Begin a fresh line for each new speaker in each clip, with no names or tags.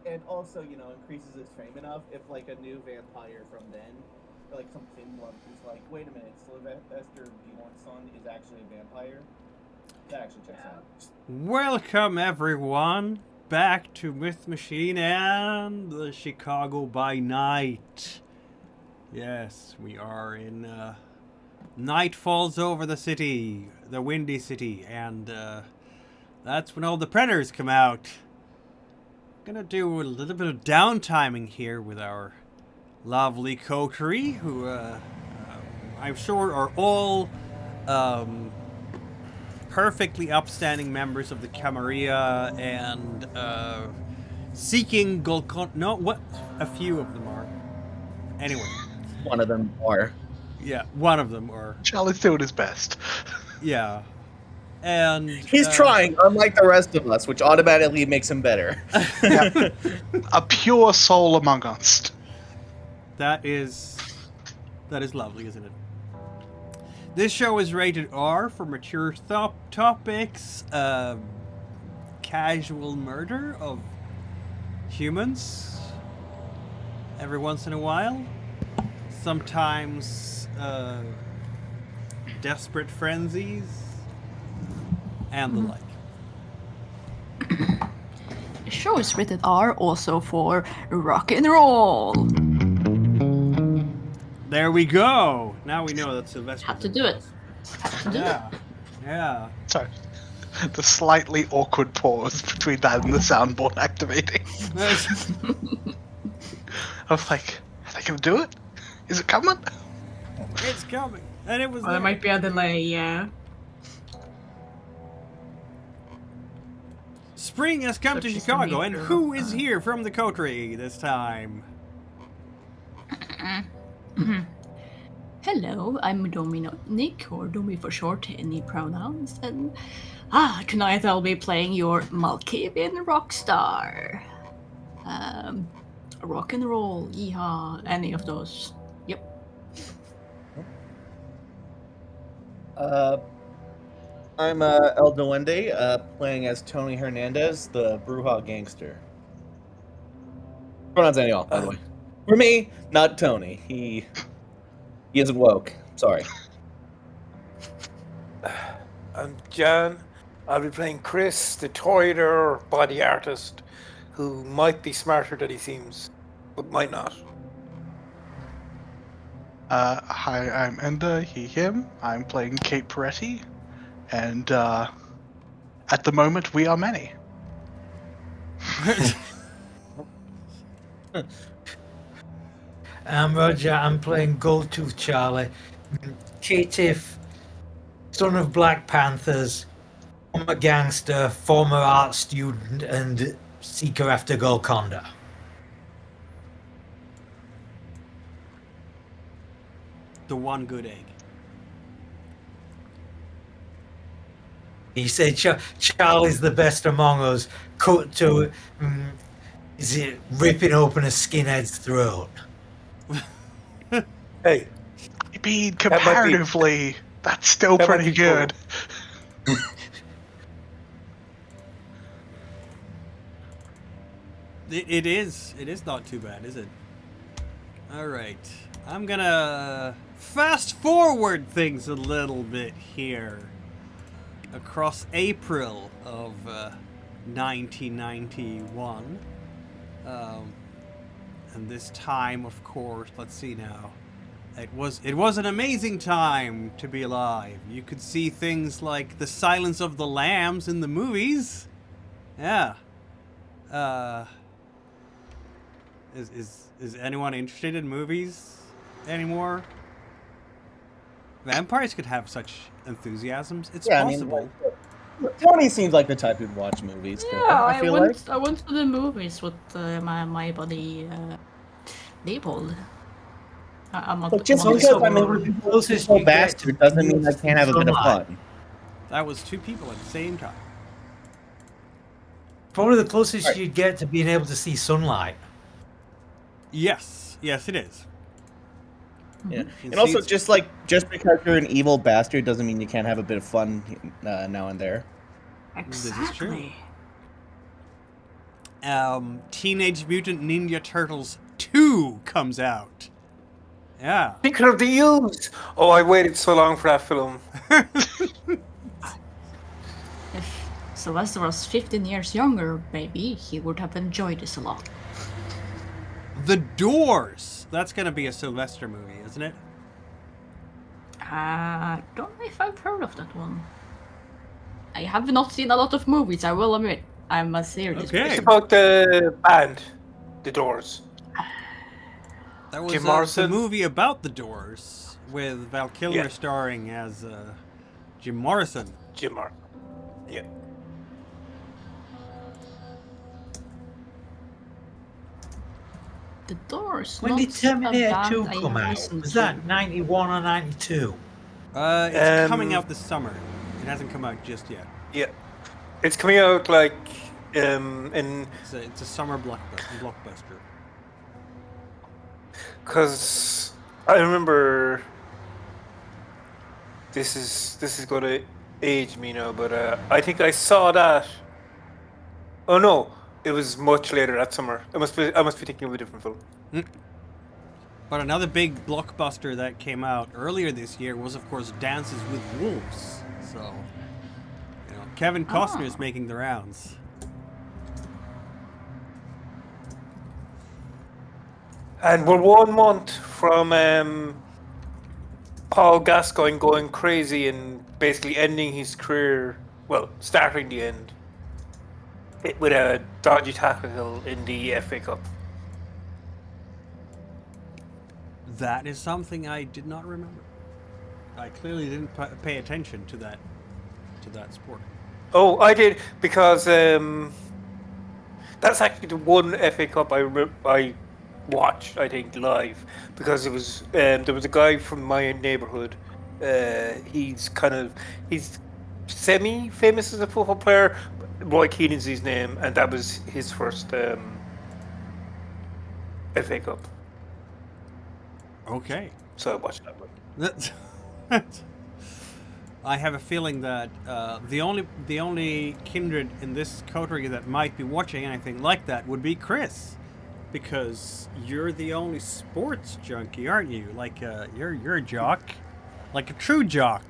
And also, increases its fame enough if like a new vampire from then, or like something more is like, wait a minute, Sylvester Bjorn's son is actually a vampire. That actually checks out.
Welcome everyone back to Myth Machine and the Chicago by Night. Yes, we are in night falls over the city, the windy city, and that's when all the predators come out. Gonna do a little bit of downtiming here with our lovely coterie, who I'm sure are all perfectly upstanding members of the Camarilla and seeking no, what? A few of them are. Anyway.
One of them are.
Yeah, one of them are.
Charlie's doing his best.
Yeah. And
he's trying, unlike the rest of us, which automatically makes him better.
Yeah. A pure soul among us.
That is lovely, isn't it? This show is rated R for mature topics, casual murder of humans every once in a while, sometimes desperate frenzies, and the like.
The show is rated R also for rock and roll.
There we go. Now we know that Sylvester
Have to do it.
Yeah.
Sorry. The slightly awkward pause between that and the soundboard activating. I was like, are they going to do it? Is it coming?
It's coming. And it was
there might be a delay, yeah.
Spring has come to Chicago, and who is here from the coterie this time?
Hello, I'm Dominic, or Domi for short, any pronouns, and tonight I'll be playing your Malkavian Rockstar. Rock and roll, yeehaw, any of those. Yep.
I'm El Duende, playing as Tony Hernandez, the Bruja gangster. Pronouns any all, by the way. For me, not Tony. He isn't woke. Sorry.
I'm John. I'll be playing Chris, the toiler body artist, who might be smarter than he seems, but might not.
Hi, I'm Enda, he, him. I'm playing Kate Peretti, and at the moment we are many.
I'm Roger, I'm playing Goldtooth Charlie, caitiff, son of Black Panthers, former gangster, former art student, and seeker after Golconda.
The one good egg.
He said Charlie's the best among us, cut to is it ripping open a skinhead's throat.
Hey,
I mean, comparatively, that's still pretty good.
Cool.
It is not too bad, is it? Alright. I'm gonna fast forward things a little bit here. Across April of 1991. And this time, of course, let's see now. It was an amazing time to be alive. You could see things like The Silence of the Lambs in the movies. Yeah. Is anyone interested in movies anymore? Vampires could have such enthusiasms. It's possible.
Tony seems like the type who'd watch movies. Too,
Yeah,
I
I
feel
went. I went to the movies with my buddy Leopold. I'm not.
But just
I'm
because
Also,
I'm
the
in
closest
so
you get to
bastard doesn't mean I can't have a bit of
sunlight.
fun.
That was 2 people at the same time.
Probably the closest
Right.
you'd get to being able to see sunlight.
Yes, yes, it is.
Yeah.
You
And
see,
also,
it's-
just because you're an evil bastard doesn't mean you can't have a bit of fun now and there.
This is true.
Exactly.
Teenage Mutant Ninja Turtles 2 comes out. Yeah.
Speaking of the youths, oh, I waited so long for that film.
If Sylvester was 15 years younger, maybe he would have enjoyed this a lot.
The Doors. That's gonna be a Sylvester movie, isn't it?
Don't know if I've heard of that one. I have not seen a lot of movies, I will admit. I'm a serious
Okay.
It's about the band, The Doors.
That was
Jim
the
Morrison.
movie about the Doors with Val Kilmer
Yeah.
starring as Jim Morrison.
Jim Morrison. Yeah.
The Doors.
When
not
did Terminator
a band
2
I
come out?
listened
Was
to.
that 91 or 92?
It's coming out this summer. It hasn't come out just yet.
Yeah. It's coming out like in
It's a summer blockbuster.
because I remember this is going to age me now, but I think I saw that. Oh no, it was much later that summer. I must be thinking of a different film.
But another big blockbuster that came out earlier this year was, of course, Dances with Wolves. So, you know, Kevin Costner is making the rounds.
And we're 1 month from Paul Gascoigne going crazy and basically ending his career. Well, starting the end with a dodgy tackle in the FA Cup.
That is something I did not remember. I clearly didn't pay attention to that sport.
Oh, I did because that's actually the one FA Cup I watched, I think, live, because it was there was a guy from my neighborhood. He's semi-famous as a football player. Roy Keane's his name, and that was his first FA Cup.
Okay.
So I watched that one.
I have a feeling that the only kindred in this coterie that might be watching anything like that would be Chris, because you're the only sports junkie, aren't you? Like you're a jock, like a true jock.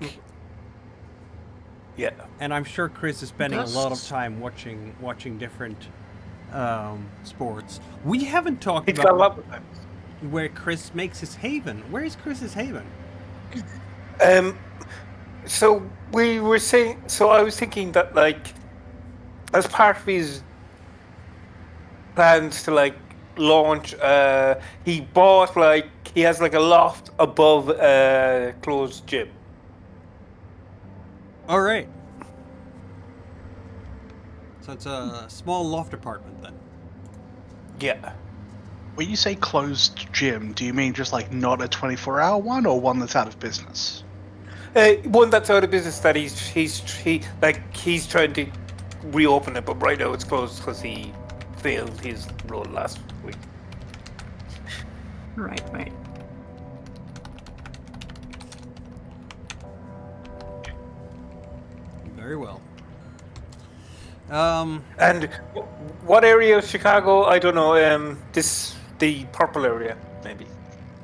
Yeah.
And I'm sure Chris is spending a lot of time watching different sports. We haven't talked
He's got a
about
lot of time.
where Chris makes his haven. Where is Chris's haven?
So we were saying. So I was thinking that, like, as part of his plans to launch, he has a loft above a closed gym.
All right. So it's a small loft apartment then.
Yeah.
When you say closed gym, do you mean just not a 24-hour one, or one that's out of business?
One that's out of business that he's trying to reopen it, but right now it's closed because he failed his role last week.
Right.
Very well.
And what area of Chicago? I don't know. The purple area, maybe.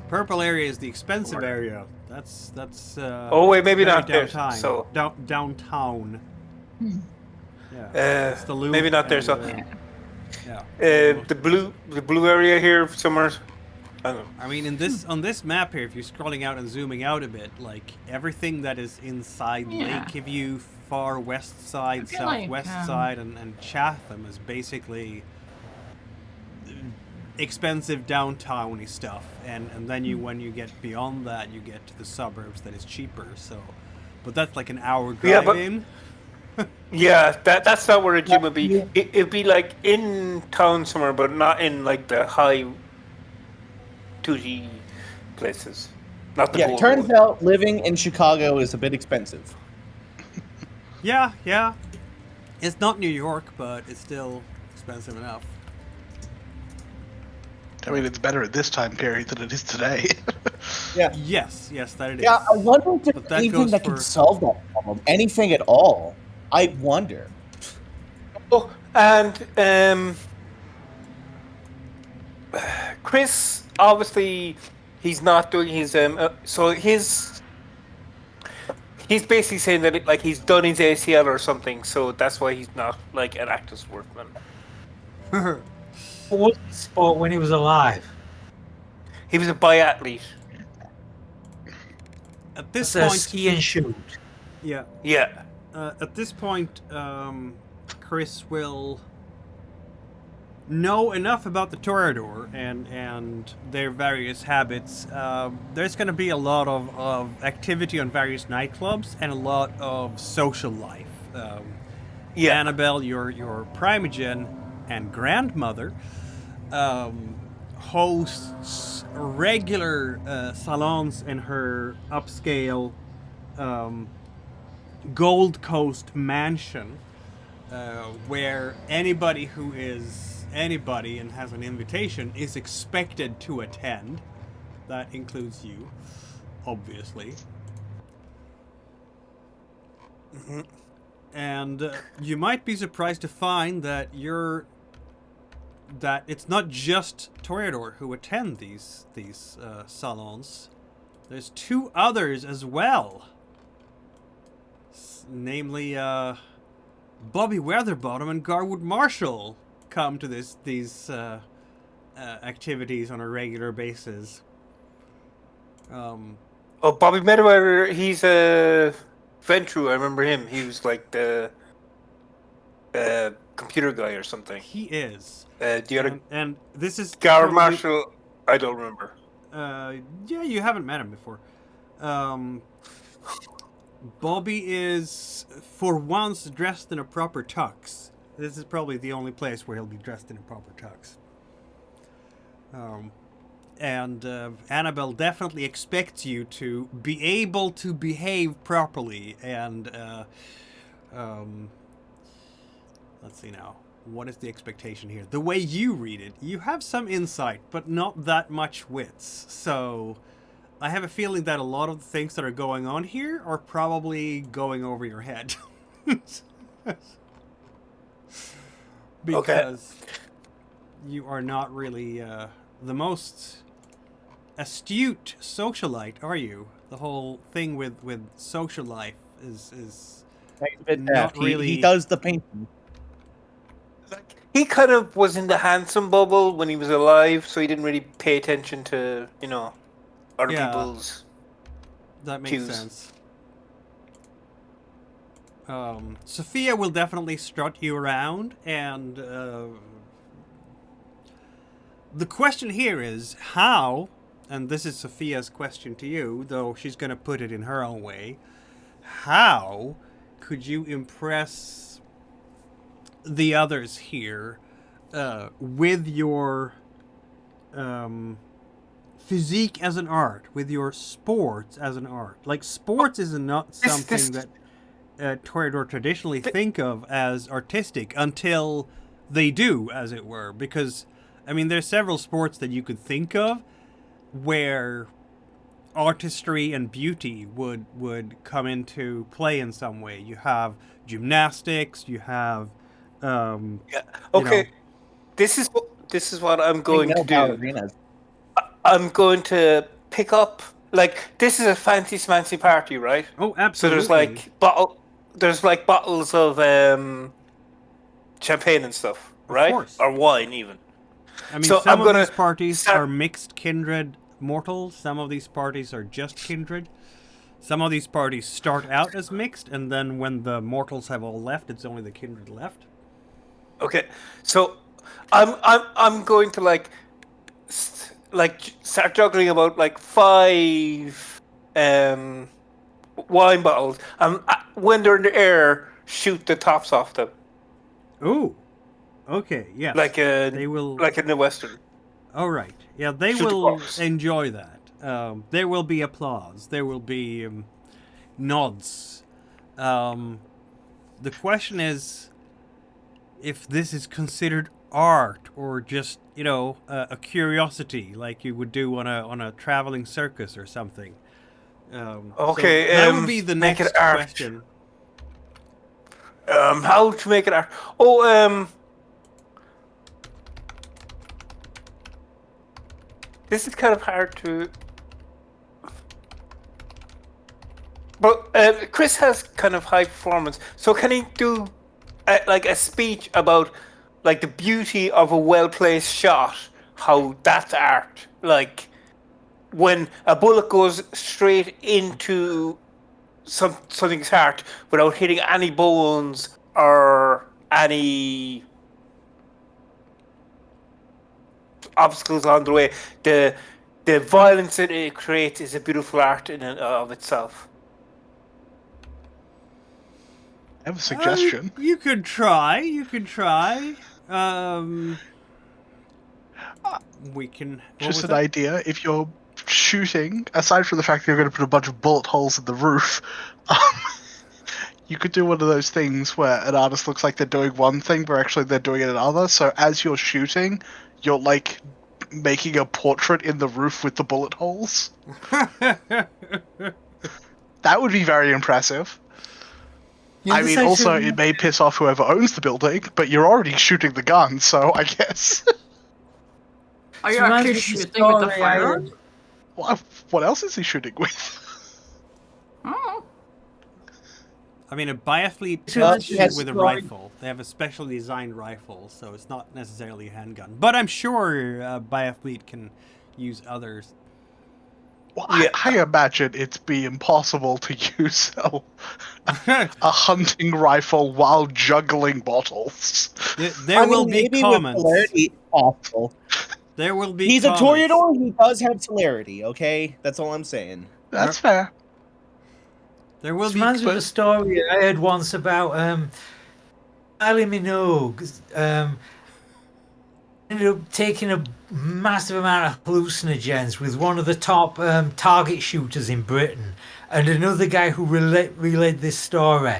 Purple area is the expensive area. That's
Oh wait, maybe
very
not there.
downtown.
So
Downtown.
Hmm.
Yeah. It's the Loop
maybe not there.
and,
So
yeah.
the blue area here somewhere. I don't know.
I mean, on this map here, if you're scrolling out and zooming out a bit, everything that is inside
Yeah.
Lakeview, far west side,
feel like,
southwest side, and Chatham is basically expensive downtowny stuff, and then when you get beyond that, you get to the suburbs that is cheaper. So, but that's like an hour drive
Yeah, but-
in.
Yeah, that's not where a gym would be.
Yeah.
It'd be like in town somewhere, but not in like the high 2G places. Not the
Yeah,
gold
turns
one.
out living in Chicago is a bit expensive.
Yeah, yeah. It's not New York, but it's still expensive enough.
I mean, it's better at this time period than it is today.
Yeah.
Yes, that it is.
Yeah, I wonder if
But
there's
that
anything
goes
that can
for-
solve that problem. Anything at all. I wonder.
Oh, and Chris, obviously, he's not doing his so he's basically saying that like he's done his ACL or something, so that's why he's not like an active sportsman.
What was his sport when he was alive?
He was a biathlete.
At this
It's a
point,
ski and shoot.
yeah.
Yeah.
At this point, Chris will know enough about the Toreador and their various habits. There's going to be a lot of activity on various nightclubs and a lot of social life.
Yeah.
Annabelle, your primogen and grandmother, hosts regular salons in her upscale Gold Coast mansion, where anybody who is anybody and has an invitation is expected to attend. That includes you, obviously.
Mm-hmm.
And you might be surprised to find that it's not just Toreador who attend these salons. There's two others as well. Namely, Bobby Weatherbottom and Garwood Marshall come to these activities on a regular basis.
Oh, Bobby Medawar, he's a Ventru. I remember him. He was like the computer guy or something.
He is.
The other
And this is
Garwood
probably-
Marshall, I don't remember.
Yeah, you haven't met him before. Bobby is, for once, dressed in a proper tux. This is probably the only place where he'll be dressed in a proper tux. And Annabelle definitely expects you to be able to behave properly. And let's see now. What is the expectation here? The way you read it, you have some insight, but not that much wits. So I have a feeling that a lot of the things that are going on here are probably going over your head. Because you are not really the most astute socialite, are you? The whole thing with social life is not really...
He does the painting.
Like, he kind of was in the handsome bubble when he was alive, so he didn't really pay attention to, other
Yeah.
people's...
That makes
cues.
sense. Sophia will definitely strut you around, and the question here is how, and this is Sophia's question to you, though she's going to put it in her own way, how could you impress the others here with your physique as an art, with your sports as an art? Like, sports is not something that Toreador traditionally think of as artistic until they do, as it were. Because, I mean, there's several sports that you could think of where artistry and beauty would come into play in some way. You have gymnastics, you have...
Okay,
you know,
this is what I'm going to do.
Ballerinas.
I'm going to pick up, like, this is a fancy smancy party, right?
oh,
So
absolutely.
there's like bottles of champagne and stuff, right?
course.
Or wine even.
I mean,
So
some
I'm
of
gonna
these parties
start-
are mixed kindred mortals. Some of these parties are just kindred. Some of these parties start out as mixed, and then when the mortals have all left, it's only the kindred left.
Okay, so I'm going to like start juggling about like 5 wine bottles. When they're in the air, shoot the tops off them,
Ooh. Okay. Yes.
like
they will.
like in the Western.
All right. Yeah, they
Shoot the
will
crops.
enjoy that. There will be applause. There will be nods. The question is if this is considered art or just, a curiosity like you would do on a traveling circus or something.
Okay,
so that would be the
make
next
it art.
question.
How to make it art? Oh, this is kind of hard to. But Chris has kind of high performance, so can he do like a speech about like the beauty of a well-placed shot? How that's art, like when a bullet goes straight into something's heart without hitting any bones or any obstacles on the way. The violence that it creates is a beautiful art in and of itself.
I have a suggestion.
You could try. We can.
Just an idea. If you're shooting, aside from the fact that you're going to put a bunch of bullet holes in the roof, you could do one of those things where an artist looks like they're doing one thing, but actually they're doing another. So as you're shooting, you're like making a portrait in the roof with the bullet holes. That would be very impressive.
Yeah,
I
this
mean, also,
actually-
it may piss off whoever owns the building, but you're already shooting the gun, so I guess.
Are you
Reminds
actually
me of the
shooting with the
story I
firearm?
What else is he shooting with?
Oh.
I mean, a biathlete
So
does
that's
shoot
yes,
with a
right.
rifle. They have a specially designed rifle, so it's not necessarily a handgun. But I'm sure a biathlete can use others.
Well,
Yeah.
I imagine it'd be impossible to use a hunting rifle while juggling bottles.
There will be
maybe
comments.
with celerity, it's possible.
There will be
He's
comments.
a Toreador. He does have celerity. Okay, that's all I'm saying.
That's fair.
There will
This
be.
reminds me of a story I heard once about Kylie Minogue ended up taking a massive amount of hallucinogens with one of the top target shooters in Britain and another guy who relayed this story.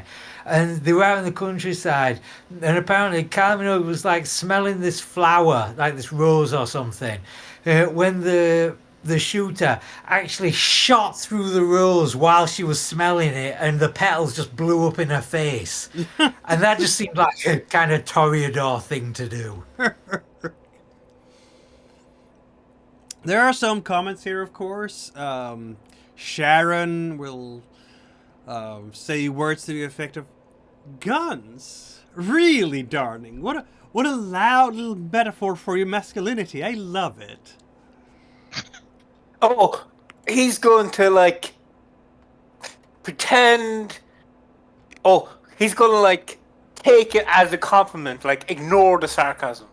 And they were out in the countryside, and apparently Kylie Minogue was like smelling this flower, like this rose or something, when the shooter actually shot through the rose while she was smelling it, and the petals just blew up in her face. And that just seemed like a kind of Toreador thing to do.
There are some comments here, of course. Sharon will say words to the effect of "guns." Really, darling. What a loud little metaphor for your masculinity. I love it.
Oh, he's going to like pretend. Oh, he's going to like take it as a compliment, like ignore the sarcasm.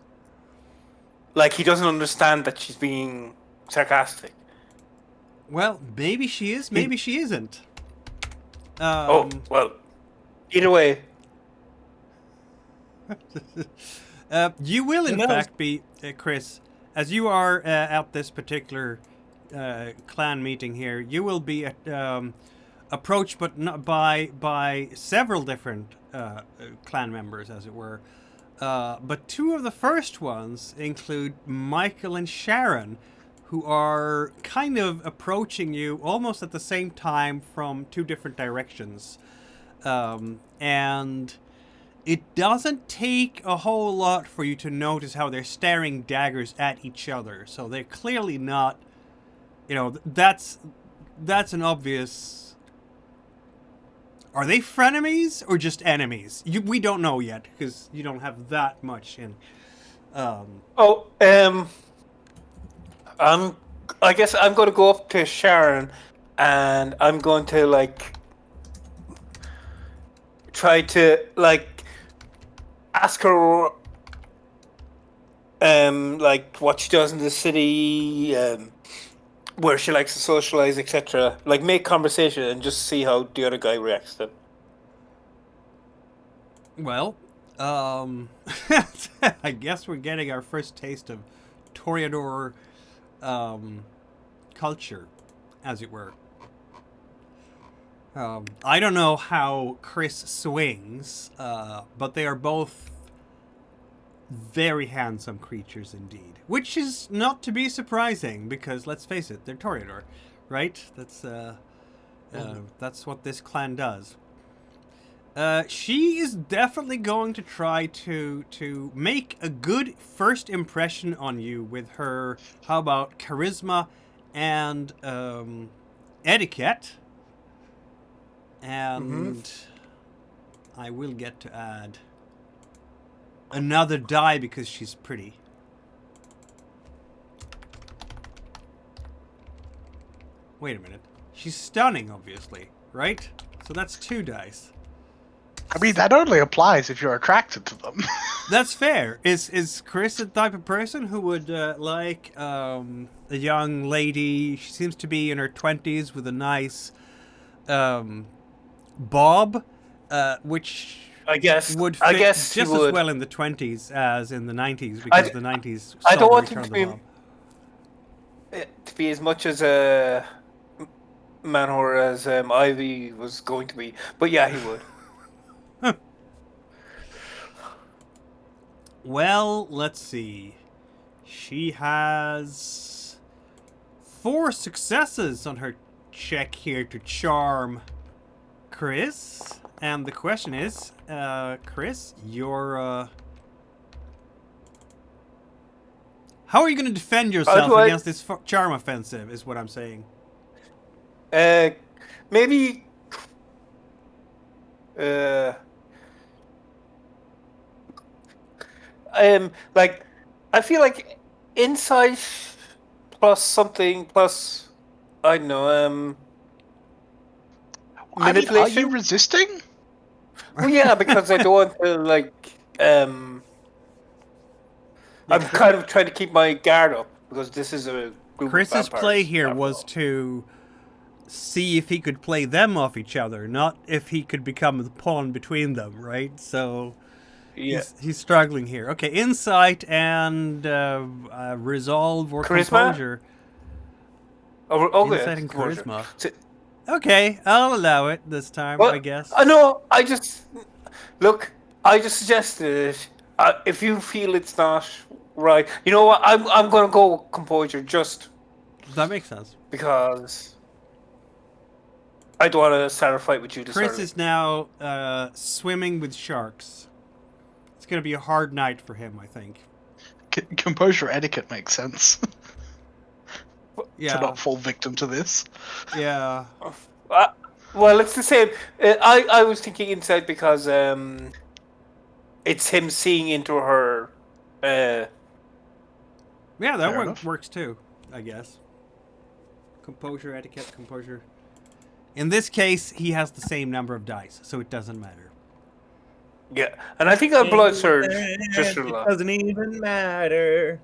Like he doesn't understand that she's being sarcastic.
Well, maybe she is, maybe she isn't.
Oh, well, either way.
You will, in
Who knows?
fact, be, Chris, as you are at this particular clan meeting here, you will be approached, but not by several different clan members, as it were. But two of the first ones include Michael and Sharon, who are kind of approaching you almost at the same time from two different directions. And it doesn't take a whole lot for you to notice how they're staring daggers at each other. So they're clearly not, that's an obvious... Are they frenemies or just enemies? We don't know yet, because you don't have that much in...
I guess I'm going to go up to Sharon, and I'm going to like try to like ask her like what she does in the city, where she likes to socialize, etc. Like make conversation and just see how the other guy reacts to it.
Well, I guess we're getting our first taste of Toreador culture, as it were. I don't know how Chris swings, but they are both very handsome creatures indeed. Which is not to be surprising, because let's face it, they're Toreador, right? That's what this clan does. She is definitely going to try to make a good first impression on you with her, how about charisma and etiquette. And I will get to add another die because she's pretty. Wait a minute. She's stunning, obviously, right? So that's 2 dice.
I mean, that only applies if you're attracted to them.
That's fair. Is Chris the type of person who would like a young lady? She seems to be in her 20s with a nice bob, which
I guess
would fit just as well in the 20s as in the 90s, because the 90s.
I don't want him
to
be as much as a Manor as Ivy was going to be, but yeah, he would.
Well, let's see. She has 4 successes on her check here to charm Chris. And the question is, Chris, you're, how are you going to defend yourself against this charm offensive, is what I'm saying.
Maybe... like, I feel like insight plus something plus, I don't know, manipulation.
I mean, are you resisting?
Well, yeah, because I don't want to, like, I'm kind of trying to keep my guard up, because this is a group
Chris's
of vampires,
play here was to see if he could play them off each other, not if he could become the pawn between them, right? So...
Yeah.
He's struggling here. Okay, insight and resolve or
charisma?
Composure.
Okay.
Insight and charisma. Okay, I'll allow it this time,
well,
I guess.
I know. I just suggested it. If you feel it's not right, you know what? I'm going to go composure just.
That makes sense.
Because I don't want to start a fight with you.
Chris is now swimming with sharks. It's going to be a hard night for him, I think.
Composure etiquette makes sense.
Yeah.
To not fall victim to this.
Yeah.
Well, it's the same. I was thinking insight because it's him seeing into her.
Yeah, that works too, I guess. Composure, etiquette, composure. In this case, he has the same number of dice, so it doesn't matter.
Yeah, and I think I'll blood surge just for
It
luck.
doesn't even matter.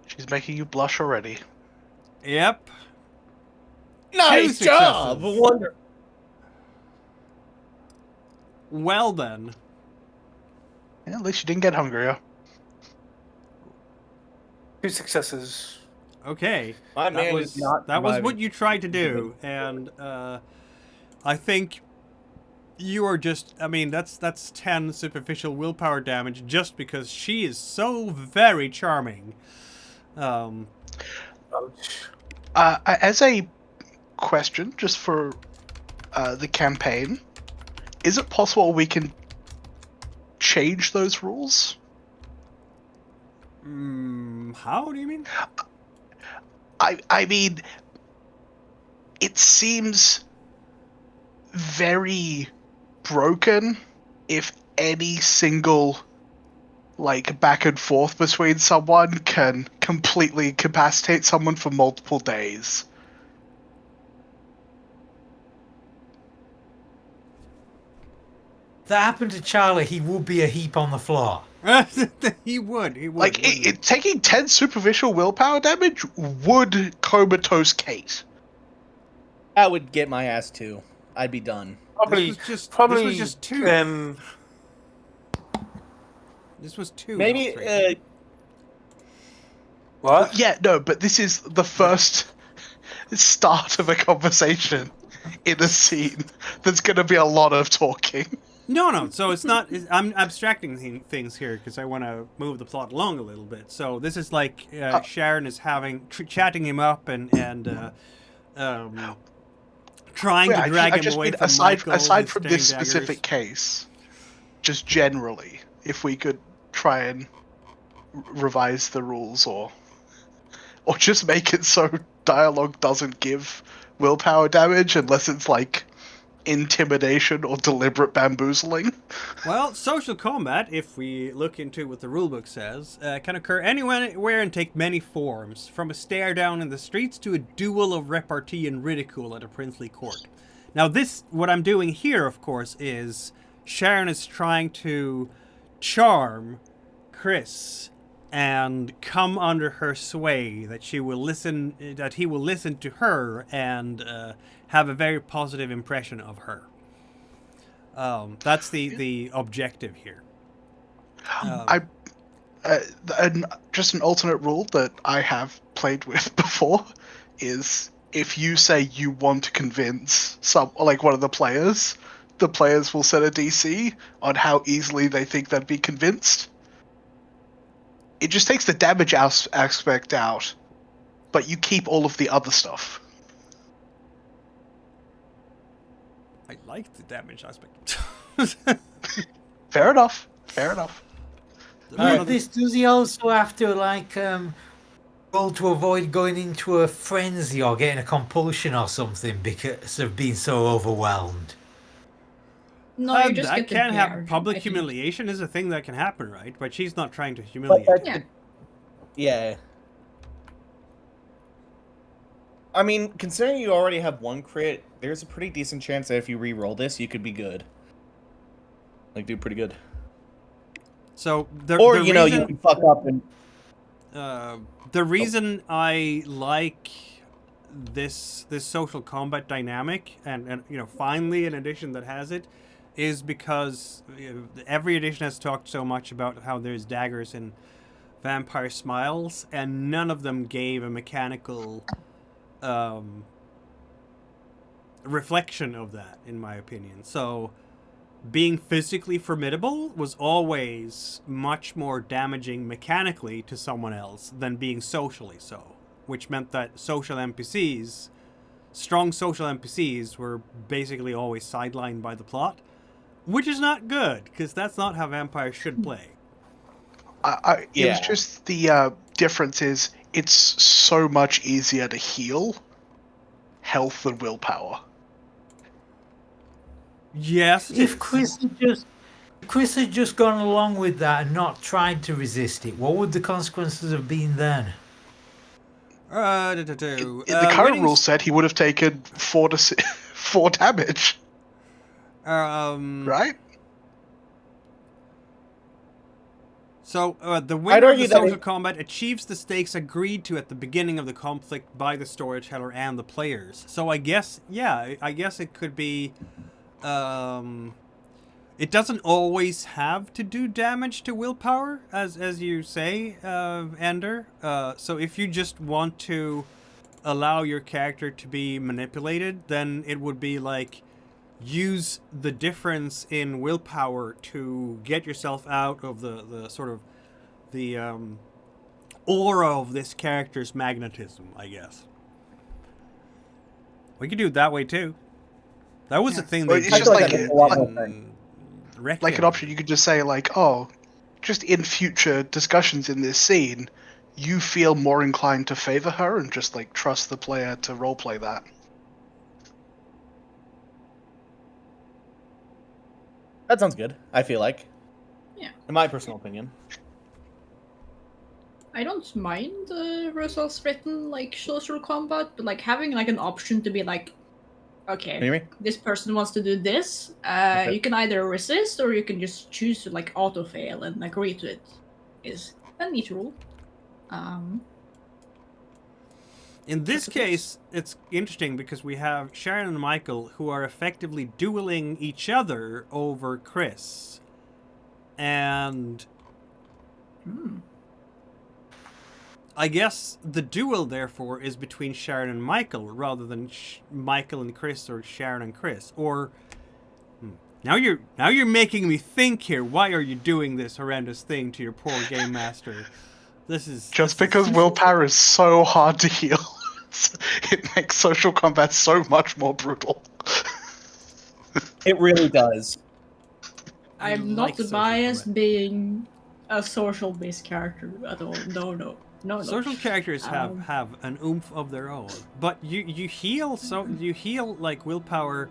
She's making you blush already.
Yep.
Nice job! Wonder.
Well then.
Yeah, at least you didn't get hungrier.
2 successes.
Okay.
My man is not
that was
surviving.
what you tried to do, and I think you are just, I mean, that's 10 superficial willpower damage just because she is so very charming.
As a question, just for the campaign, is it possible we can change those rules?
How do you mean?
I mean, it seems very broken if any single back and forth between someone can completely incapacitate someone for multiple days.
If that happened to Charlie, he would be a heap on the floor.
He would.
Taking 10 superficial willpower damage would comatose Kate.
That would get my ass too. I'd be done.
Probably,
this was just two. This was two.
Maybe.
Not three.
what?
Yeah, no, but this is the first start of a conversation in a scene. There's going to be a lot of talking.
No. So it's not. I'm abstracting things here because I want to move the plot along a little bit. So this is like Sharon is chatting him up and trying to drag him away from Michael.
Aside from this specific case, just generally, if we could try and revise the rules or just make it so dialogue doesn't give willpower damage unless it's like intimidation or deliberate bamboozling.
Well, social combat, if we look into what the rulebook says, can occur anywhere and take many forms, from a stare down in the streets to a duel of repartee and ridicule at a princely court. Now what I'm doing here, of course, is Sharon is trying to charm Chris and come under her sway, that he will listen to her and have a very positive impression of her. That's the objective here.
Just an alternate rule that I have played with before is if you say you want to convince one of the players will set a DC on how easily they think they'd be convinced. It just takes the damage aspect out, but you keep all of the other stuff.
I like the damage aspect.
Fair enough.
Does he also have to roll to avoid going into a frenzy or getting a compulsion or something because of being so overwhelmed?
No, you just
that
get
can
the
happen. Public humiliation is a thing that can happen, right? But she's not trying to humiliate him.
Yeah. I mean, considering you already have one crit, there's a pretty decent chance that if you re-roll this, you could be good. Like, do pretty good.
So
you can fuck up and.
The reason I like this social combat dynamic, and finally an edition that has it, is because every edition has talked so much about how there's daggers in Vampire Smiles, and none of them gave a mechanical reflection of that, in my opinion. So being physically formidable was always much more damaging mechanically to someone else than being socially so, which meant that strong social NPCs were basically always sidelined by the plot, which is not good, because that's not how vampires should play.
It was just the difference is it's so much easier to heal health than willpower.
Yes.
If Chris had just gone along with that and not tried to resist it, what would the consequences have been then?
The current rule said he would have taken 4 damage. Right?
So, the winner of the social combat achieves the stakes agreed to at the beginning of the conflict by the storyteller and the players. So I guess it could be... it doesn't always have to do damage to willpower, as you say, Ender. So if you just want to allow your character to be manipulated, then it would be like... use the difference in willpower to get yourself out of the sort of the aura of this character's magnetism, I guess. We could do it that way too. That was a thing they
it's
did
just like
like
an option. You could just say just in future discussions in this scene, you feel more inclined to favor her and just trust the player to roleplay that.
That sounds good, I feel like.
Yeah.
In my personal opinion.
I don't mind results written social combat, but having an option to be okay, this person wants to do this. You can either resist or you can just choose to auto fail and agree to it. Is a neat rule.
In this case, it's interesting because we have Sharon and Michael who are effectively dueling each other over Chris. And I guess the duel, therefore, is between Sharon and Michael rather than Michael and Chris or Sharon and Chris. Or now you're making me think here. Why are you doing this horrendous thing to your poor game master? Just
because willpower is so hard to heal, it makes social combat so much more brutal.
It really does.
I'm not biased being a social-based character at all. No.
Social characters have an oomph of their own, but you heal. So you heal like willpower.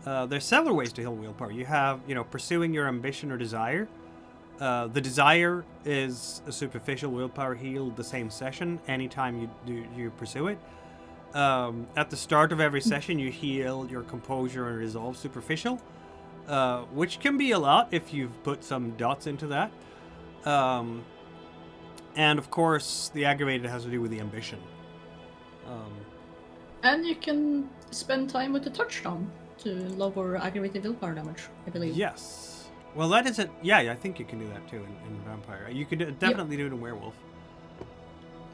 There's several ways to heal willpower. You have pursuing your ambition or desire. The desire is a superficial willpower heal the same session anytime you pursue it. At the start of every session, you heal your composure and resolve superficial, which can be a lot if you've put some dots into that. And of course, the aggravated has to do with the ambition.
And you can spend time with the touchdown to lower aggravated willpower damage, I believe.
Yes. Well, that is it. Yeah, I think you can do that too in Vampire. You could definitely do it in Werewolf.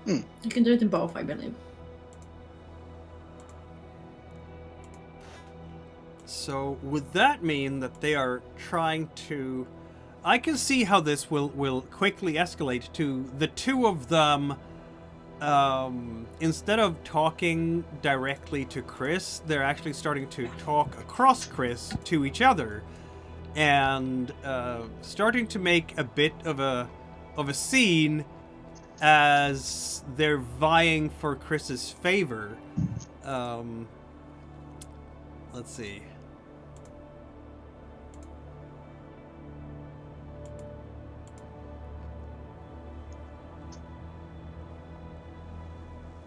You can do it in both, I believe.
So, would that mean that they are trying to... I can see how this will quickly escalate to the two of them, instead of talking directly to Chris, they're actually starting to talk across Chris to each other. And starting to make a bit of a scene as they're vying for Chris's favor. Let's see.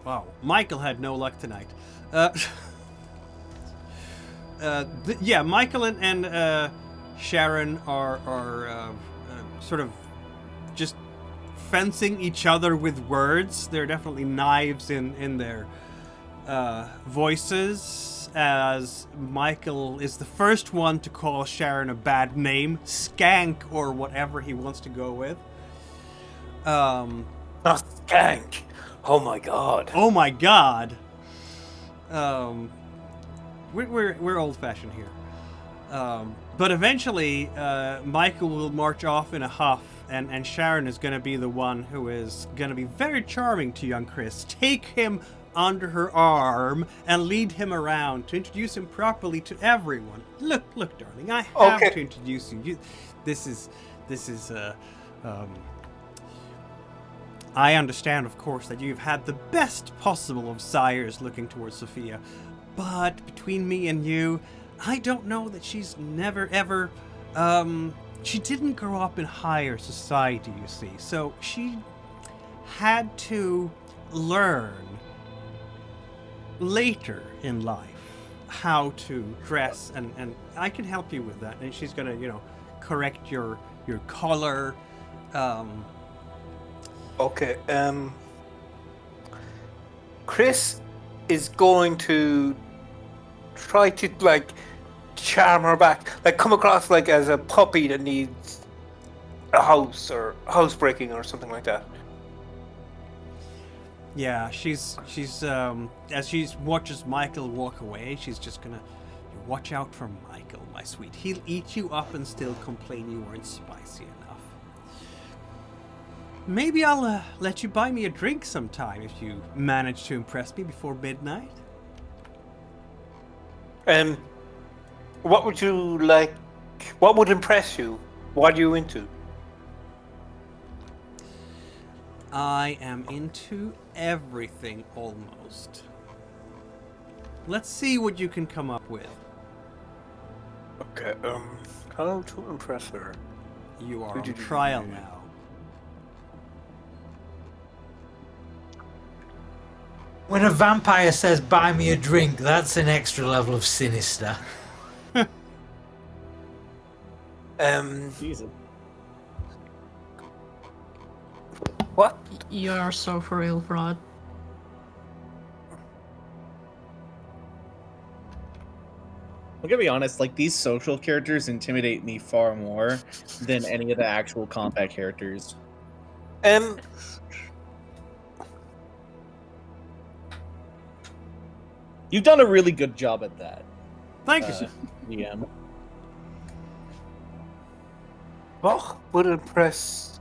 Wow, Michael had no luck tonight. Yeah, Michael and Sharon are sort of just fencing each other with words. There are definitely knives in their voices, as Michael is the first one to call Sharon a bad name, skank, or whatever he wants to go with.
Not skank. Oh my god.
Oh my god. We're old-fashioned here. But eventually, Michael will march off in a huff, and Sharon is going to be the one who is going to be very charming to young Chris. Take him under her arm and lead him around to introduce him properly to everyone. Look, darling, I have to introduce you. This is I understand, of course, that you've had the best possible of sires looking towards Sophia, but between me and you, I don't know that she's never ever, she didn't grow up in higher society, you see, so she had to learn later in life how to dress, and I can help you with that, and she's gonna, correct your color,
Okay, Chris is going to try to, charm her back. Come across, as a puppy that needs a house or housebreaking or something like that.
Yeah, she's as she watches Michael walk away, she's just gonna, watch out for Michael, my sweet. He'll eat you up and still complain you weren't spicy enough. Maybe I'll let you buy me a drink sometime if you manage to impress me before midnight.
What would you like? What would impress you? What are you into?
I am into everything, almost. Let's see what you can come up with.
Okay, how to impress her?
You are on trial now.
When a vampire says, buy me a drink, that's an extra level of sinister.
Jesus.
What?
You are so for real, fraud.
I'm gonna be honest, like these social characters intimidate me far more than any of the actual combat characters. You've done a really good job at that.
Thank you, sir.
DM.
What would impress?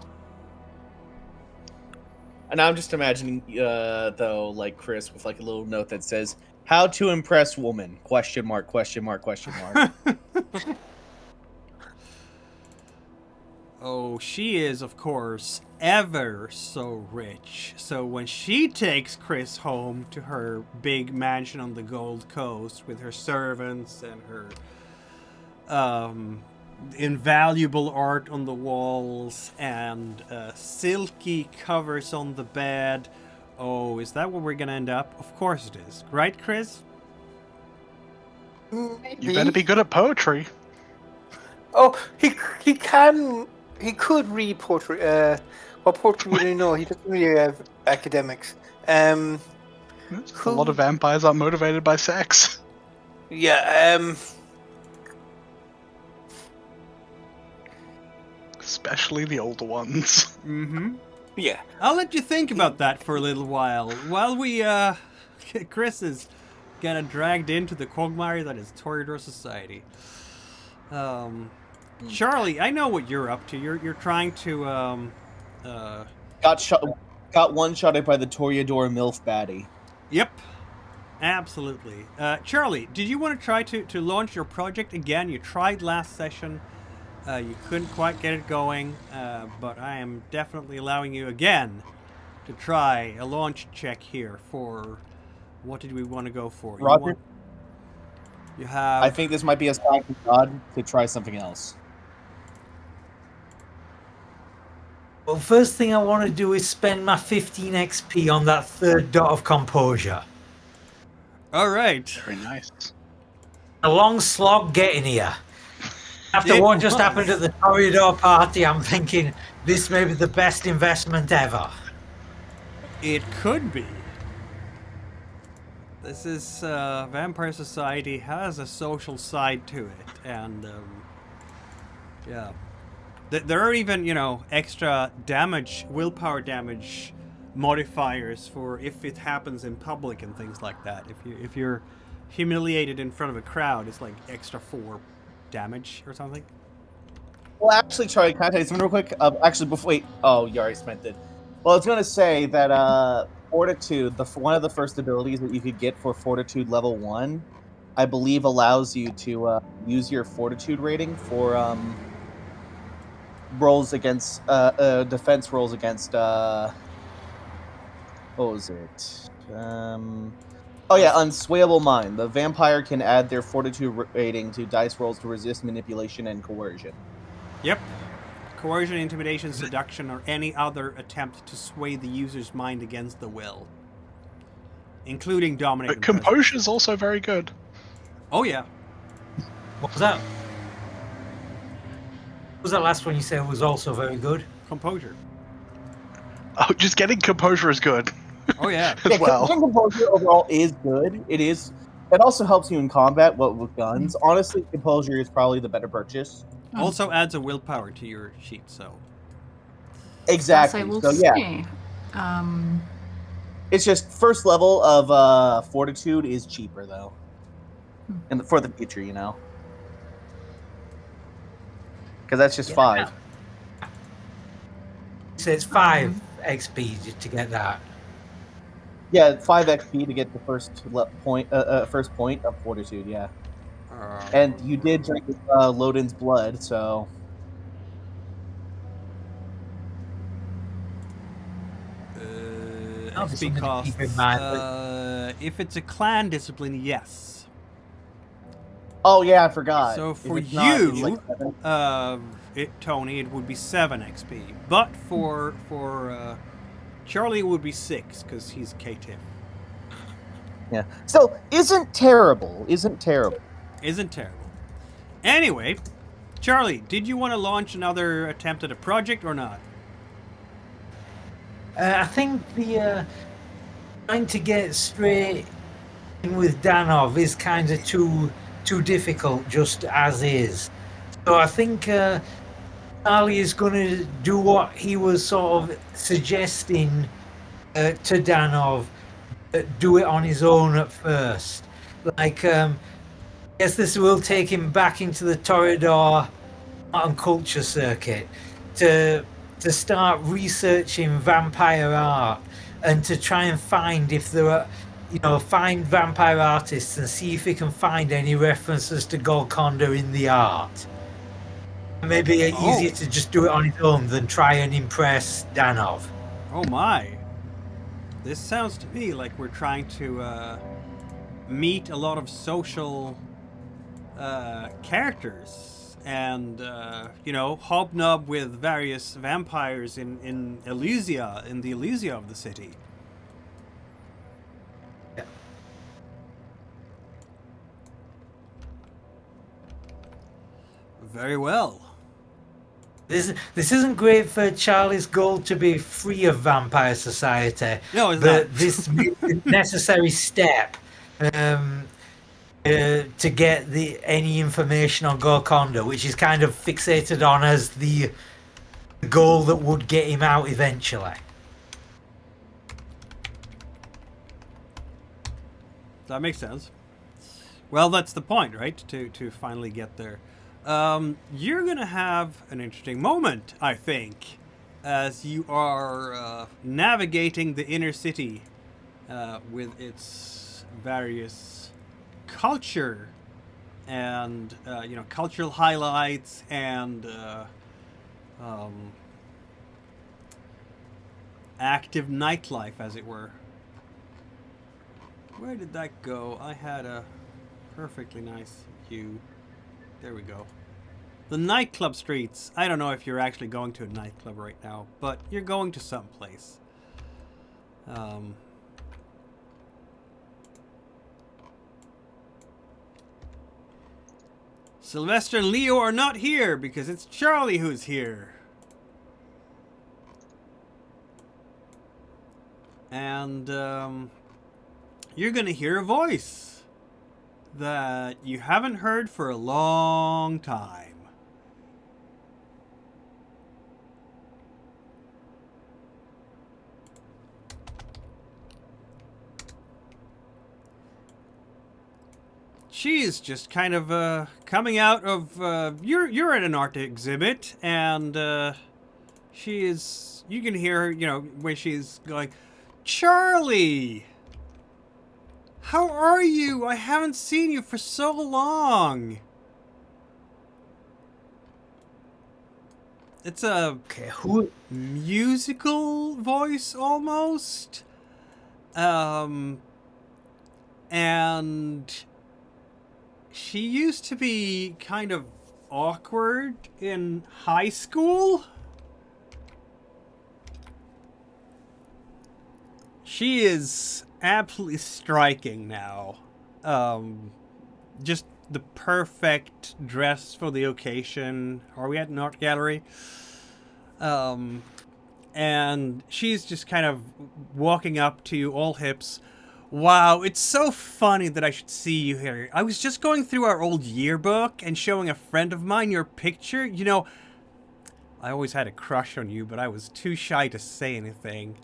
And I'm just imagining, though, like Chris with like a little note that says, "How to impress woman?" Question mark? Question mark? Question mark?
Oh, she is, of course, ever so rich. So when she takes Chris home to her big mansion on the Gold Coast with her servants and her invaluable art on the walls and silky covers on the bed. Oh, is that where we're gonna end up? Of course it is. Right, Chris?
Maybe.
You better be good at poetry.
Oh, he could read poetry. What poetry would he know? He doesn't really have academics.
A lot of vampires are motivated by sex.
Yeah.
Especially the older ones.
Mm-hmm.
Yeah.
I'll let you think about that for a little while we Chris is gonna dragged into the quagmire that is Toreador Society. Charlie, I know what you're up to. You're trying to
Got one-shotted by the Toreador MILF baddie.
Yep. Absolutely. Charlie, did you want to try to launch your project again? You tried last session. You couldn't quite get it going, but I am definitely allowing you again to try a launch check here for... What did we want to go for?
Roger.
You have...
I think this might be a sign from God to try something else.
Well, first thing I want to do is spend my 15 XP on that third dot of composure.
All right.
Very nice.
A long slog getting here. After what just happened at the Toreador party, I'm thinking this may be the best investment ever.
It could be. This is Vampire Society has a social side to it, and yeah, there are even extra damage, willpower damage modifiers for if it happens in public and things like that. If you're humiliated in front of a crowd, it's like extra 4 damage or something.
Well, actually, Charlie, can I tell you something real quick? Actually, before wait. Oh, you already spent it. Well, I was gonna say that Fortitude, one of the first abilities that you could get for Fortitude level 1, I believe allows you to use your Fortitude rating for rolls against defense rolls against what was it? Oh yeah, Unswayable Mind. The vampire can add their Fortitude rating to dice rolls to resist manipulation and coercion.
Yep. Coercion, intimidation, seduction, or any other attempt to sway the user's mind against the will. Including dominate.
But composure is also very good.
Oh yeah.
What was that? What was that last one you said was also very good?
Composure.
Oh, just getting composure is good.
Oh yeah.
As well.
Composure overall is good. It is. It also helps you in combat. What with guns? Honestly, composure is probably the better purchase.
Also adds a willpower to your sheet, so.
Exactly.
Yes, I will
So yeah,
say.
it's just first level of Fortitude is cheaper though, and for the future, because that's just 5.
So it's 5 XP just to get that.
Yeah, 5 XP to get the first point of Fortitude. Yeah. And you did drink Lodin's blood, so...
XP costs, if it's a clan discipline, yes.
Oh yeah, I forgot.
So
If
for
it's not, it's
you,
like 7.
Tony, it would be 7 XP. But for Charlie, it would be 6, because he's K-Tip.
Yeah. So, isn't terrible.
Isn't terrible. Anyway, Charlie, did you want to launch another attempt at a project or not?
I think the trying to get straight in with Danov is kind of too too difficult just as is. So I think Charlie is going to do what he was sort of suggesting to Danov, do it on his own at first. Like, I guess this will take him back into the Toreador art and culture circuit to start researching vampire art and to try and find if there are, find vampire artists and see if he can find any references to Golconda in the art. Maybe easier to just do it on his own than try and impress Danov.
Oh my. This sounds to me like we're trying to meet a lot of social characters and, hobnob with various vampires in Elysia, in the Elysia of the city.
Yeah.
Very well.
This isn't great for Charlie's goal to be free of vampire society.
No, it's
but
not.
This necessary step to get any information on Golconda, which is kind of fixated on as the goal that would get him out eventually.
That makes sense. Well, that's the point, right? To finally get there. You're gonna have an interesting moment, I think, as you are navigating the inner city with its various culture and cultural highlights and active nightlife, as it were. Where did that go? I had a perfectly nice view. There we go. The nightclub streets. I don't know if you're actually going to a nightclub right now, but you're going to some place. Sylvester and Leo are not here because it's Charlie who's here. And you're gonna hear a voice that you haven't heard for a long time. She's just kind of coming out of you're at an art exhibit, and she is, you can hear her, when she's going, Charlie, how are you? I haven't seen you for so long. It's a musical voice almost. And she used to be kind of awkward in high school. She is absolutely striking now. Just the perfect dress for the occasion. Are we at an art gallery? And she's just kind of walking up to you, all hips. Wow, it's so funny that I should see you here. I was just going through our old yearbook and showing a friend of mine your picture. I always had a crush on you, but I was too shy to say anything.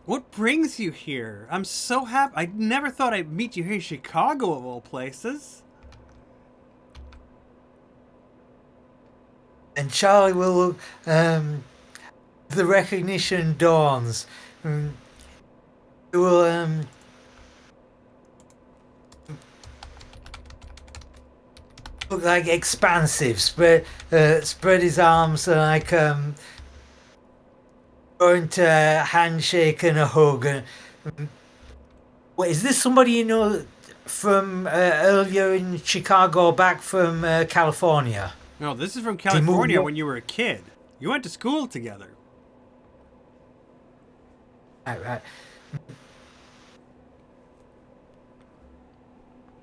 What brings you here? I'm so happy. I never thought I'd meet you here in Chicago, of all places.
And Charlie will, the recognition dawns. He will, look like expansive, spread his arms like, going to a handshake and a hug. Wait, is this somebody you know from earlier in Chicago, back from California?
No, this is from California when you were a kid. You went to school together.
Right.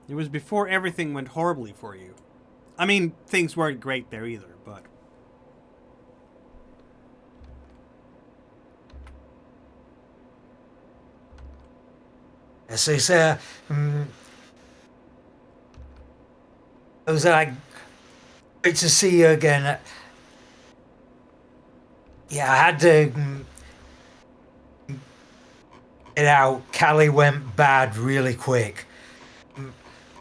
It was before everything went horribly for you. I mean, things weren't great there either, but...
So it's I was like, great to see you again. Yeah, I had to get out. Callie went bad really quick.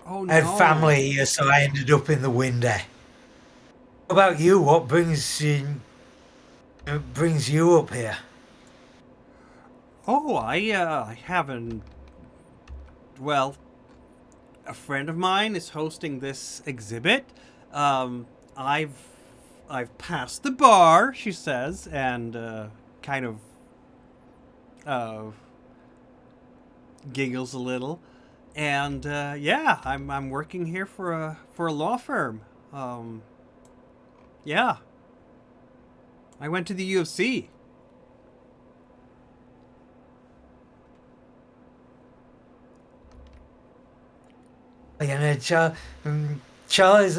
Oh
I had
no.
family here, so I ended up in the window. What about you? What brings you up here?
Oh, I haven't. Well, a friend of mine is hosting this exhibit. I've passed the bar, she says, and kind of giggles a little. And yeah, I'm working here for a law firm. Yeah, I went to the UFC.
You know, Charlie's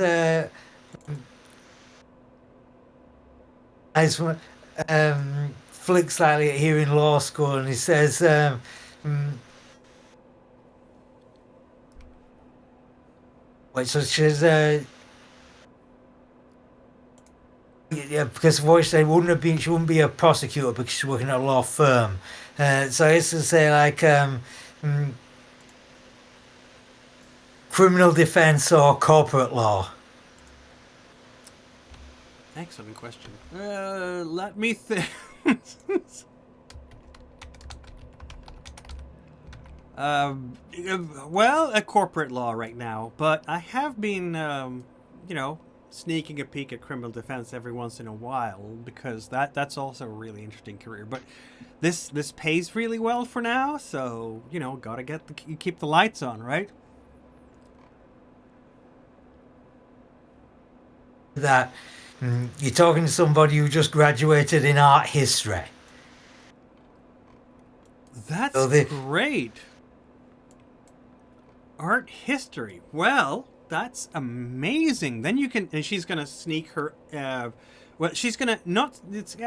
nice one. Flicks slightly at here in law school, and he says, "Wait, so she's yeah, because voice they wouldn't have been. She wouldn't be a prosecutor because she's working at a law firm. So I used to say like." Criminal defense or corporate law?
Excellent question. Let me think. Well, a corporate law right now, but I have been, sneaking a peek at criminal defense every once in a while because that's also a really interesting career. But this pays really well for now, so gotta keep the lights on, right?
That you're talking to somebody who just graduated in art history.
That's great. Art history. Well, that's amazing. Then you can, and she's gonna sneak her. She's gonna not.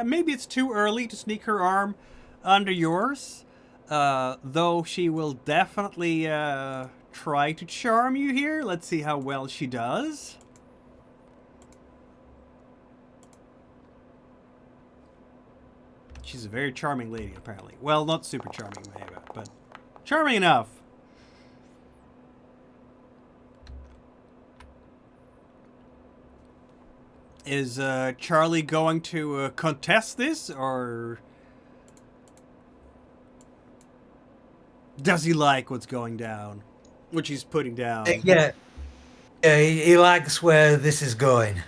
Maybe it's too early to sneak her arm under yours. Though she will definitely try to charm you here. Let's see how well she does. She's a very charming lady, apparently. Well, not super charming, maybe, but charming enough. Is Charlie going to contest this, or does he like what's going down? What she's putting down?
Yeah, he likes where this is going.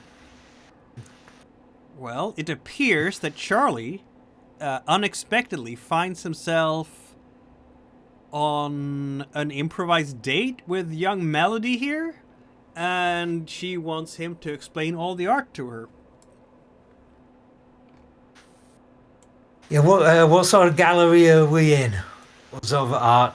Well, it appears that Charlie unexpectedly finds himself on an improvised date with young Melody here, and she wants him to explain all the art to her.
Yeah, what sort of gallery are we in? What sort of art?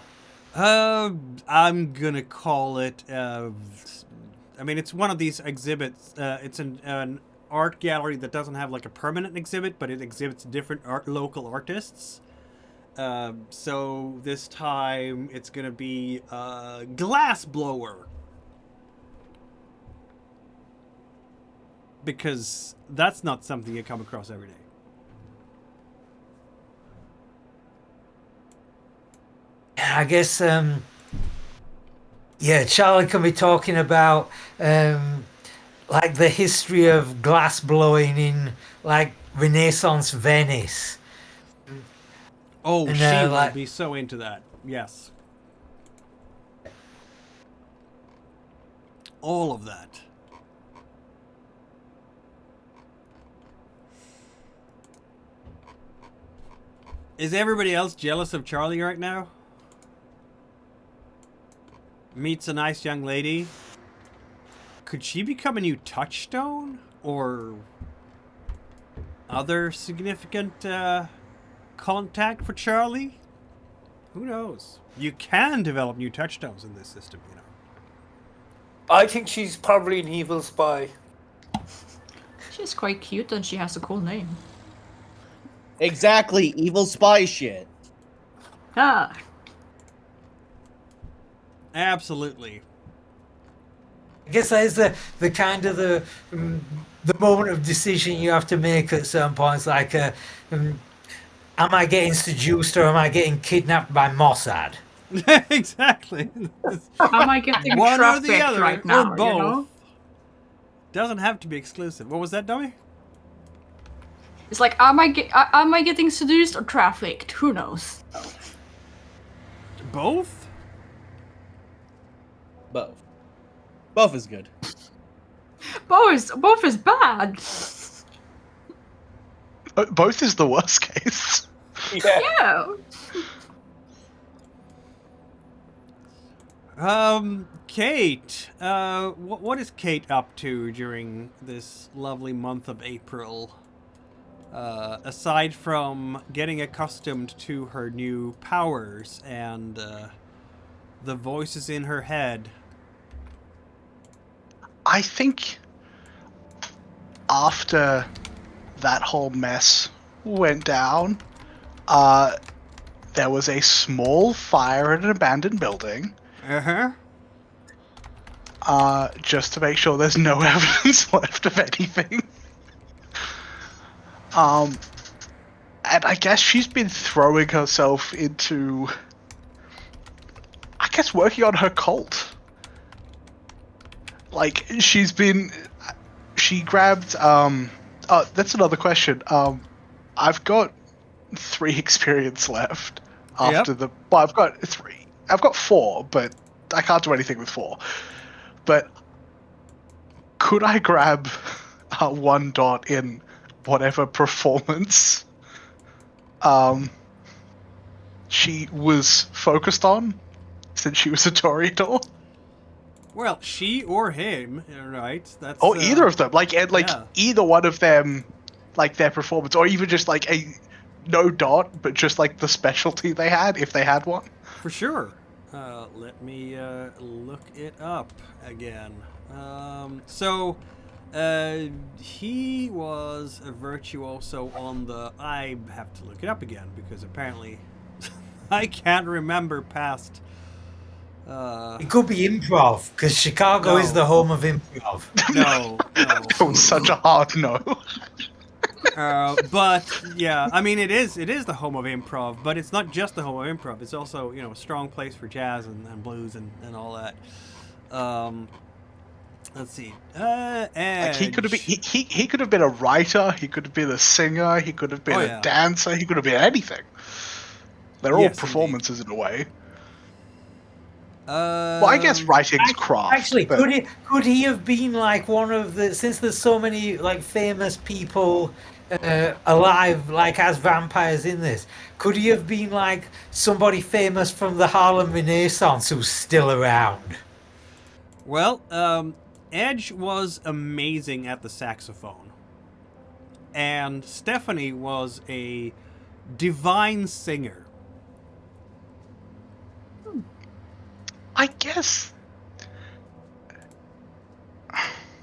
I'm gonna call it. It's one of these exhibits. It's an art gallery that doesn't have like a permanent exhibit, but it exhibits different local artists. So this time it's gonna be a glass blower, because that's not something you come across every day.
I guess Charlie can be talking about like the history of glass blowing in like Renaissance Venice.
Oh, and, she will be so into that. Yes. All of that. Is everybody else jealous of Charlie right now? Meets a nice young lady. Could she become a new touchstone? Or other significant contact for Charlie? Who knows? You can develop new touchstones in this system,
I think she's probably an evil spy.
She's quite cute and she has a cool name.
Exactly, evil spy shit.
Ah.
Absolutely.
I guess that is the kind of the moment of decision you have to make at certain points. Like, am I getting seduced or am I getting kidnapped by Mossad?
Exactly.
Am I getting
One or the
trafficked
other,
right now?
or both.
You know?
Doesn't have to be exclusive. What was that, dummy?
It's like, am I getting seduced or trafficked? Who knows?
Both?
Both. Both is good.
Both is bad.
Both is the worst case.
Yeah.
Yeah.
Kate. What is Kate up to during this lovely month of April? Aside from getting accustomed to her new powers and the voices in her head.
I think after that whole mess went down, there was a small fire in an abandoned building. Just to make sure there's no evidence left of anything. And I guess she's been throwing herself into, I guess, working on her cult. Like, she grabbed, that's another question. I've got 3 experience left after I've got 3. I've got 4, but I can't do anything with 4. But could I grab 1 dot in whatever performance she was focused on, since she was a Toreador?
Well, she or him, right? That's
either of them. Either one of them, like their performance, or even just like a no dot, but just like the specialty they had, if they had one.
For sure. Let me look it up again. He was a virtuoso on the... I have to look it up again, because apparently I can't remember past...
It could be improv, because Chicago is the home of improv.
No.
It was such a hard no.
But yeah, I mean, it is the home of improv, but it's not just the home of improv. It's also, a strong place for jazz and blues and all that. Let's see. Edge.
He could have been. He could have been a writer. He could have been a singer. He could have been a dancer. He could have been anything. They're all performances in a way. Well, I guess writing's craft.
Actually, could he have been like one of the? Since there's so many like famous people alive, like as vampires in this, could he have been like somebody famous from the Harlem Renaissance who's still around?
Well, Edge was amazing at the saxophone, and Stephanie was a divine singer.
I guess.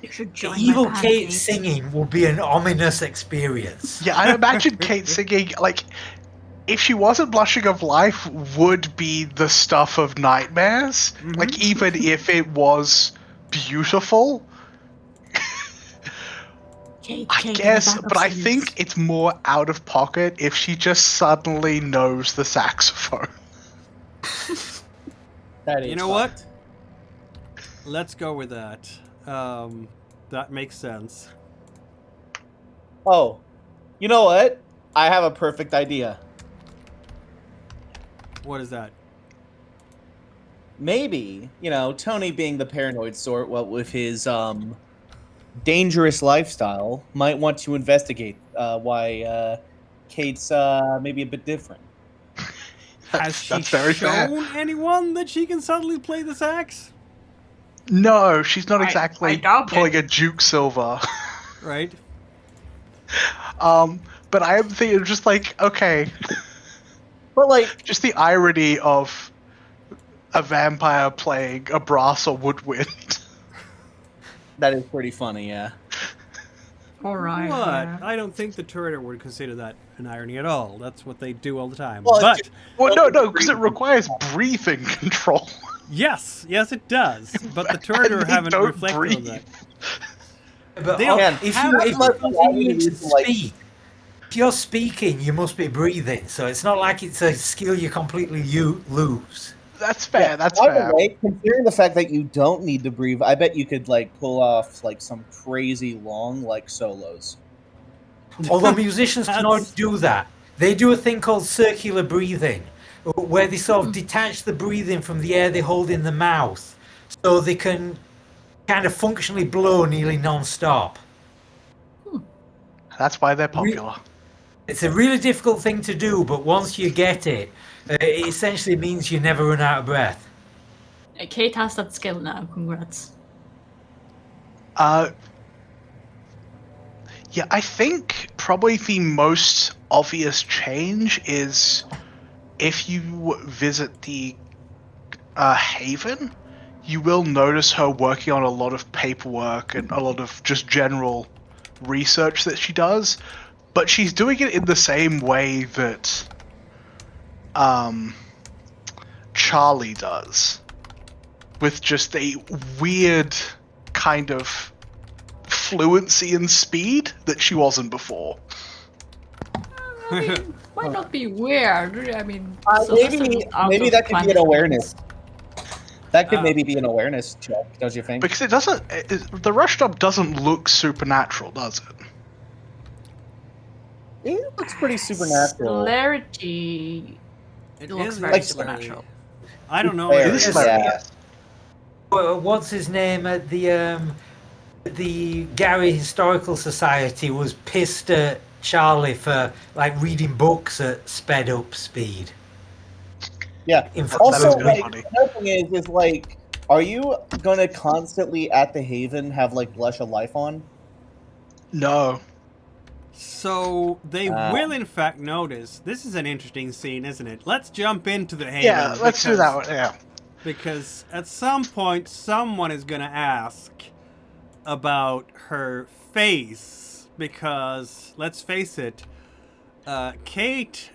You should join
Evil
my
Kate
band,
singing will be an ominous experience.
Yeah, I imagine Kate singing, like, if she wasn't Blushing of Life, would be the stuff of nightmares. Mm-hmm. Like, even if it was beautiful. I guess, but I think it's more out of pocket if she just suddenly knows the saxophone.
That is
you know
fun.
what? Let's go with that. That makes sense.
Oh, you know what? I have a perfect idea.
What is that?
Maybe, Tony being the paranoid sort, what with his dangerous lifestyle, might want to investigate why Kate's maybe a bit different.
Has she shown anyone that she can suddenly play the sax?
No, she's not exactly pulling a Duke Silver.
Right.
But I am thinking just like, okay.
But like,
just the irony of a vampire playing a brass or woodwind.
That is pretty funny, yeah.
All right.
What?
Yeah.
I don't think the Toreador would consider that an irony at all. That's what they do all the time.
Well, no, because it requires breathing control.
Yes, it does. But the Turner
they
haven't
don't
reflected on
breathe.
that.
But
They don't
if
have
you're
to.
continuing to speak, if you're speaking, you must be breathing. So it's not like it's a skill you completely lose.
That's fair. That's
By
fair.
the way, considering the fact that you don't need to breathe, I bet you could like pull off like some crazy long like solos.
Although musicians cannot
That's-
do that. They do a thing called circular breathing, where they sort of detach the breathing from the air they hold in the mouth, so they can kind of functionally blow nearly non-stop.
That's why they're popular.
It's a really difficult thing to do, but once you get it, it essentially means you never run out of breath.
Kate has that skill now. Congrats.
Yeah, I think probably the most obvious change is if you visit the Haven, you will notice her working on a lot of paperwork and a lot of just general research that she does, but she's doing it in the same way that Charlie does, with just a weird kind of fluency and speed that she wasn't before.
I mean, might not be weird. I mean,
Maybe that could be an awareness. That could maybe be an awareness check, don't you think?
Because it doesn't. The rush job doesn't look supernatural, does it?
It looks pretty supernatural.
Celerity.
It
looks
is
very
like
supernatural.
I don't know.
Fair,
It is
yeah.
hilarious.
What's his name at the Gary Historical Society was pissed at Charlie for like reading books at sped up speed.
Yeah.
In fact,
Also,
That's
like,
funny.
another thing is like, are you gonna constantly at the Haven have like Blush of Life on?
No.
So they will in fact notice. This is an interesting scene, isn't it? Let's jump into the Haven.
Yeah, let's do that one. Yeah.
Because at some point, someone is going to ask about her face. Because, let's face it, Kate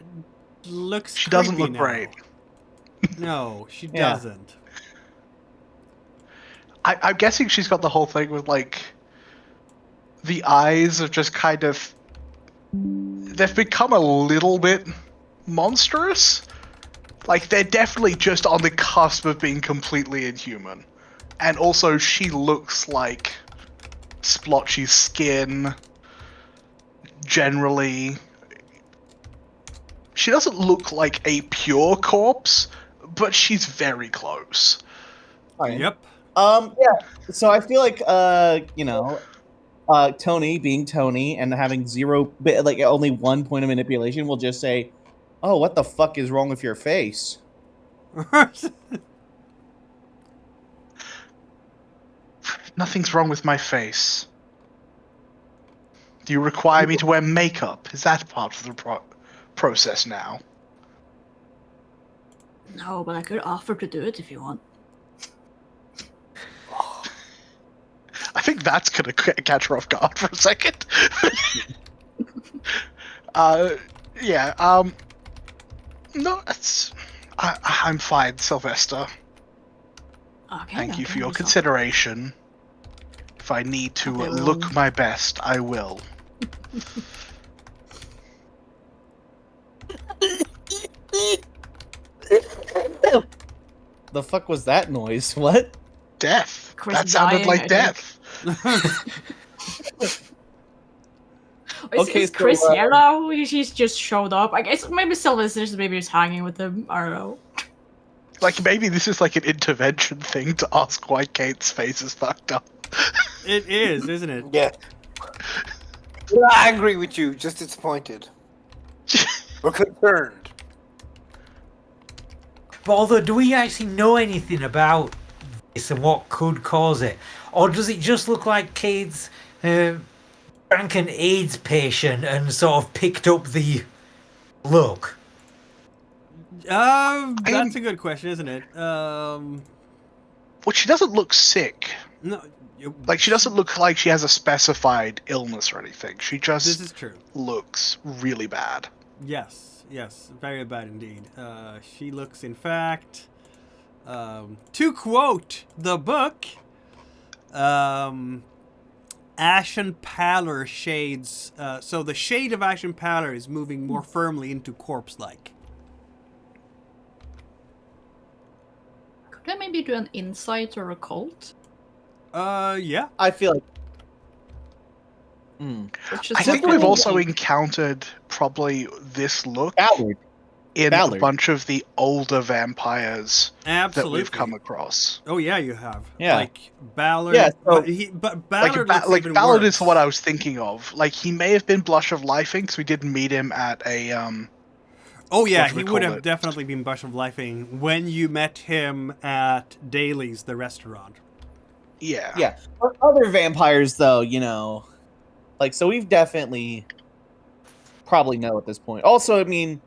looks
She doesn't
creepy
look
now.
great.
No, she
Yeah.
doesn't.
I'm guessing she's got the whole thing with like the eyes are just kind of they've become a little bit monstrous. Like they're definitely just on the cusp of being completely inhuman. And also she looks like splotchy skin generally. She doesn't look like a pure corpse, but she's very close.
Fine.
Yep.
Yeah. So I feel like Tony being Tony and having like only 1 point of manipulation will just say, "Oh, what the fuck is wrong with your face?"
Nothing's wrong with my face. Do you require me to wear makeup? Is that part of the process now?
No, but I could offer to do it if you want.
I think that's gonna catch her off guard for a second. No, I'm fine, Sylvester.
Okay.
Thank you for your
okay,
consideration. If I need to
Okay, well-
look my best, I will.
The fuck was that noise? What?
Death.
Chris
That sounded
dying,
like
I
death.
Okay,
is
so,
Chris here now? He's just showed up. I guess maybe Sylvester's maybe just hanging with him. I don't know.
Like maybe this is like an intervention thing to ask why Kate's face is fucked up.
It is, isn't it?
Yeah. We're not angry with you, just disappointed. We're concerned.
But although, do we actually know anything about this and what could cause it? Or does it just look like Kate's drank an AIDS patient and sort of picked up the look?
That's a good question, isn't it?
Well, she doesn't look sick.
No.
Like, she doesn't look like she has a specified illness or anything. She
This
just
is true.
looks really bad.
Yes, very bad indeed. She looks, in fact, To quote the book, ashen pallor shades. So the shade of ashen pallor is moving more firmly into corpse-like.
Could I maybe do an insight or occult?
Yeah.
I feel like.
I think we've also encountered probably this look
Ballard.
in
Ballard.
a bunch of the older vampires
Absolutely.
that we've come across.
Oh yeah, you have.
Yeah.
Like Ballard.
Yeah, so-
but Ballard looks even
Ballard
worse.
is what I was thinking of. Like, he may have been Blush of Lifing because we didn't meet him at a
Oh yeah,
what do we
he would
call
have
it?
definitely been Bush of Lifing when you met him at Daly's, the restaurant.
Yeah.
Yeah. For other vampires, though, you know, like, so we've definitely probably know at this point. Also, I mean,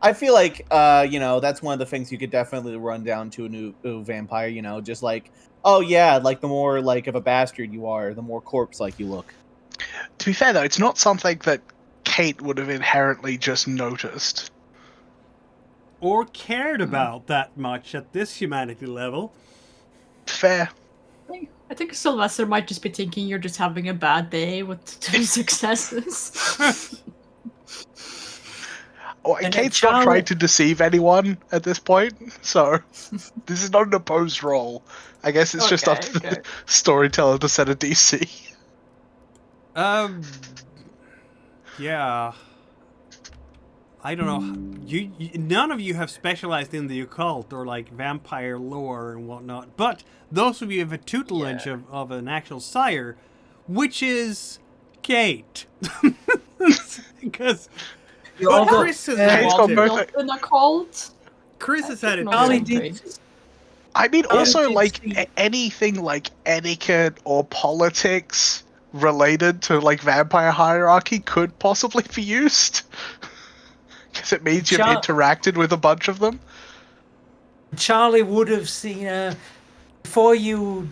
I feel like, you know, that's one of the things you could definitely run down to a new vampire, you know, just like, oh yeah, like the more like of a bastard you are, the more corpse-like you look.
To be fair, though, it's not something that Kate would have inherently just noticed.
Or cared about that much at this humanity level.
Fair.
I think Sylvester might just be thinking you're just having a bad day with 2 successes.
Oh,
And then
Kate's not
Charlotte-
trying to deceive anyone at this point, so this is not an opposed roll. I guess it's just up to the storyteller to set a DC.
Yeah. I don't know. You none of you have specialized in the occult or like vampire lore and whatnot, but those of you have a tutelage of an actual sire, which is Kate. Because Chris has
Kate's got
had
both-
An occult?
Chris has had it.
Charlie
too.
did.
I mean, also,
did
like,
see-
anything like etiquette or politics related to, like, vampire hierarchy could possibly be used. Because it means you've interacted with a bunch of them.
Charlie would have seen before you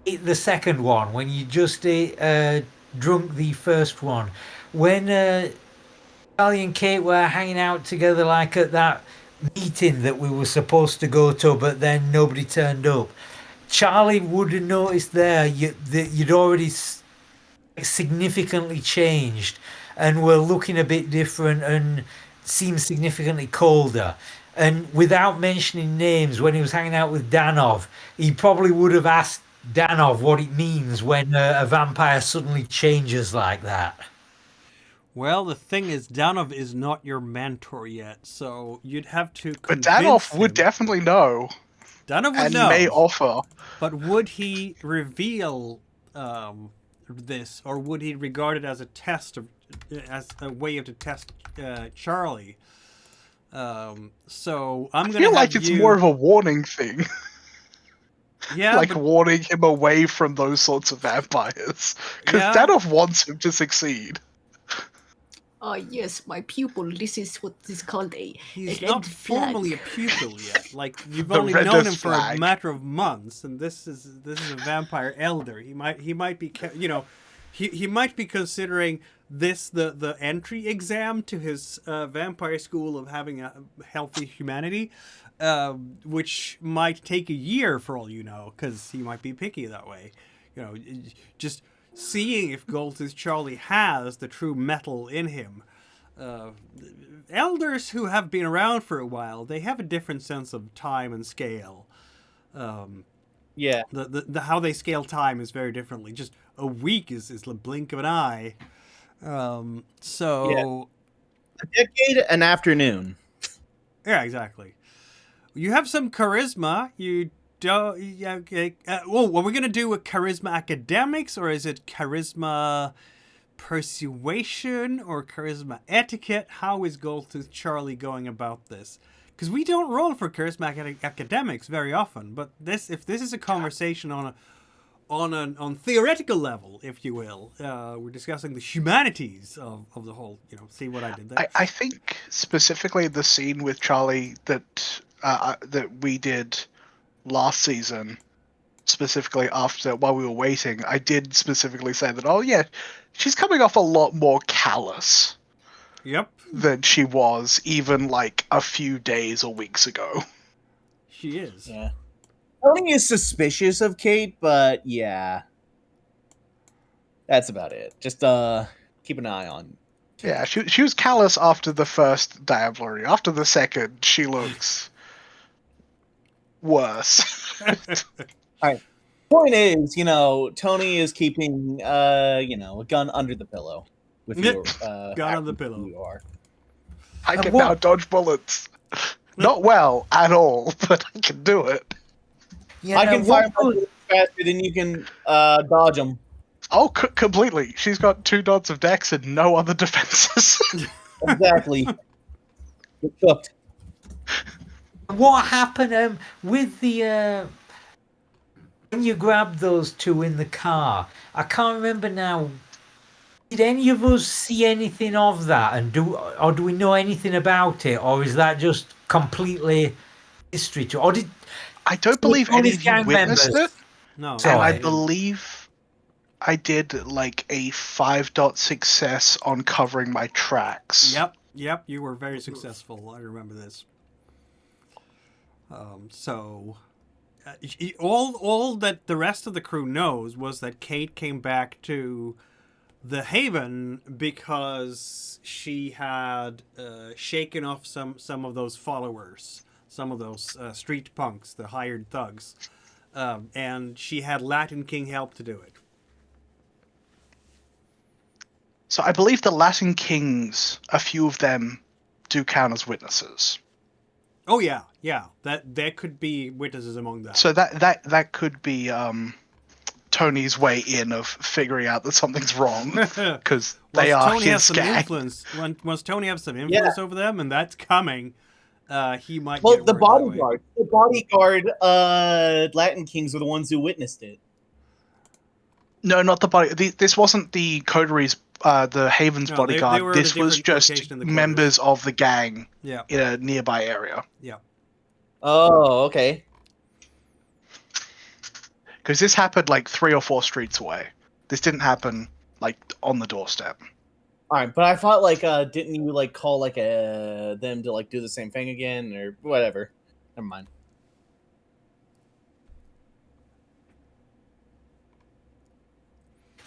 ate the second one, when you just drunk the first one, when Charlie and Kate were hanging out together, like at that meeting that we were supposed to go to, but then nobody turned up. Charlie would have noticed there that you'd already significantly changed and were looking a bit different and seemed significantly colder. And without mentioning names, when he was hanging out with Danov, he probably would have asked Danov what it means when a vampire suddenly changes like that.
Well, the thing is, Danov is not your mentor yet, so you'd have to
But
convince
Danov would
him.
definitely know.
Danov would
And
know.
may offer.
But would he reveal this, or would he regard it as a test as a way to test Charlie? So I'm
I
gonna
feel like
have
it's
you...
more of a warning thing.
Yeah,
like
but-
warning him away from those sorts of vampires. Because
Yeah.
Danov wants him to succeed.
Oh yes, my pupil. This is what is called a
He's
red
not
flag.
formally a pupil yet. Like you've
The
only known
reddest
him for
flag.
a matter of months, and this is a vampire elder. He might be, you know, he might be considering this the entry exam to his vampire school of having a healthy humanity, which might take a year for all you know, because he might be picky that way. You know, just seeing if Goldtooth Charlie has the true metal in him. Elders who have been around for a while, they have a different sense of time and scale.
Yeah.
The how they scale time is very differently. Just a week is the blink of an eye. So
A decade, an afternoon.
yeah, exactly. You have some charisma. You don't. Yeah, okay. Well, are we gonna do with charisma academics, or is it charisma persuasion or charisma etiquette? How is Goldtooth Charlie going about this? Because we don't roll for charisma academics very often, but if this is a conversation on theoretical level, if you will, we're discussing the humanities of the whole. You know, see what I did there.
I think specifically the scene with Charlie that we did last season, specifically after while we were waiting, I did specifically say that, oh yeah, she's coming off a lot more callous
Yep.
than she was even like a few days or weeks ago.
She is.
Yeah. Tony is suspicious of Kate, but yeah. That's about it. Just keep an eye on Kate.
Yeah, she was callous after the first diablerie. After the second, she looks worse.
Point is, Tony is keeping a gun under the pillow. With your
Gun on the pillow.
You are.
I can now dodge bullets. Not well at all, but I can do it.
Yeah,
I can fire my bullets faster than you can dodge them.
Oh, completely. She's got 2 dots of dex and no other defenses.
Exactly. You're cooked.
What happened with the when you grabbed those 2 in the car? I can't remember now. Did any of us see anything of that, and do we know anything about it, or is that just completely history to? Or did
I don't believe
all
any
these
of you
gang
witnessed
members-
it,
No.
and I
Sorry.
believe I did like a 5-dot success on covering my tracks.
Yep, you were very successful. I remember this. All that the rest of the crew knows was that Kate came back to the Haven because she had shaken off some of those followers, some of those street punks, the hired thugs, and she had Latin King help to do it.
So I believe the Latin Kings, a few of them, do count as witnesses.
Oh yeah. That there could be witnesses among them.
So that could be Tony's way in of figuring out that something's wrong, because they are
Tony has
his
some
gang.
influence. Once Tony has some influence over them, and that's coming, he might.
Well,
get
the
word that way.
bodyguard Latin Kings were the ones who witnessed it.
No, not the body. This wasn't the coterie's, the Haven's
No,
bodyguard.
they were at a
This was
different
just
location in the quarters.
members of the gang
Yeah.
in a nearby area.
Yeah.
Oh, okay.
Because this happened like 3 or 4 streets away. This didn't happen like on the doorstep.
All right, but I thought didn't you call them to do the same thing again or whatever? Never mind.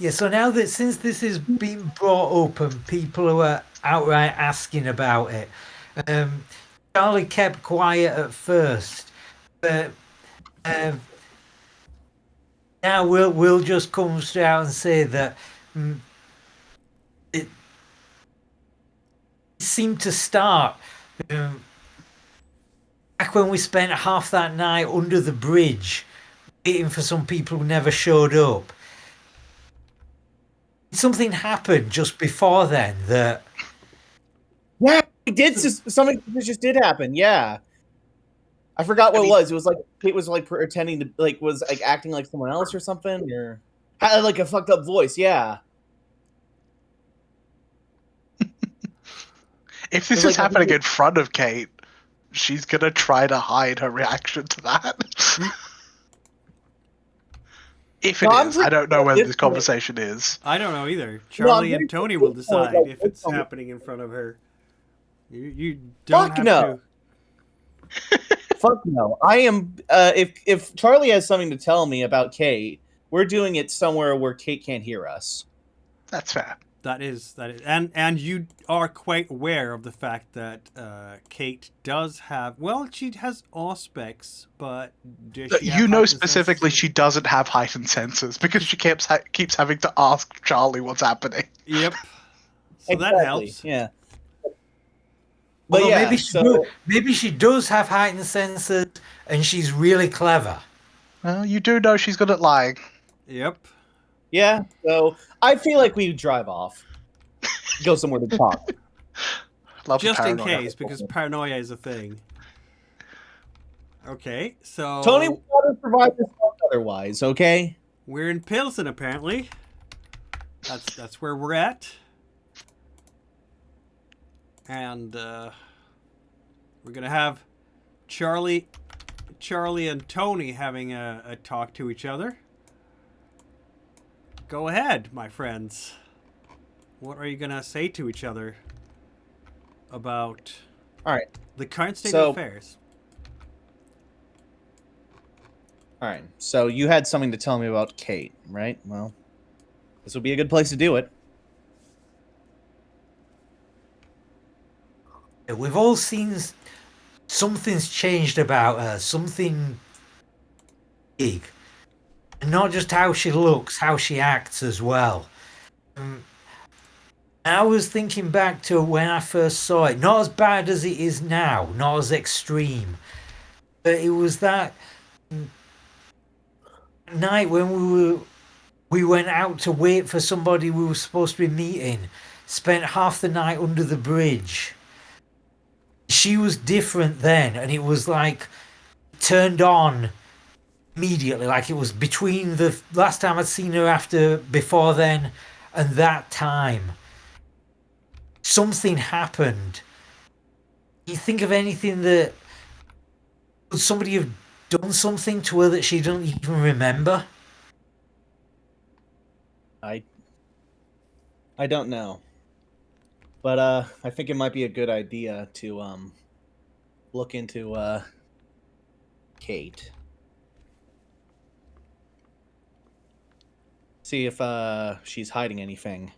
Yeah, so now that since this has been brought up and people who are outright asking about it, Charlie kept quiet at first, but now we'll just come straight out and say that it seemed to start back when we spent half that night under the bridge waiting for some people who never showed up. Something happened just before then that...
Yeah, it did. Something just did happen. Yeah, I forgot what it was. It was Kate was pretending to was acting like someone else or something, or had a fucked up voice. Yeah.
If this is happening in front of Kate, she's gonna try to hide her reaction to that. If it is, I don't know whether this conversation is.
I don't know either. Charlie and Tony will decide if it's happening in front of her. You don't
Fuck
have
no.
to.
Fuck no. I am. If Charlie has something to tell me about Kate, we're doing it somewhere where Kate can't hear us.
That's fair.
That is, and you are quite aware of the fact that Kate does have. Well, she has auspex, but does she have
you know
heightened
specifically
senses?
she doesn't have heightened senses because she keeps having to ask Charlie what's happening.
Yep. So
Exactly.
that helps.
Yeah. But
Although
yeah,
maybe she does have heightened senses and she's really clever.
Well, you do know she's good at lying.
Yep.
Yeah, so I feel like we drive off. Go somewhere to talk.
Love the
Just in
paranoia.
case, because paranoia is a thing. Okay, so
Tony will not survive this month otherwise, okay?
we're in Pilsen apparently. That's where we're at. And we're gonna have Charlie and Tony having a talk to each other. Go ahead, my friends. What are you gonna say to each other about
All right.
the current state
So-
of affairs?
All right. So you had something to tell me about Kate, right? Well, this would be a good place to do it.
We've all seen something's changed about her, something big. And not just how she looks, how she acts as well. I was thinking back to when I first saw it, not as bad as it is now, not as extreme, but it was that night when we went out to wait for somebody we were supposed to be meeting, spent half the night under the bridge. She was different then, and it was like turned on immediately, like it was between the last time I'd seen her before then and that time. Something happened. You think of anything that would somebody have done something to her that she doesn't even remember?
I don't know. But I think it might be a good idea to look into Kate. See if she's hiding anything.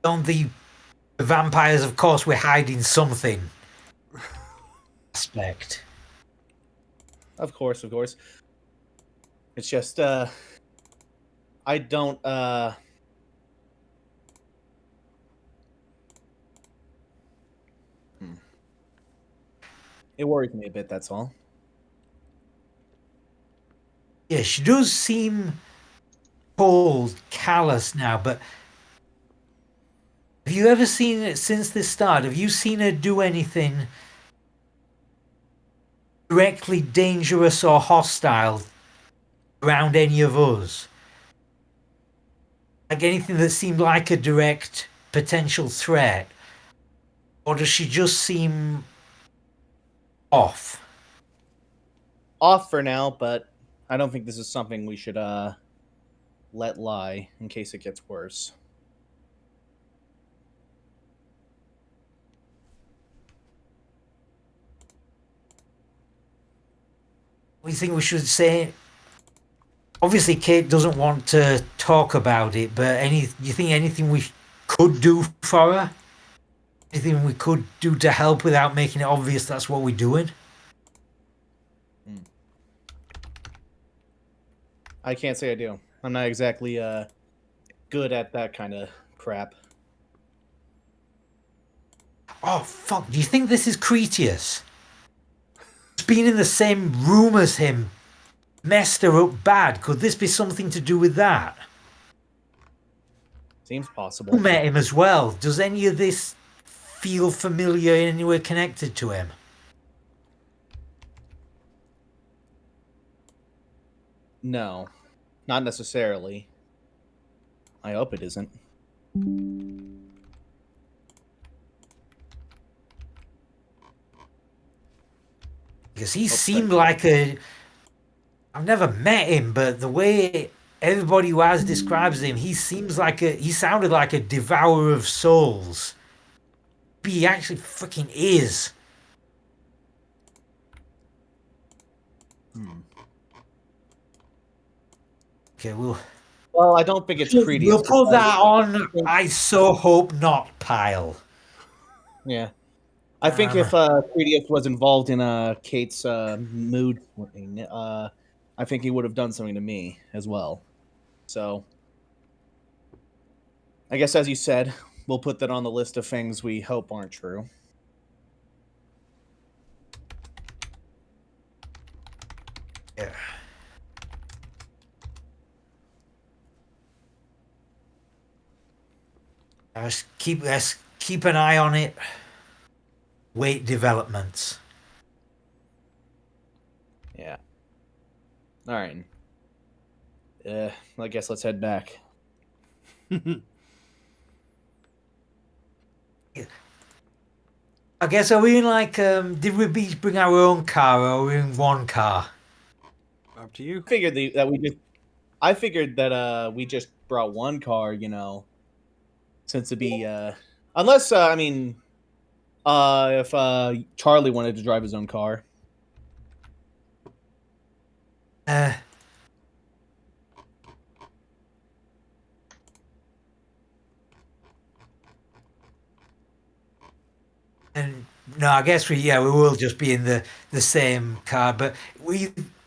On the vampires, of course, we're hiding something. Aspect.
Of course. It's just I don't It worries me a bit, that's all.
Yeah, she does seem cold, callous now, but have you ever seen it since the start? Have you seen her do anything directly dangerous or hostile around any of us? Like anything that seemed like a direct potential threat? Or does she just seem off?
Off for now, but I don't think this is something we should let lie in case it gets worse.
We think we should say. Obviously, Kate doesn't want to talk about it, but you think anything we could do for her? Anything we could do to help without making it obvious that's what we're doing?
I can't say I do. I'm not exactly good at that kind of crap.
Oh, fuck. Do you think this is Cretius? Being in the same room as him messed her up bad. Could this be something to do with that?
Seems possible.
Who met him as well? Does any of this feel familiar in any way connected to him?
No, not necessarily. I hope it isn't.
Because he seemed like a... I've never met him, but the way everybody who has describes him, he sounded like a devourer of souls. But he actually fucking is. Okay,
well, I don't think it's Cretius.
We'll put that on I so hope not pile.
Yeah. I think if Cretius was involved in Kate's mood swing, I think he would have done something to me as well. So, I guess as you said, we'll put that on the list of things we hope aren't true.
Yeah. Let's keep an eye on it. Wait developments.
Yeah. All right. I guess let's head back.
I guess, are we in like, did we each bring our own car or are we in one car?
Up to you.
I figured that we just brought one car, since it'd be, unless If Charlie wanted to drive his own car.
And no, I guess we will just be in the same car, but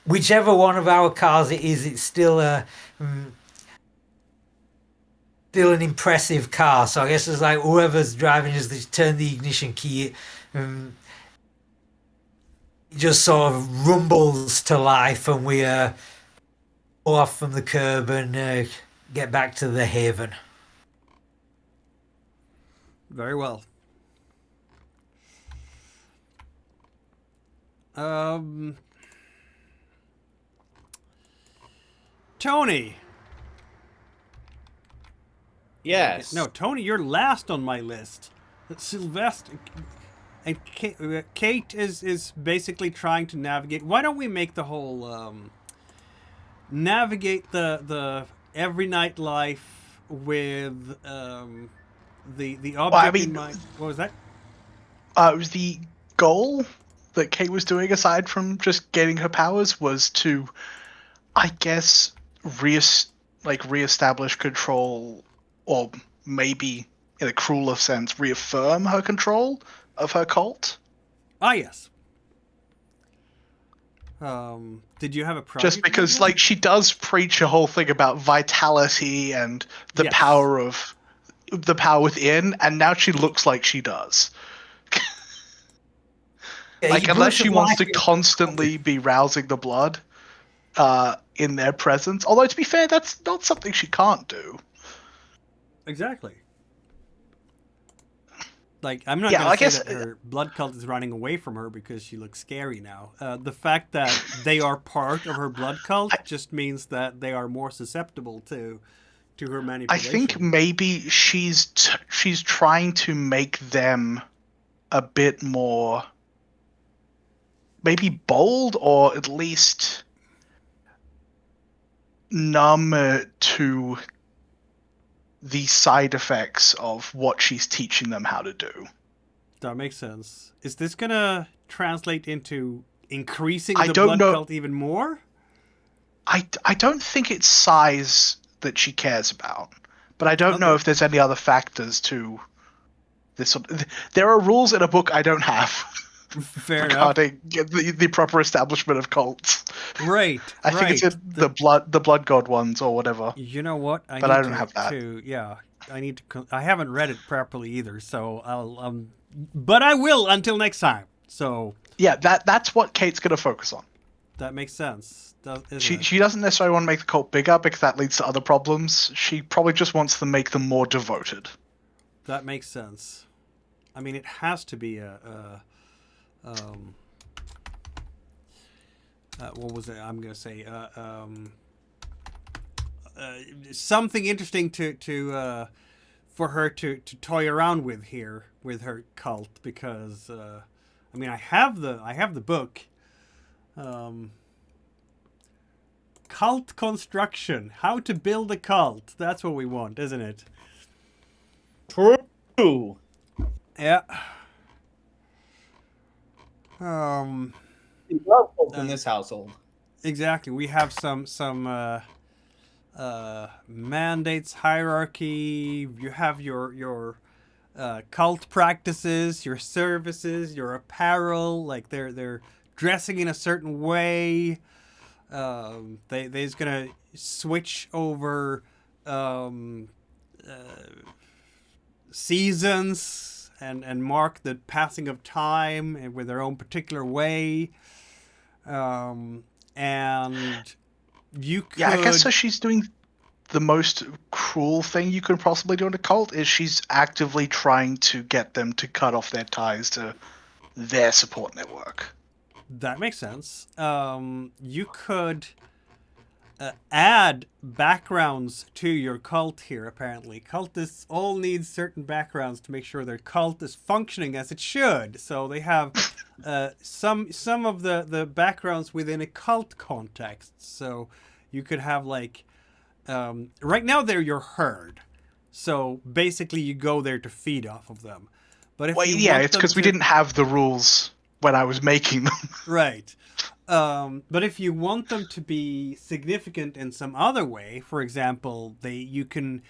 whichever one of our cars it is, it's still still an impressive car. So I guess it's like whoever's driving just turn the ignition key. It just sort of rumbles to life, and we pull off from the curb and get back to the haven.
Very well. Tony.
Yes.
No, Tony, you're last on my list. Sylvester and Kate is basically trying to navigate. Why don't we make the whole navigate the every night life with the object in mind? What was that?
It was the goal that Kate was doing, aside from just getting her powers, was to, I guess, reestablish control, or maybe in a crueler sense, reaffirm her control of her cult.
Ah, yes. Did you have a project?
Just because, like, she does preach a whole thing about vitality and the power within, and now she looks like she does. Like, unless she wants to constantly be rousing the blood in their presence. Although, to be fair, that's not something she can't do.
Exactly. Like, I'm not going to say that her blood cult is running away from her because she looks scary now. The fact that they are part of her blood cult just means that they are more susceptible to her manipulation.
I think maybe she's trying to make them a bit more, maybe bold, or at least numb to the side effects of what she's teaching them how to do.
That makes sense. Is this gonna translate into increasing the blood cult even more?
I don't think it's size that she cares about, but I don't know if there's any other factors to this. There are rules in a book I don't have.
Fair
regarding the proper establishment of cults.
Right.
I think it's in the blood god ones or whatever.
You know what?
I don't have that.
I need to. I haven't read it properly either, so I'll. But I will until next time. So.
Yeah, that's what Kate's gonna focus on.
That makes sense.
She doesn't necessarily want to make the cult bigger because that leads to other problems. She probably just wants to make them more devoted.
That makes sense. I mean, it has to be what was it? I'm gonna say something interesting to for her to toy around with here with her cult, because I mean, I have the book, Cult Construction: How to Build a Cult. That's what we want, isn't it?
True.
Yeah.
We love cults in this household.
Exactly. We have some mandates, hierarchy. You have your cult practices, your services, your apparel. Like they're dressing in a certain way. They's gonna switch over seasons. And mark the passing of time and with their own particular way. And you could...
Yeah, I guess so. She's doing the most cruel thing you could possibly do in a cult is she's actively trying to get them to cut off their ties to their support network.
That makes sense. You could add backgrounds to your cult here, apparently. Cultists all need certain backgrounds to make sure their cult is functioning as it should. So they have some of the backgrounds within a cult context. So you could have, like, right now they're your herd. So basically you go there to feed off of them. But if
Well,
you
yeah,
want
it's
them
because we
to-
didn't have the rules when I was making them.
Right. But if you want them to be significant in some other way, for example, you can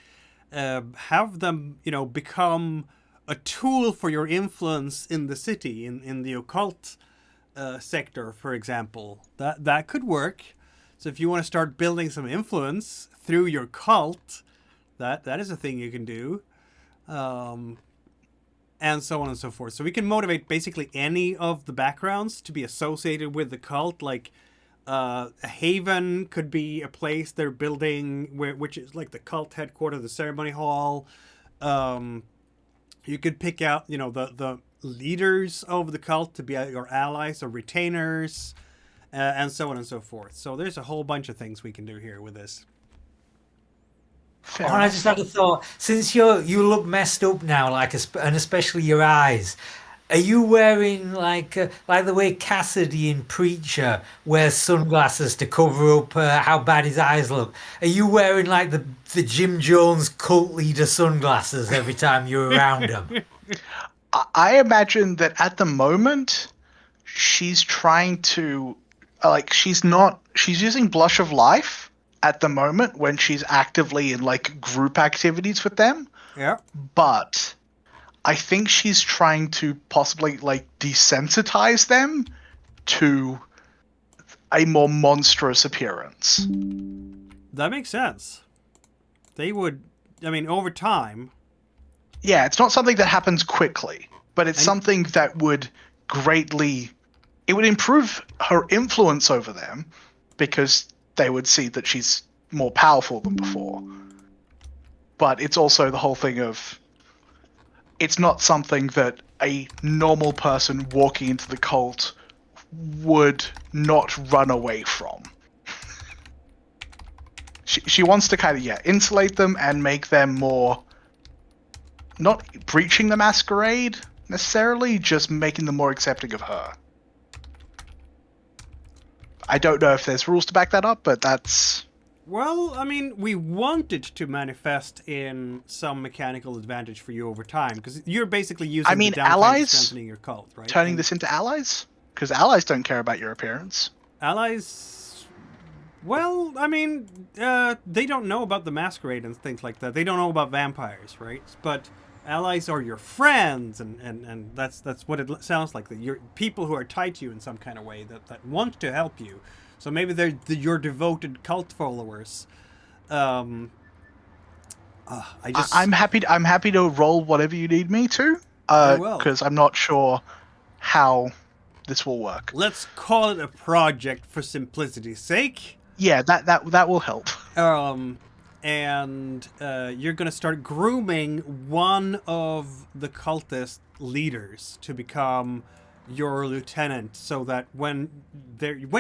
have them, become a tool for your influence in the city, in the occult sector, for example. That could work. So if you want to start building some influence through your cult, that is a thing you can do. And so on and so forth. So we can motivate basically any of the backgrounds to be associated with the cult. Like a haven could be a place they're building, which is like the cult headquarters, the ceremony hall. You could pick out, the leaders of the cult to be your allies or retainers, and so on and so forth. So there's a whole bunch of things we can do here with this.
Oh, and I just had a thought. Since you look messed up now, and especially your eyes, are you wearing like the way Cassidy in Preacher wears sunglasses to cover up how bad his eyes look? Are you wearing like the Jim Jones cult leader sunglasses every time you're around him?
I imagine that at the moment, she's trying to, she's using Blush of Life at the moment when she's actively in like group activities with them.
Yeah.
But I think she's trying to possibly like desensitize them to a more monstrous appearance.
That makes sense. They would, over time.
Yeah, it's not something that happens quickly, but it's something that would it would improve her influence over them because they would see that she's more powerful than before. But it's also the whole thing of it's not something that a normal person walking into the cult would not run away from. She wants to kind of, insulate them and make them more, not breaching the masquerade necessarily, just making them more accepting of her. I don't know if there's rules to back that up, but that's...
Well, we want it to manifest in some mechanical advantage for you over time, because you're basically using the downtime
allies
strengthening your cult, right?
Turning this into allies? Because allies don't care about your appearance.
Allies... Well, they don't know about the masquerade and things like that. They don't know about vampires, right? But allies are your friends, and that's what it sounds like. That you're people who are tied to you in some kind of way that want to help you. So maybe they're your devoted cult followers. I'm
happy to roll whatever you need me to. Because I'm not sure how this will work.
Let's call it a project for simplicity's sake.
Yeah, that will help.
And you're going to start grooming one of the cultist leaders to become your lieutenant, so that when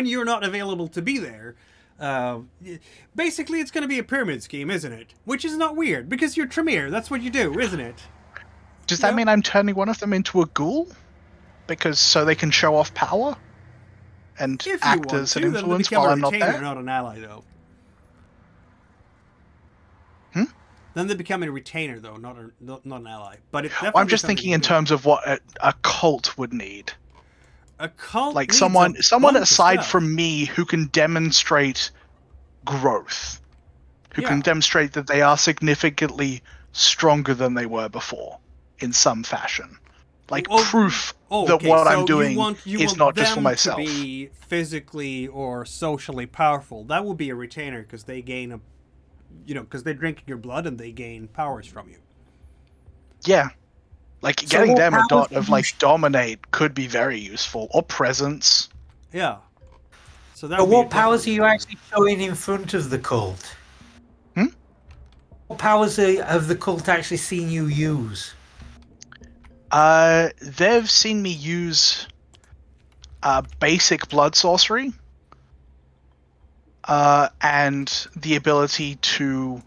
you're not available to be there, basically it's going to be a pyramid scheme, isn't it? Which is not weird, because you're Tremere. That's what you do, isn't it?
Does that mean I'm turning one of them into a ghoul? Because so they can show off power and act as an influence while I'm not there?
Not an ally, though. Then they become a retainer, though, not an ally. But it definitely
I'm just thinking in terms of what a cult would need.
A cult,
like
needs
someone
a
aside from me who can demonstrate growth, who can demonstrate that they are significantly stronger than they were before, in some fashion, like proof that what I'm doing is not just for myself.
To be physically or socially powerful, that would be a retainer, because they gain because they're drinking your blood and they gain powers from you.
Yeah. Like, getting them a dot of, dominate could be very useful. Or presence.
Yeah. So
what powers are you actually showing in front of the cult? What powers have the cult actually seen you use?
They've seen me use basic blood sorcery. And the ability to...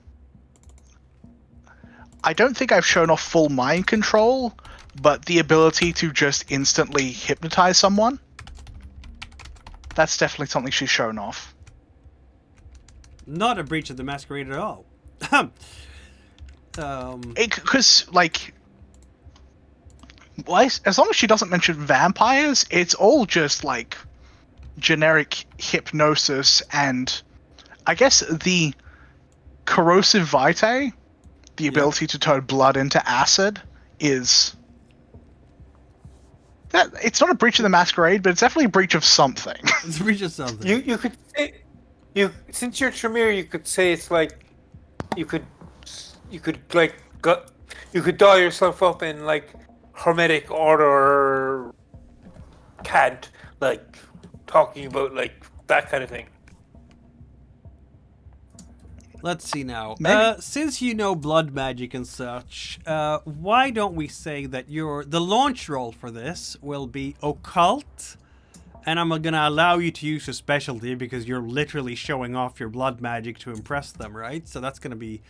I don't think I've shown off full mind control, but the ability to just instantly hypnotize someone. That's definitely something she's shown off.
Not a breach of the masquerade at all.
Because, Well, as long as she doesn't mention vampires, it's all just like generic hypnosis and I guess the corrosive vitae, the ability to turn blood into acid, is that it's not a breach of the masquerade, but it's definitely a breach of something.
It's a breach of something.
You could say since you're Tremere, you could say it's like you could like you could dial yourself up in like hermetic order cant, like talking about like that kind of thing.
Let's see now.
Maybe.
Since you know blood magic and such, why don't we say that the launch roll for this will be occult, and I'm gonna allow you to use your specialty because you're literally showing off your blood magic to impress them, right? So that's gonna be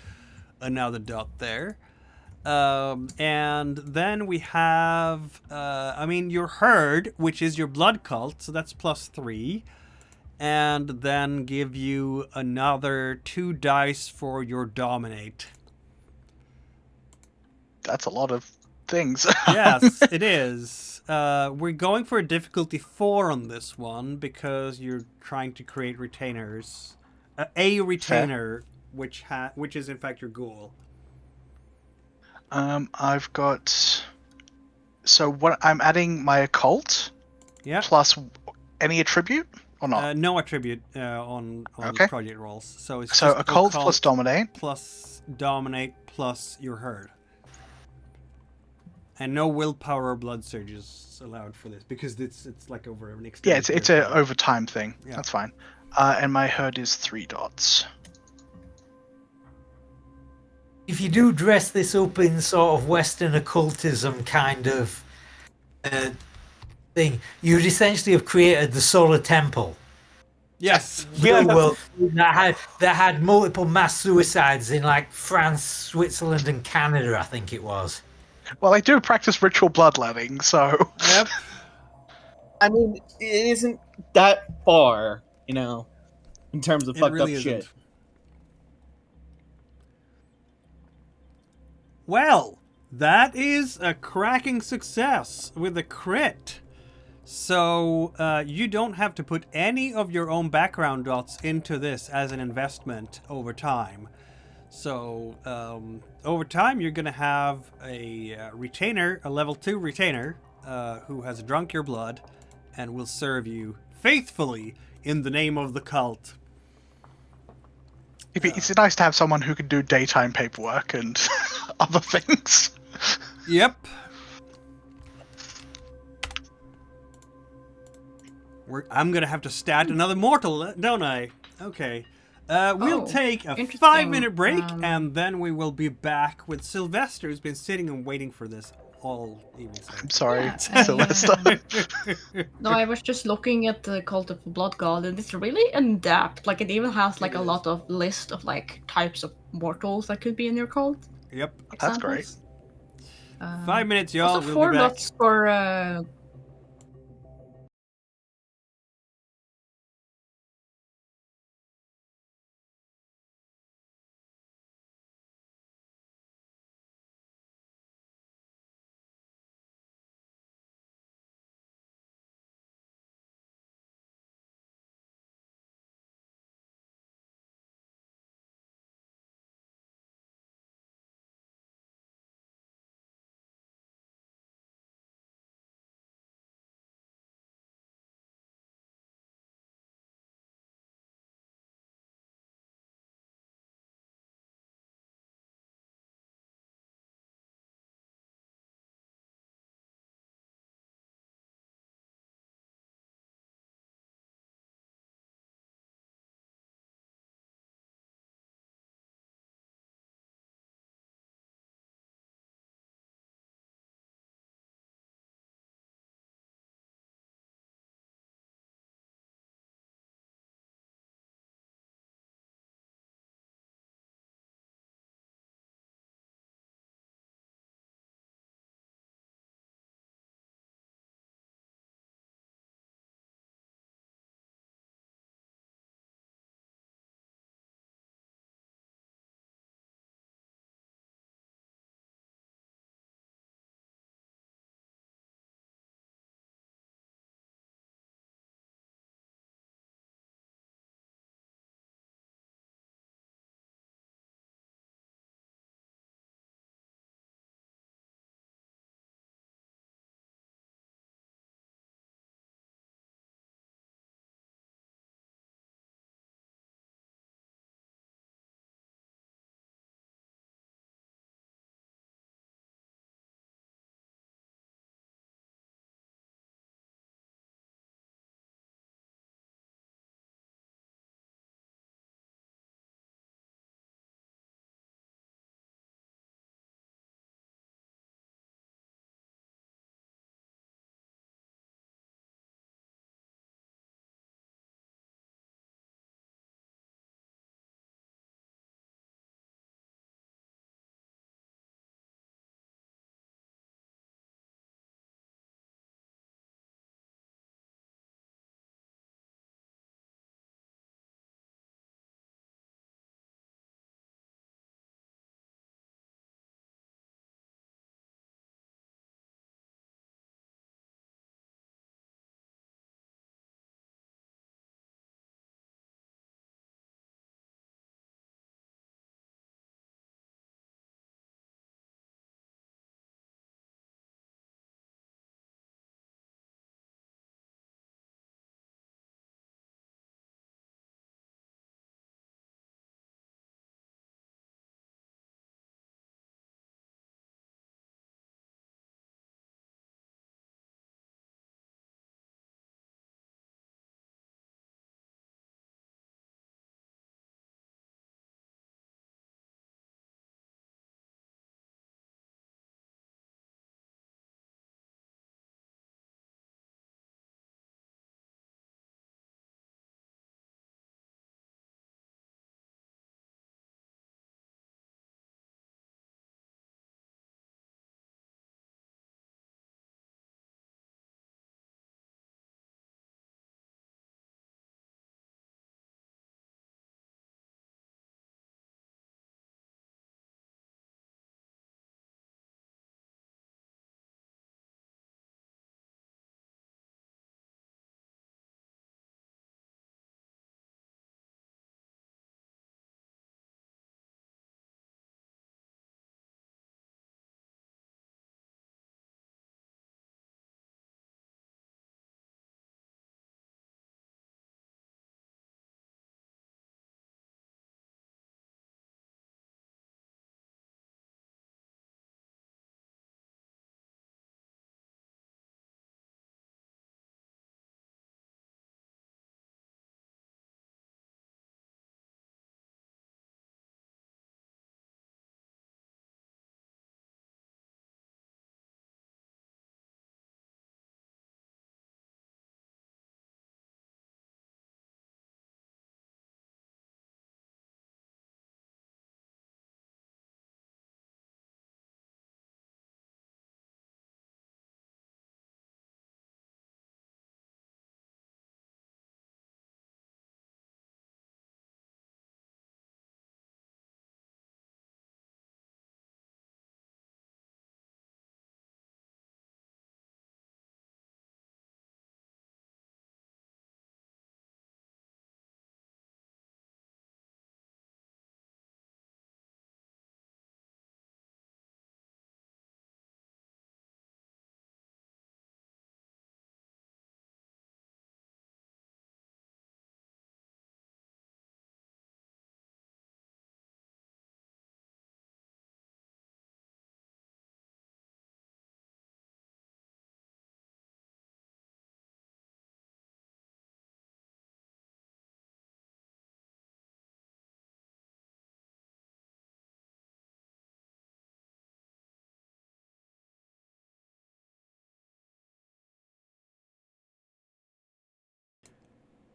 another dot there. And then we have, your herd, which is your blood cult, so that's +3. And then give you another 2 dice for your dominate.
That's a lot of things.
Yes, it is. We're going for a difficulty 4 on this one because you're trying to create retainers. A retainer, which is in fact your goal.
I've got. So what? I'm adding my occult.
Yeah.
Plus any attribute or not?
No attribute on
Okay.
project rolls. So it's
So
just
occult plus dominate.
plus dominate plus your herd. And no willpower or blood surges allowed for this because it's like over an extended.
Yeah, it's a overtime thing.
Yeah.
That's fine. And my herd is 3 dots.
If you do dress this up in sort of Western occultism kind of thing, you'd essentially have created the Solar Temple.
Yes.
Yeah,
Well, that had multiple mass suicides in like France, Switzerland, and Canada, I think it was.
Well, I do practice ritual bloodletting, so.
Yep.
I mean, it isn't that far, in terms of
It
fucked
really
up shit.
isn't. Well, that is a cracking success with a crit. So you don't have to put any of your own background dots into this as an investment over time. So over time, you're going to have a retainer, a level 2 retainer, who has drunk your blood and will serve you faithfully in the name of the cult.
It's nice to have someone who can do daytime paperwork and other things.
Yep. I'm going to have to stat another mortal, don't I? Okay. We'll take a
interesting.
5-minute break, and then we will be back with Sylvester, who's been sitting and waiting for this all evening.
I'm sorry,
Yeah,
Sylvester.
No, I was just looking at the Cult of the Blood God, and it's really in depth. Like, it even has like a lot of list of like types of mortals that could be in your cult.
Yep.
That's great.
Examples.
5 minutes, y'all.
Also,
We'll
4
be back.
dots for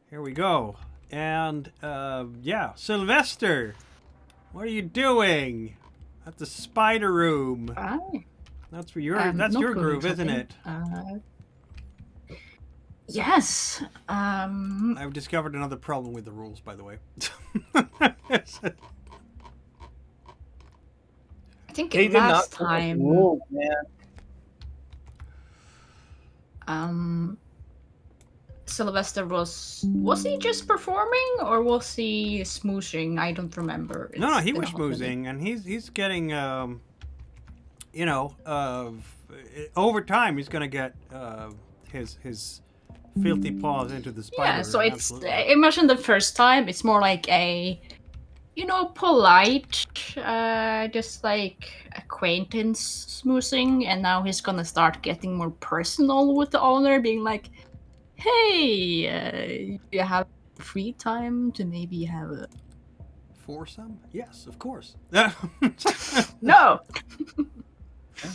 Here we go. And, yeah, Sylvester, what are you doing at the spider room? That's for your, that's your groove, isn't it?
Yes.
I've discovered another problem with the rules, by the way.
I think
They did not
last
put
time.
rules, man.
Sylvester was he just performing or was he smooshing? I don't remember.
No,
It's
he
been
was
a hot minute.
schmoozing, and he's getting, you know, over time he's gonna get his filthy paws into the spider.
Yeah, so it's
absolutely.
imagine the first time it's more like a, you know, polite, just like acquaintance smoozing, and now he's gonna start getting more personal with the owner, being like, "Hey, you have free time to maybe have a
Foursome? Yes, of course.
no."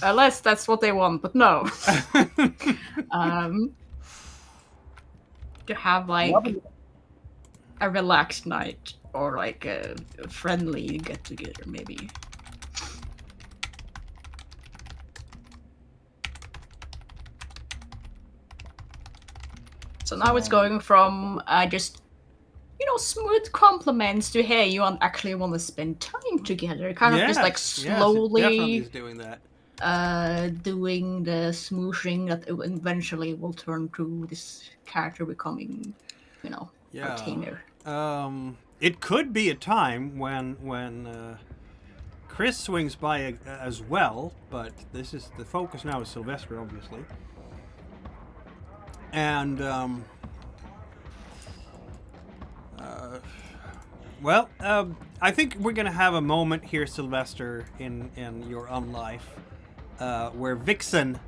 Unless that's what they want, but no. To have like a relaxed night or like a friendly get together, maybe. So now it's going from just, you know, smooth compliments to, hey, you actually want to spend time together, kind of just like slowly
Yes, it definitely is doing that.
doing the smooshing that eventually will turn to this character becoming, you know, a retainer.
It could be a time when Chris swings by as well, but this is the focus now is Sylvester, obviously. And well, I think we're gonna have a moment here, Sylvester, in your own life, where Vixen,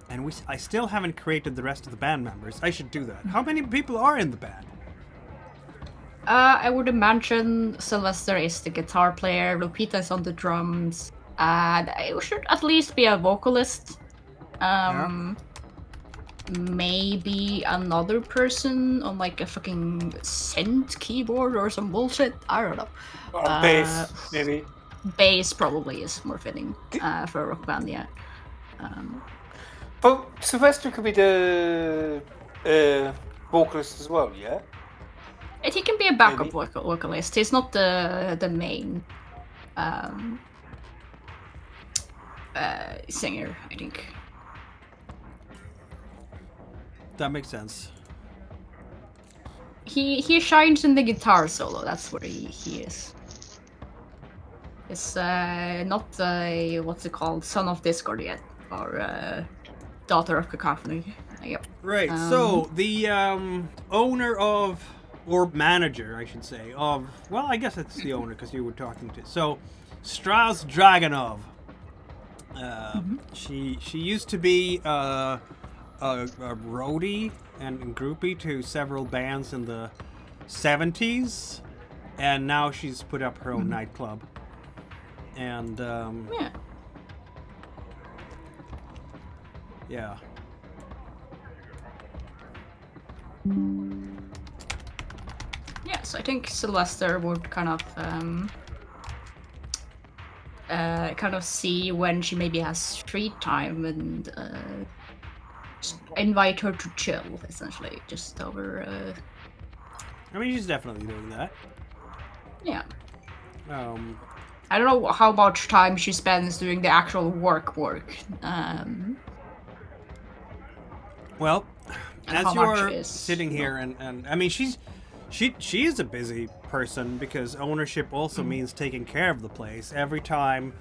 and I still haven't created the rest of the band members. I should do that. How many people are in the band?
I would imagine Sylvester is the guitar player, Lupita is on the drums, and it should at least be a vocalist. Maybe another person on like a fucking synth keyboard or some bullshit. I don't know.
Or bass, maybe.
Bass probably is more fitting for a rock band, yeah.
But Sylvester could be the vocalist as well, yeah?
He can be a backup vocalist. He's not the main singer, I think.
That makes sense.
He shines in the guitar solo. That's where he is. It's not what's it called, Son of Discord yet, or Daughter of Cacophony. Yep.
Right. So the owner of, or manager, I should say, of, well, I guess it's the owner because you were talking to. So Strauss Dragonov. She used to be a roadie and groupie to several bands in the 70s, and now she's put up her own nightclub. And yeah.
Yeah, so I think Sylvester would kind of see when she maybe has free time and invite her to chill, essentially, just over.
I mean, she's definitely doing that.
Yeah.
I
don't know how much time she spends doing the actual work.
Well, as you're sitting here, and I mean, she is a busy person because ownership also means taking care of the place. Every time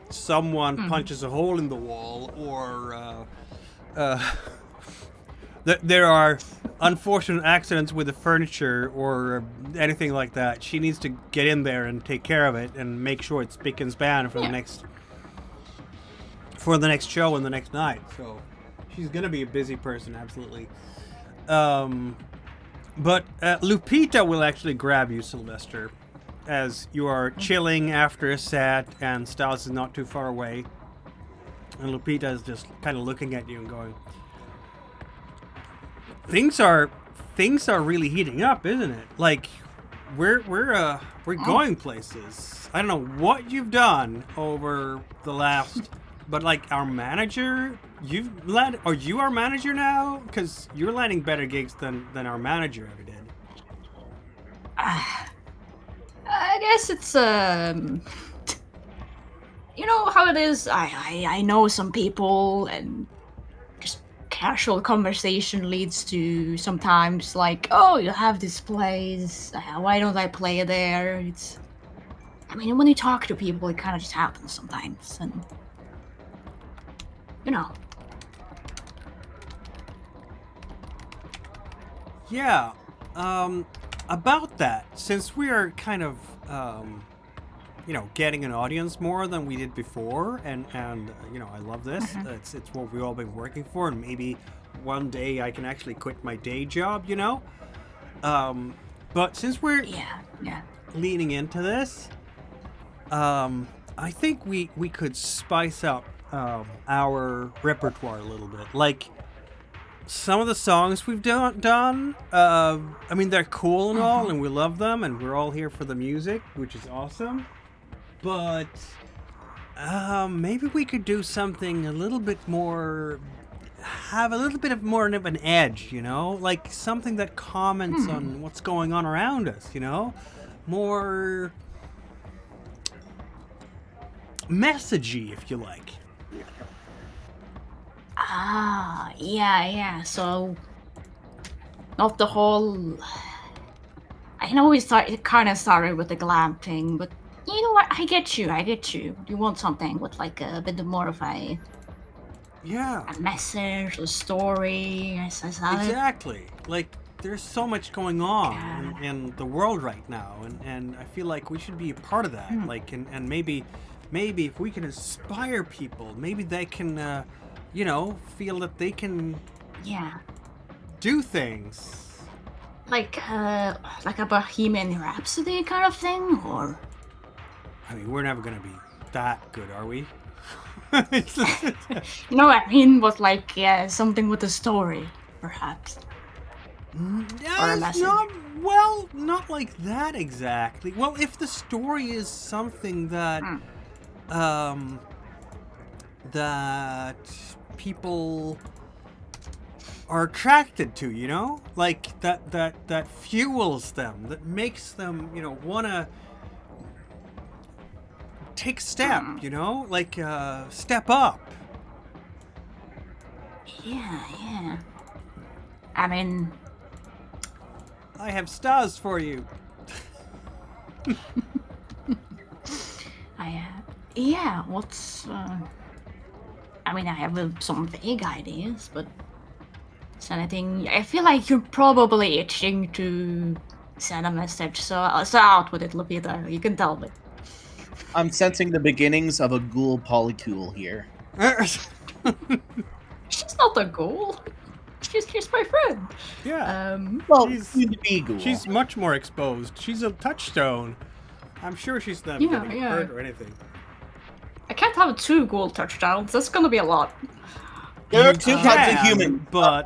someone punches a hole in the wall, or there are unfortunate accidents with the furniture or anything like that, she needs to get in there and take care of it and make sure it's spick and span for the next show and the next night. So she's gonna be a busy person, absolutely. But Lupita will actually grab you, Sylvester, as you are chilling after a set and Styles is not too far away. And Lupita is just kind of looking at you and going, things are really heating up, isn't it? Like we're going places. I don't know what you've done over the last, but like our manager, are you our manager now? Because you're landing better gigs than our manager ever did.
I guess it's you know how it is. I know some people, and just casual conversation leads to sometimes like, oh, you have this place. Why don't I play there? I mean, when you talk to people, it kind of just happens sometimes, and you know.
Yeah. About that, since we are kind of, getting an audience more than we did before, and I love this. It's what we've all been working for, and maybe one day I can actually quit my day job, But since we're leaning into this, I think we could spice up our repertoire a little bit, like. Some of the songs we've done, I mean, they're cool and all, and we love them, and we're all here for the music, which is awesome. But maybe we could do something a little bit more, have a little bit of more of an edge, like something that comments on what's going on around us, more messagey, if you like.
Ah, yeah. So, not the whole. I know it kind of started with the glamping, but you know what? I get you. You want something with like a bit more of a message, a story.
Exactly. Like, there's so much going on in the world right now, and I feel like we should be a part of that. Like, and maybe if we can inspire people, maybe they can. Feel that they can do things.
Like a Bohemian Rhapsody kind of thing, or?
I mean, we're never gonna be that good, are we?
No, I mean, with like something with a story, perhaps. Or a message.
Not like that exactly. Well, if the story is something that, that people are attracted to, like that fuels them, that makes them, wanna take a step, like step up.
Yeah. I mean,
I have stars for you.
What's I mean, I have some vague ideas, but is anything? I feel like you're probably itching to send a message, so out with it, Lupita. You can tell me.
I'm sensing the beginnings of a ghoul polycule here.
She's not a ghoul. She's my friend.
Yeah. She's much more exposed. She's a touchstone. I'm sure she's not getting hurt or anything.
I can't have 2 ghoul touchdowns. That's gonna be a lot.
There are 2 types of humans,
but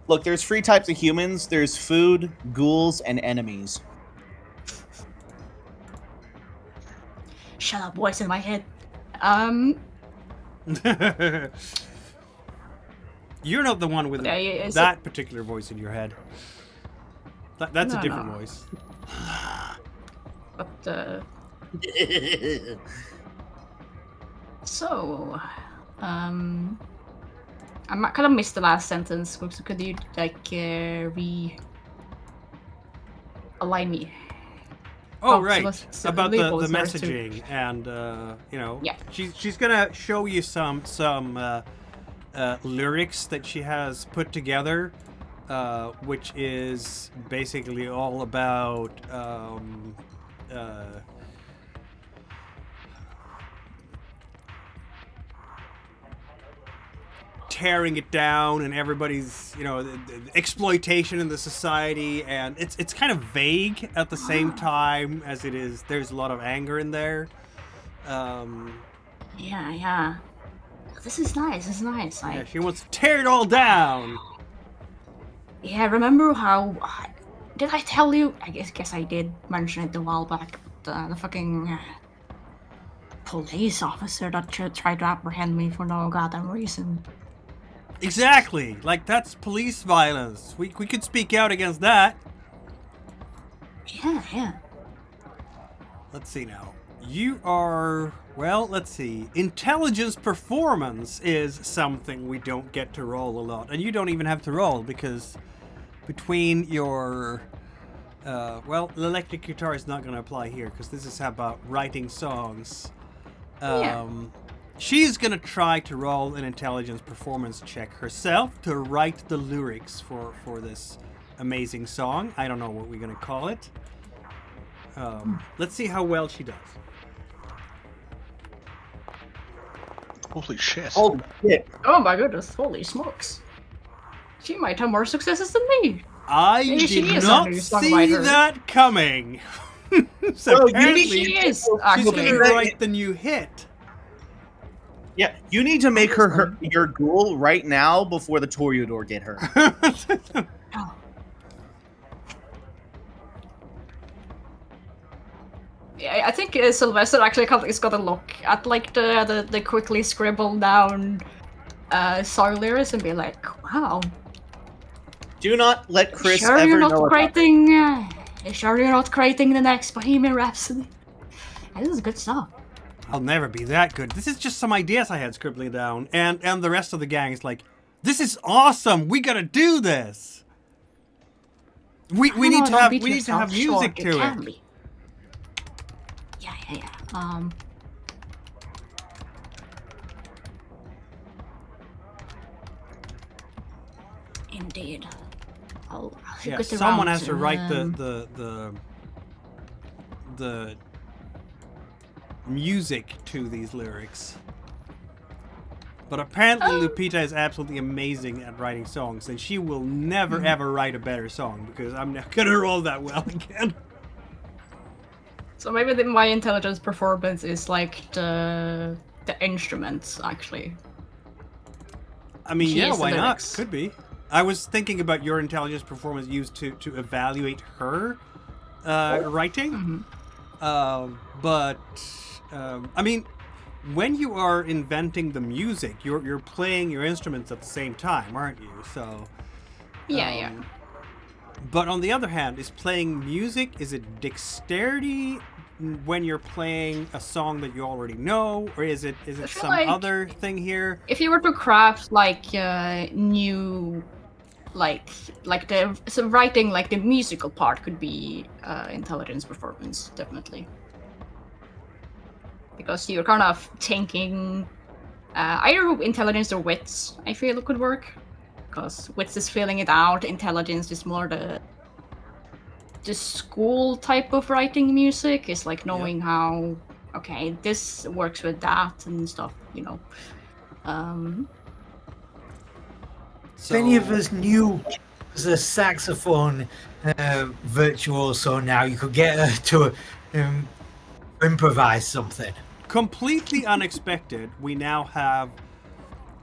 look, there's 3 types of humans. There's food, ghouls, and enemies.
Shut up, voice in my head.
You're not the one with that particular voice in your head. That's a different voice.
But so, I kind of missed the last sentence. Could you like align me?
Oh, right. About the messaging and she's gonna show you some lyrics that she has put together, which is basically all about tearing it down and everybody's exploitation in the society, and it's kind of vague at the same time as it is. There's a lot of anger in there.
Yeah. this is nice. This is nice.
Yeah, she wants to tear it all down.
Yeah, remember how? Did I tell you? I guess I did mention it a while back. The fucking police officer that tried to apprehend me for no goddamn reason.
Exactly. Like, that's police violence. We could speak out against that.
Yeah.
Let's see now. You are, well, let's see. Intelligence performance is something we don't get to roll a lot. And you don't even have to roll because between your... well, the electric guitar is not going to apply here because this is about writing songs. She's going to try to roll an intelligence performance check herself to write the lyrics for this amazing song. I don't know what we're going to call it. Let's see how well she does.
Holy shit.
Holy shit.
Oh my goodness! Holy smokes! She might have more successes than me.
I
Maybe she
did
is
not
a new
see
songwriter.
that coming. So
Well,
apparently
She is
she's
actually.
going to write the new hit.
Yeah, you need to make her your ghoul right now before the Toreador get her.
Oh. Yeah, I think Sylvester actually is gonna look at like the quickly scribbled down song lyrics and be like, "Wow,
Do not let Chris
sure
ever
you're
know
not
about
creating, sure you're not creating the next Bohemian Rhapsody." This is good stuff.
I'll never be that good. This is just some ideas I had scribbling down, and the rest of the gang is like, "This is awesome. We gotta do this. We need to have music to it."
Be. Yeah. Indeed. I'll
Yeah,
get
someone
around
has to write the music to these lyrics. But apparently Lupita is absolutely amazing at writing songs, and she will never ever write a better song because I'm not gonna roll that well again.
So maybe my intelligence performance is like the instruments actually.
I mean,
She
yeah,
is the
why not?
lyrics.
Could be. I was thinking about your intelligence performance used to evaluate her writing. But I mean, when you are inventing the music, you're playing your instruments at the same time, aren't you? So
Yeah.
But on the other hand, is playing music, is it dexterity when you're playing a song that you already know, or is it
feel
some
like
other thing here?
If you were to craft like new, like the writing, like the musical part could be intelligence performance, definitely. Because you're kind of thinking either intelligence or wits. I feel it could work because wits is filling it out. Intelligence is more the school type of writing music. Is like knowing how this works with that and stuff.
If any of us knew as a saxophone virtuoso now, you could get her to improvise something.
Completely unexpected, we now have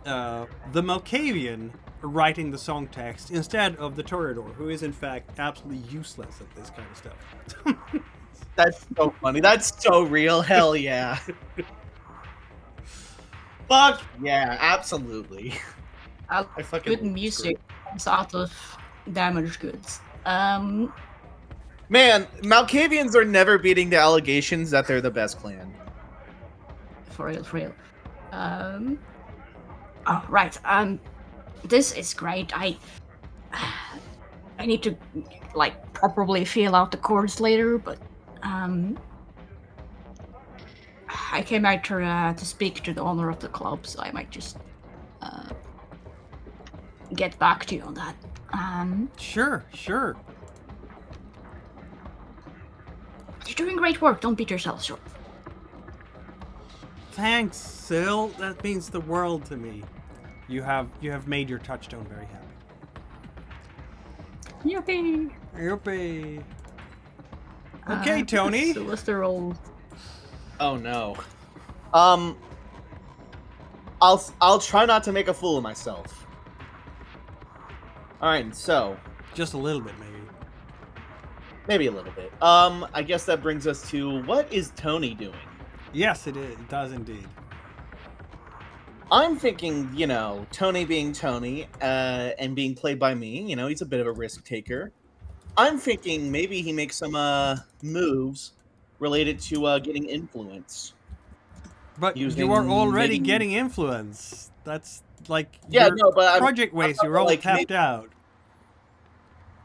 the Malkavian writing the song text instead of the Toreador, who is in fact absolutely useless at this kind of stuff.
That's so funny. That's so real. Hell yeah. Fuck yeah, absolutely. I fucking
Good
love
music comes out of damaged goods.
Man, Malkavians are never beating the allegations that they're the best clan.
For real. Oh, right. This is great. I need to like properly feel out the chords later, but I came out to speak to the owner of the club, so I might just get back to you on that.
Sure.
You're doing great work. Don't beat yourself short.
Thanks, Syl. That means the world to me. You have made your touchstone very happy.
Yippee!
Okay, Tony.
Sylvester rolled.
Oh no. I'll try not to make a fool of myself. All right, so
Just a little bit, maybe.
maybe a little bit. I guess that brings us to what is Tony doing?
Yes, it is. It does indeed.
I'm thinking, Tony being Tony, and being played by me. He's a bit of a risk taker. I'm thinking maybe he makes some moves related to getting influence.
But you
Using
are already
maybe-
getting influence. That's like
Yeah,
your
no, but
project waste.
talking
You're all
like
tapped
maybe-
out.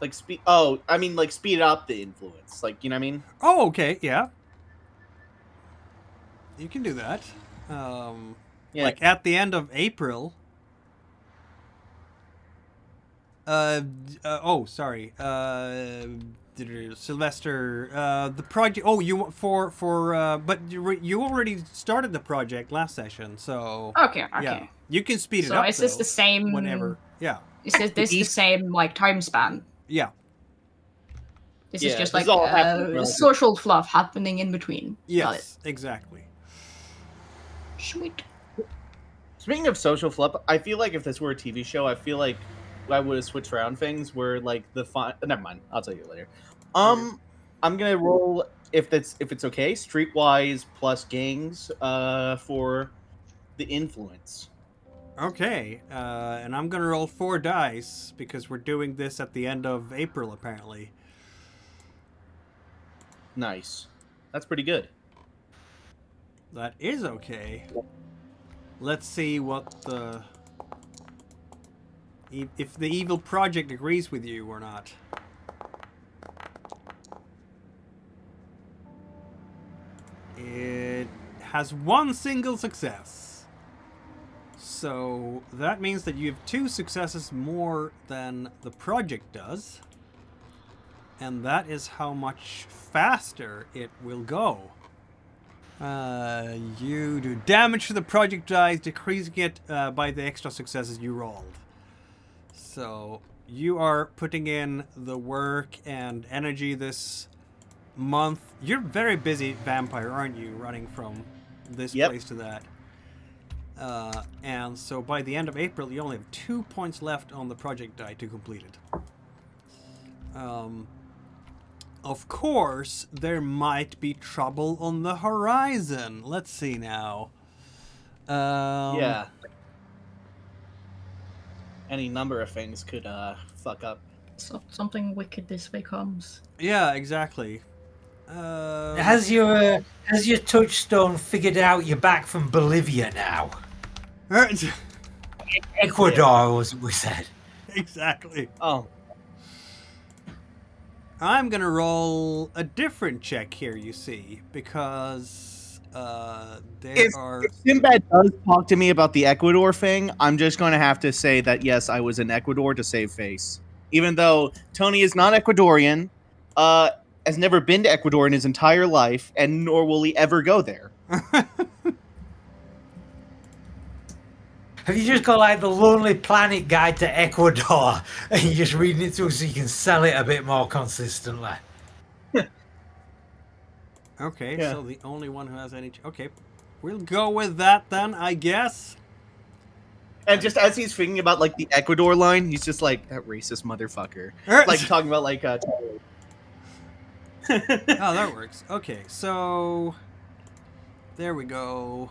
Like speed. Oh, I mean, like speed up the influence. Like, you know what I mean?
Oh, okay, yeah. You can do that.
Yeah.
Like at the end of April. Oh, sorry. Sylvester. The project. Oh, you but you already started the project last session, so.
Okay.
Yeah, you can speed it
So
up.
is this
though,
the same?
Whenever. Yeah.
Is this the same like time span?
Yeah.
This
Yeah,
is just
this
like
is all happening relative-
social fluff happening in between. Got it.
Yes. Exactly.
Sweet.
Speaking of social fluff, I feel like if this were a TV show, I feel like I would have switched around things where like never mind, I'll tell you later. I'm gonna roll if it's okay, streetwise plus gangs for the influence.
Okay, and I'm gonna roll 4 dice because we're doing this at the end of April, apparently.
Nice. That's pretty good.
That is okay. Let's see what the... if the evil project agrees with you or not. It has 1 single success. So that means that you have 2 successes more than the project does. And that is how much faster it will go. You do damage to the project dice, decreasing it by the extra successes you rolled. So you are putting in the work and energy this month. You're very busy vampire, aren't you? Running from this place to that. And so by the end of April, you only have 2 points left on the project die to complete it. Of course, there might be trouble on the horizon. Let's see now.
Yeah. Any number of things could fuck up.
So, something wicked this way comes.
Yeah, exactly.
Has your touchstone figured out you're back from Bolivia now? Ecuador, was we said.
Exactly.
Oh.
I'm gonna roll a different check here, you see, because there are...
If Sinbad does talk to me about the Ecuador thing, I'm just going to have to say that, yes, I was in Ecuador to save face. Even though Tony is not Ecuadorian, has never been to Ecuador in his entire life, and nor will he ever go there.
Have you just got like the Lonely Planet Guide to Ecuador and you're just reading it through so you can sell it a bit more consistently?
Okay,
Yeah.
so the only one who has any... Okay, we'll go with that then, I guess.
And just as he's thinking about, like, the Ecuador line, he's just like, that racist motherfucker. Like, talking about, like,
Oh, that works. Okay, so... There we go.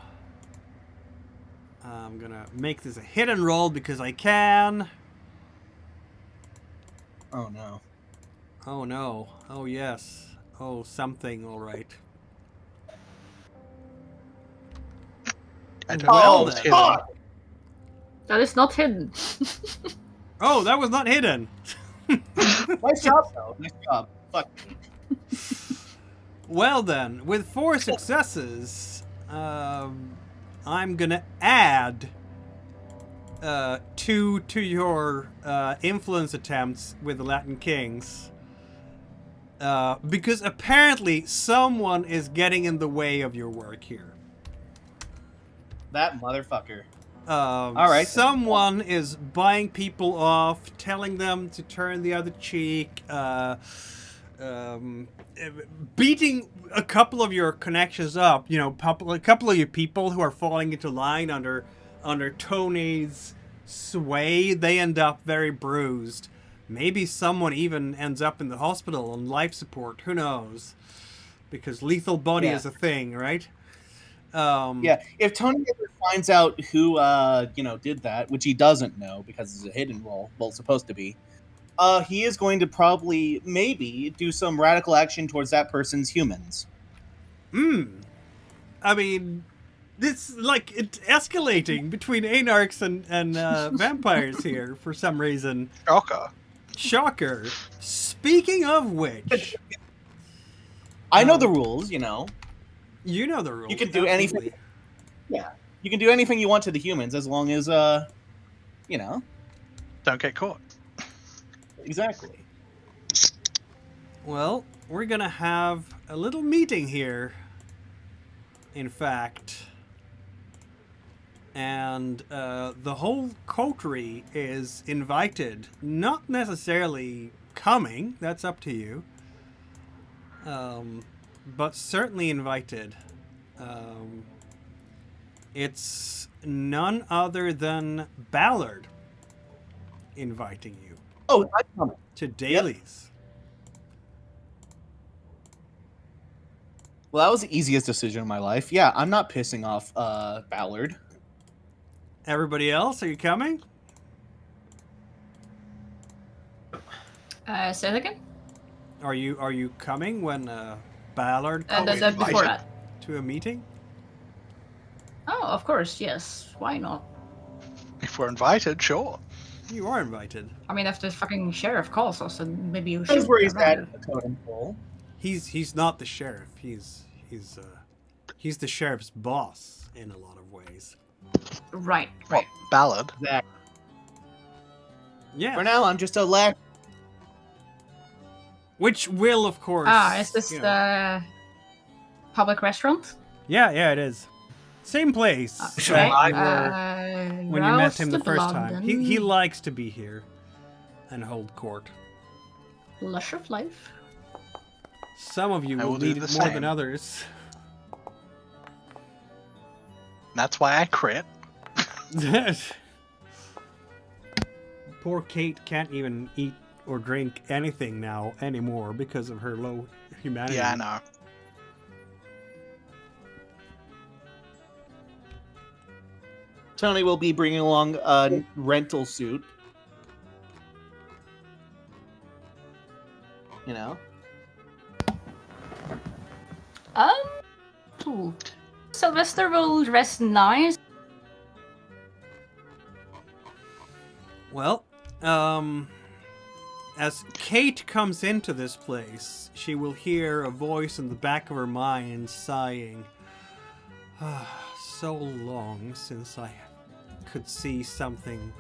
I'm gonna make this a hit and roll because I can.
Oh, no.
Oh no. Oh yes. Oh, something, alright.
I don't
Well
know.
then.
fuck!
That is not hidden.
Oh, that was not hidden!
Nice job, though. Nice job. Fuck.
Well then, with 4 successes, I'm gonna add 2 to your influence attempts with the Latin Kings. Because apparently someone is getting in the way of your work here.
That motherfucker.
All
right.
Someone is buying people off, telling them to turn the other cheek, beating a couple of your connections up. You know, a couple of your people who are falling into line under under Tony's sway, they end up very bruised. Maybe someone even ends up in the hospital on life support. Who knows? Because lethal body is a thing, right?
If Tony ever finds out who did that, which he doesn't know because it's a hidden role, well, it's supposed to be, he is going to probably maybe do some radical action towards that person's humans.
I mean, it's like it's escalating between Anarchs and vampires here for some reason. Shocker. Speaking of which,
I know the rules, You know
the rules.
You can do anything. Yeah, you can do anything you want to the humans as long as don't
get caught.
Exactly.
Well, we're gonna have a little meeting here. In fact, and the whole coterie is invited. Not necessarily coming. That's up to you. But certainly invited. It's none other than Ballard inviting you.
Oh, I come
to dailies.
Well, that was the easiest decision of my life. Yeah, I'm not pissing off Ballard.
Everybody else, are you coming?
Say that again?
Are you coming when Ballard
before that.
To a meeting?
Oh, of course, yes. Why not?
If we're invited, sure.
You are invited.
I mean, if the fucking sheriff calls us, then maybe you should.
That's where he's at.
He's not the sheriff. He's the sheriff's boss in a lot of ways.
Right.
What, Ballard?
Exactly.
Yeah.
For now, I'm just a lack.
Which will, of course.
Is this the public restaurant?
Yeah, it is. Same place. When you met him the first time. He likes to be here and hold court.
Lush of life.
Some of you will need it more than others.
That's why I crit.
Poor Kate can't even eat or drink anything anymore because of her low humanity.
Yeah, I know.
Tony will be bringing along a rental suit.
Sylvester will dress nice.
Well, as Kate comes into this place, she will hear a voice in the back of her mind sighing, so long since I could see something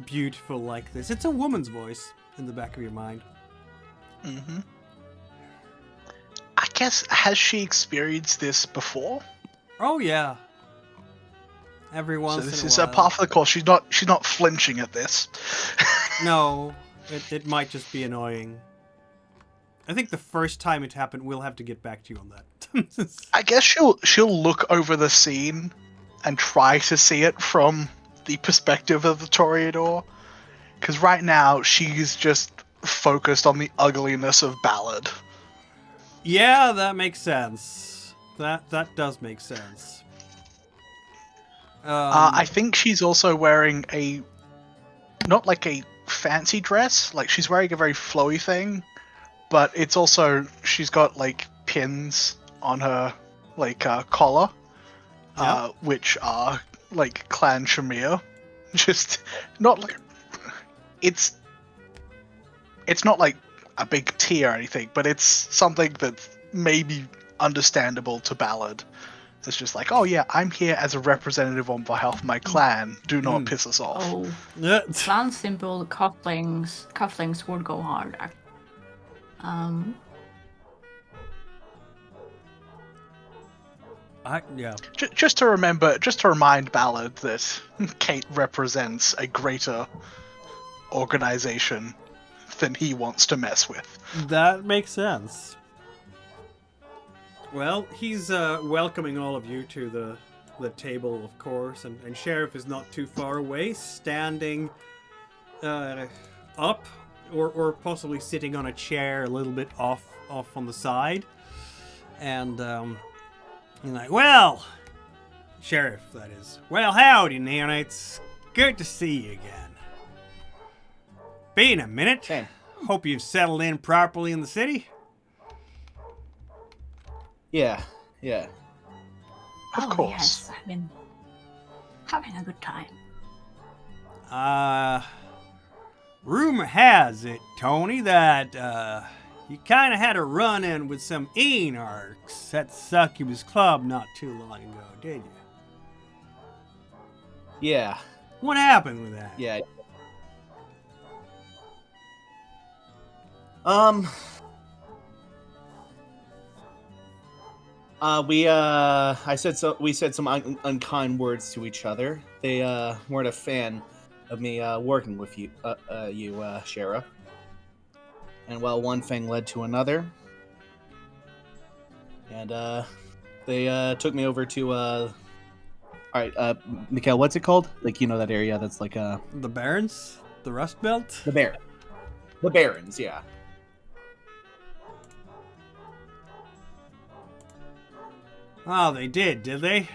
beautiful like this. It's a woman's voice in the back of your mind.
Mm-hmm. I guess, has she experienced this before?
Oh yeah. Every once in a while.
So this is a part of the course. She's not flinching at this.
No, it might just be annoying. I think the first time it happened, we'll have to get back to you on that.
I guess she'll look over the scene and try to see it from the perspective of the Toreador. Because right now, she's just focused on the ugliness of Ballard.
Yeah, that makes sense. That does make sense.
I think she's also wearing not like a fancy dress, like she's wearing a very flowy thing, but it's also, she's got like pins on her collar, which are like clan Shamir. Just not like it's not like a big tea or anything, but it's something that's maybe understandable to Ballard. It's just like, oh yeah, I'm here as a representative on behalf of my clan. Do not piss us off.
Oh, clan symbol cufflinks would go hard.
Just to remind Ballard that Kate represents a greater organization than he wants to mess with.
That makes sense. Well, he's welcoming all of you to the table, of course, and Sheriff is not too far away, standing up, or possibly sitting on a chair a little bit off on the side. And you're like, well, Sheriff, that is. Well, howdy, neonates. Good to see you again. Been a minute.
Same.
Hope you've settled in properly in the city.
Yeah.
Of course.
Yes, I've been having a good time.
Rumor has it, Tony, that you kind of had a run-in with some Anarchs at Succubus Club not too long ago, did you?
Yeah.
What happened with that?
Yeah. We said some unkind words to each other. They weren't a fan of me working with you, Sheriff. And well, one thing led to another, and they took me over to all right, Mikhail, what's it called? Like, you know, that area that's like
The Barons? The Rust Belt?
the Barons, yeah.
Oh, they did they?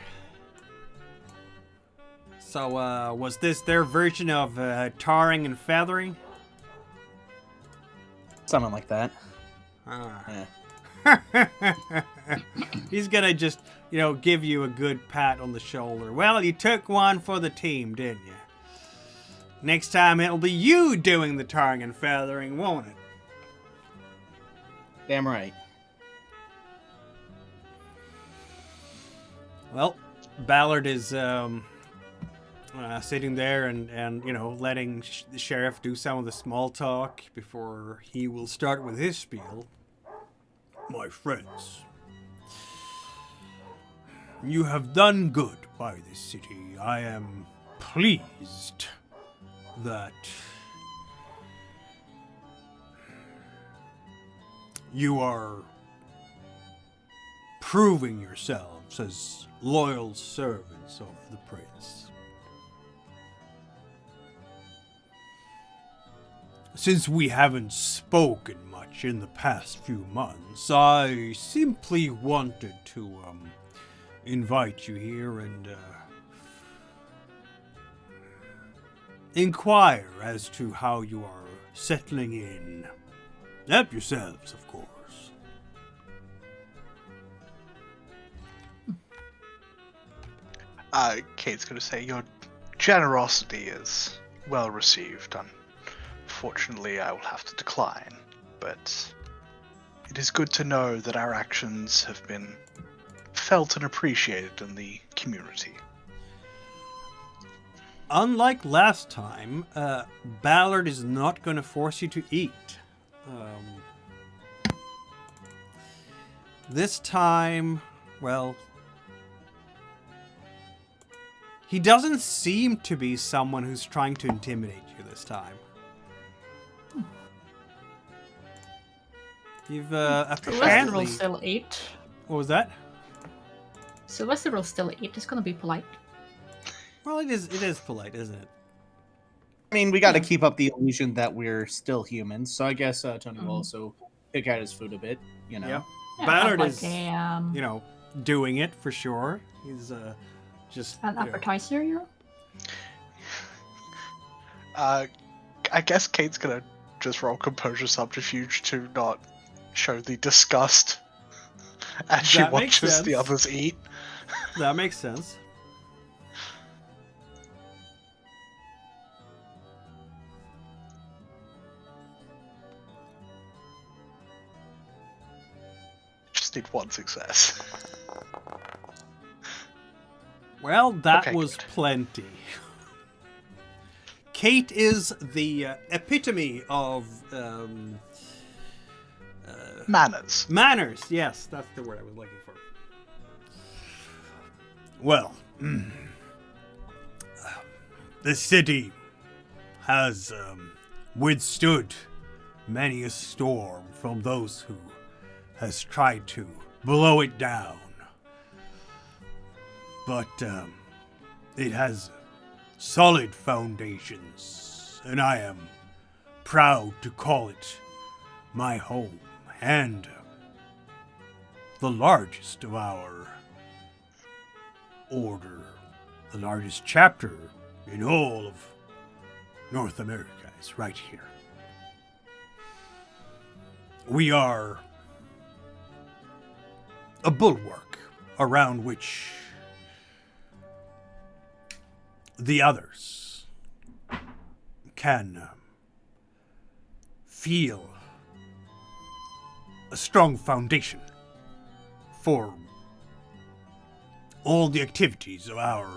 So, was this their version of tarring and feathering?
Something like that.
Ah.
Yeah.
He's gonna just, give you a good pat on the shoulder. Well, you took one for the team, didn't you? Next time it'll be you doing the tarring and feathering, won't it?
Damn right.
Well, Ballard is sitting there and letting the sheriff do some of the small talk before he will start with his spiel. My friends, you have done good by this city. I am pleased that you are proving yourselves as loyal servants of the prince. Since we haven't spoken much in the past few months, I simply wanted to invite you here and inquire as to how you are settling in. Help yourselves, of course.
Kate's going to say your generosity is well received. Unfortunately, I will have to decline, but it is good to know that our actions have been felt and appreciated in the community.
Unlike last time, Ballard is not going to force you to eat. This time, well, he doesn't seem to be someone who's trying to intimidate you this time. You've
Sylvester
apparently...
will still eat.
What was that?
Sylvester will still eat. It's gonna be polite.
Well, it is polite, isn't it?
I mean, we got to keep up the illusion that we're still humans, so I guess Tony will also pick out his food a bit, you know.
Yeah.
Yeah,
Ballard
like
is, doing it for sure. He's just
an appetizer,
I guess Kate's gonna just roll composure subterfuge to not show the disgust as she
That makes
watches
sense.
the others eat.
That makes sense.
Just need one success.
Well, that
Okay,
was
good.
plenty. Kate is the epitome of
Manners.
manners. Yes, that's the word I was looking for. Well, the city has withstood many a storm from those who has tried to blow it down. but it has solid foundations, and I am proud to call it my home and the largest of our order, the largest chapter in all of North America is right here. We are a bulwark around which the others can feel a strong foundation for all the activities of our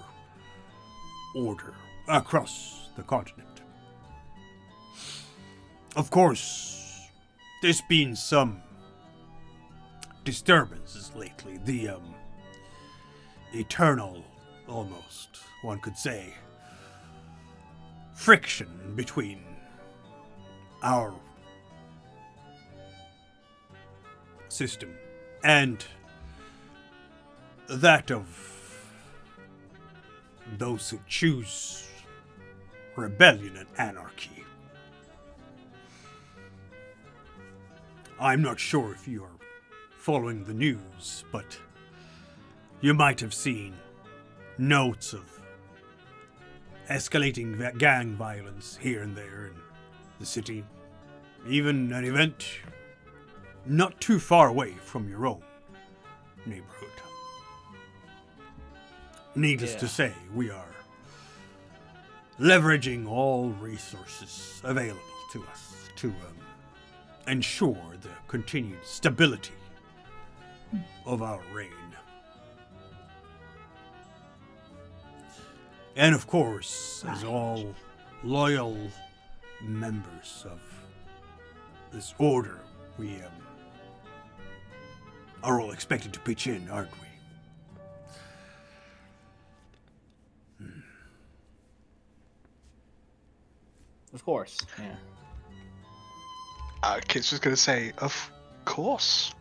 order across the continent. Of course, there's been some disturbances lately. The eternal, almost, one could say, friction between our system and that of those who choose rebellion and anarchy. I'm not sure if you are following the news, but you might have seen notes of escalating gang violence here and there in the city. Even an event not too far away from your own neighborhood. Needless to say, we are leveraging all resources available to us to ensure the continued stability of our reign. And of course, as all loyal members of this order, we are all expected to pitch in, aren't we?
Of course. Yeah.
Kit's just going to say, of course.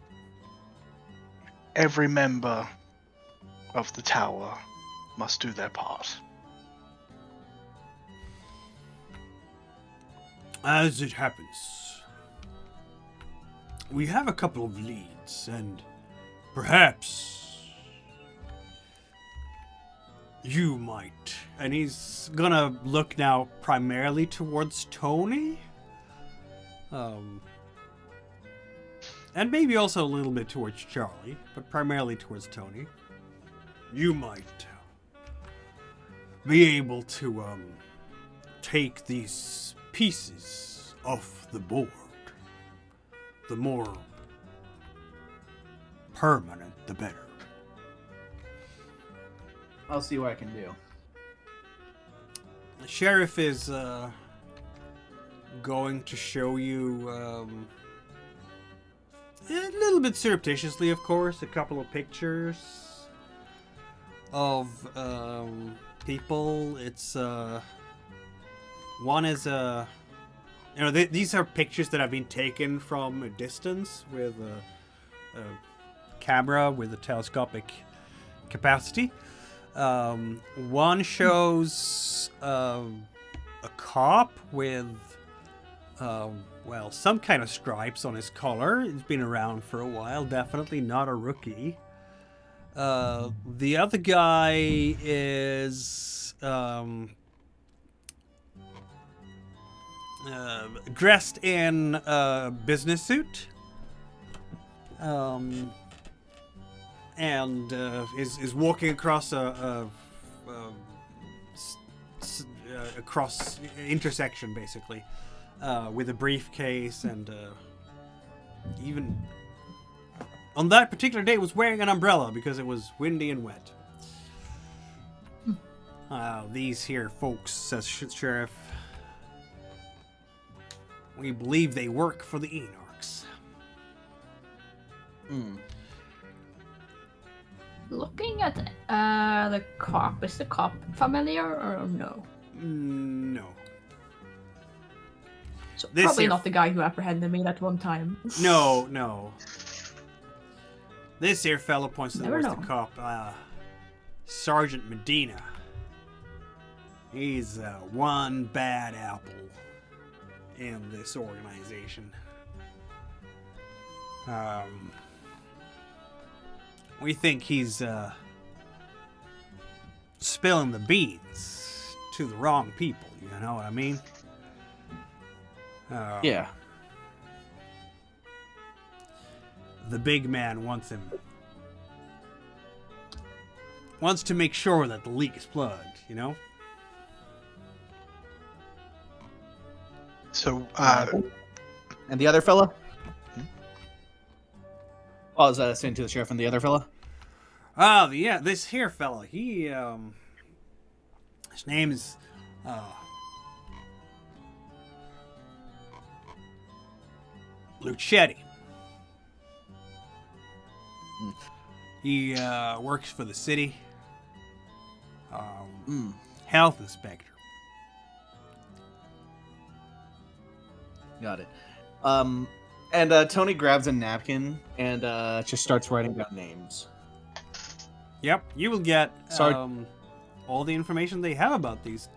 Every member of the tower must do their part.
As it happens, we have a couple of leads, and perhaps you might. And he's gonna look now primarily towards Tony. And maybe also a little bit towards Charlie, but primarily towards Tony. You might be able to take these pieces off the board. The more permanent, the better.
I'll see what I can do.
The sheriff is going to show you a little bit surreptitiously, of course, a couple of pictures of people. It's one is these are pictures that have been taken from a distance with a camera with a telescopic capacity. One shows a cop with some kind of stripes on his collar. He's been around for a while, definitely not a rookie. The other guy is dressed in a business suit, and is walking across across intersection, basically, with a briefcase, and even on that particular day was wearing an umbrella because it was windy and wet. These here folks, says Sheriff, we believe they work for the Anarchs.
Looking at the cop, is the cop familiar or no?
No.
So
This
probably
here-
not the guy who apprehended me that one time.
No. This here fellow points to the
Never
worst
know.
cop. Sergeant Medina. He's one bad apple in this organization. We think he's spilling the beans to the wrong people, you know what I mean?
Yeah.
The big man wants to make sure that the leak is plugged, you know?
So,
and the other fella? Oh, is that sent to the sheriff and the other fella?
Oh, yeah, this here fella, he, his name is, Lucetti. He, works for the city. Health inspector.
Got it. And Tony grabs a napkin and just starts writing down names.
Yep, you will get
Sorry.
all the information they have about these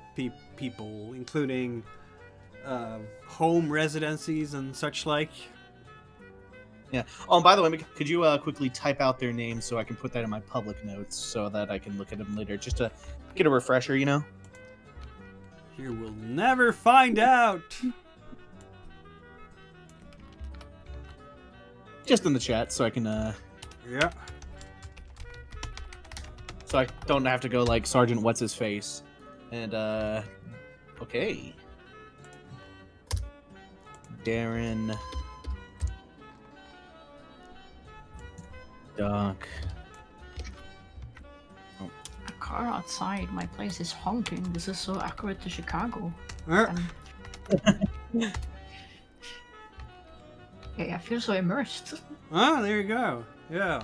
people, including home residencies and such like.
Yeah. Oh, and by the way, could you quickly type out their names so I can put that in my public notes so that I can look at them later, just to get a refresher, you know?
You will never find out.
Just in the chat, so I can.
Yeah.
So I don't have to go like Sergeant What's His Face, and okay. Darren. Doc.
A car outside my place is honking. This is so accurate to Chicago.
Er,
Okay, I feel so immersed.
Oh, there you go. Yeah.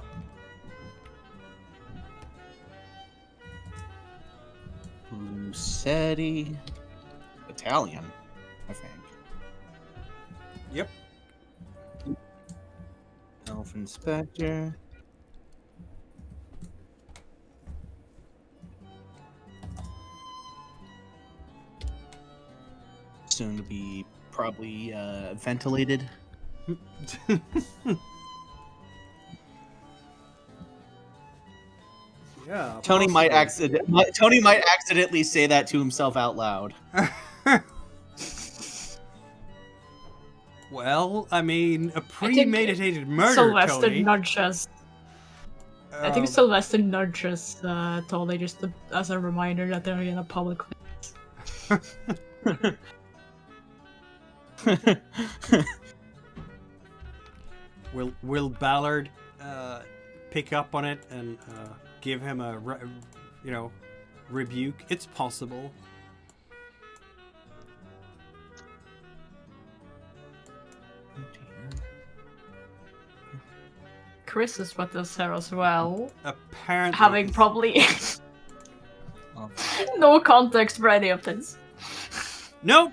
Lucetti. Italian, I think.
Yep.
Elf Inspector. Soon to be probably ventilated.
Yeah.
Tony might
possibly.
accidentally say that to himself out loud.
Well, I mean, a premeditated murder,
Sylvester
Tony.
nudges. I think Sylvester nudges Tony just as a reminder that they're in a public place.
Will Ballard pick up on it and give him a rebuke? It's possible.
Chris is with us here as well,
Apparently,
having probably no context for any of this.
Nope.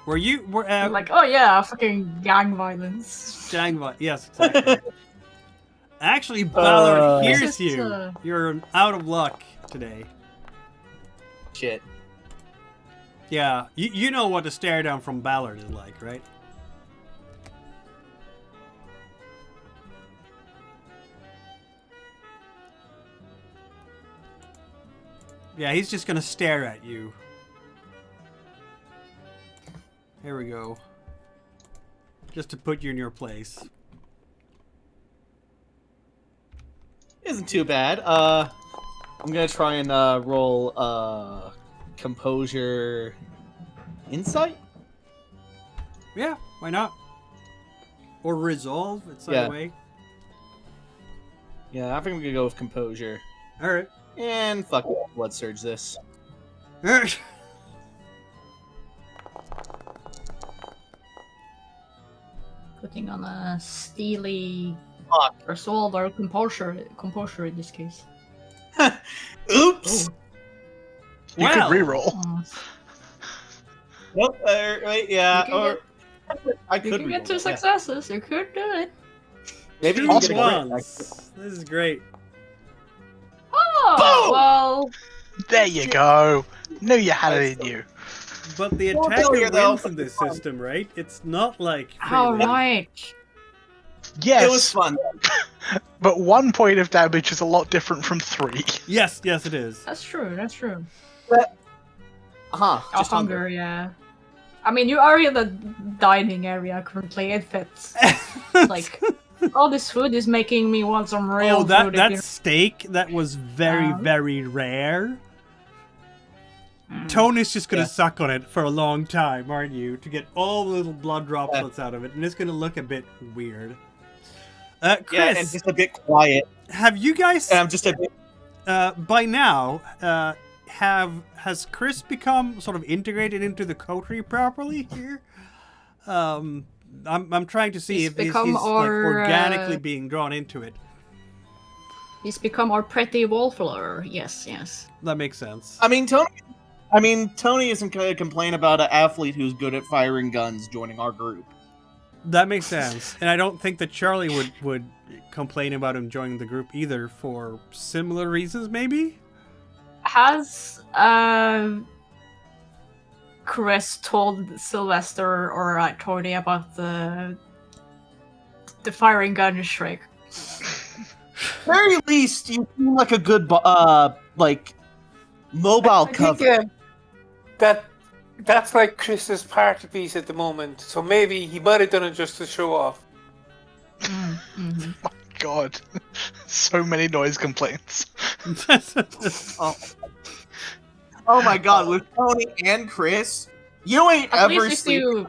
Were you
Like, oh yeah, fucking gang violence.
Yes, exactly. Actually, Ballard hears
This is,
you. You're out of luck today.
Shit.
Yeah, you know what a stare down from Ballard is like, right? Yeah, he's just gonna stare at you. Here we go. Just to put you in your place.
Isn't too bad. I'm gonna try and roll composure insight.
Yeah, why not? Or resolve, it's either way.
Yeah, I think I'm gonna go with composure.
Alright.
And fuck it, blood surge this.
Putting on a steely
Fuck.
resolve or composure in this case.
Oops.
You could reroll.
Nope. Right. Yeah.
You can
Or I
You
could.
can get
reroll
two
that, yeah.
successes. You could do it.
Maybe you
Two
can get a crit,
ones. This is great.
Well,
There you go. Knew you had it in you.
But the
Well,
attacker
failure, though.
wins in this system, right? It's not like
All
freely.
right.
Yes,
It was fun.
but 1 point of damage is a lot different from 3.
Yes, it is.
That's true. That's true.
Just
Hunger, yeah. I mean, you are in the dining area currently. It fits. Like, all this food is making me want some real food.
That steak that was very, very rare. Tony's just gonna suck on it for a long time, aren't you? To get all the little blood droplets out of it, and it's gonna look a bit weird. Chris,
Yeah, and just a bit quiet.
have you guys?
And I'm just a bit.
By now, has Chris become sort of integrated into the coterie properly here? I'm trying to see
He's
if he's
become
like
our,
organically being drawn into it.
He's become our pretty wallflower. Yes.
That makes sense.
I mean, Tony isn't going to complain about an athlete who's good at firing guns joining our group.
That makes sense, and I don't think that Charlie would complain about him joining the group either for similar reasons, maybe?
Has Chris told Sylvester or Tony about the firing gun trick?
Very least, you seem like a good, mobile cover.
That's like Chris's party piece at the moment, so maybe he might have done it just to show off.
Mm-hmm.
My God, so many noise complaints.
Oh my God, with Tony and Chris, you ain't
At
ever
least
seen.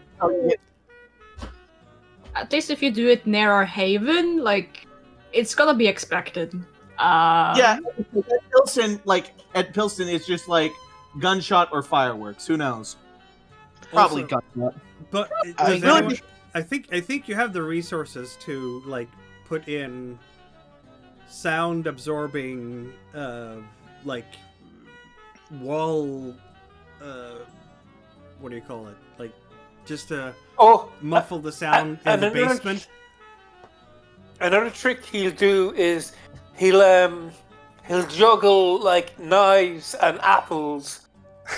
At least if you do it near our haven, like, it's gonna be expected.
Yeah, at Pilsen, it's just like gunshot or fireworks. Who knows? Probably
Also,
gunshot.
But I think you have the resources to like put in sound absorbing like wall what do you call it? Like just to muffle the sound in the basement.
Another trick he'll do is he'll juggle like knives and apples,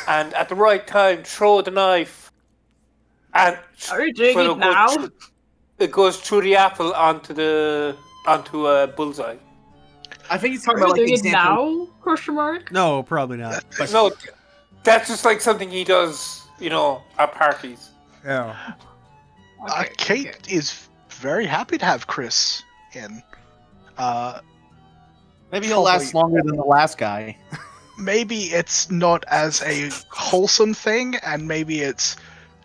and at the right time throw the knife, and
Are you doing it now?
It goes through the apple onto a bullseye.
I think he's talking
Are you
about like
doing it
example.
now? Question mark.
No, probably not.
No, that's just like something he does, at parties.
Yeah.
Kate is very happy to have Chris in.
Maybe he'll last longer than the last guy.
Maybe it's not as a wholesome thing, and maybe it's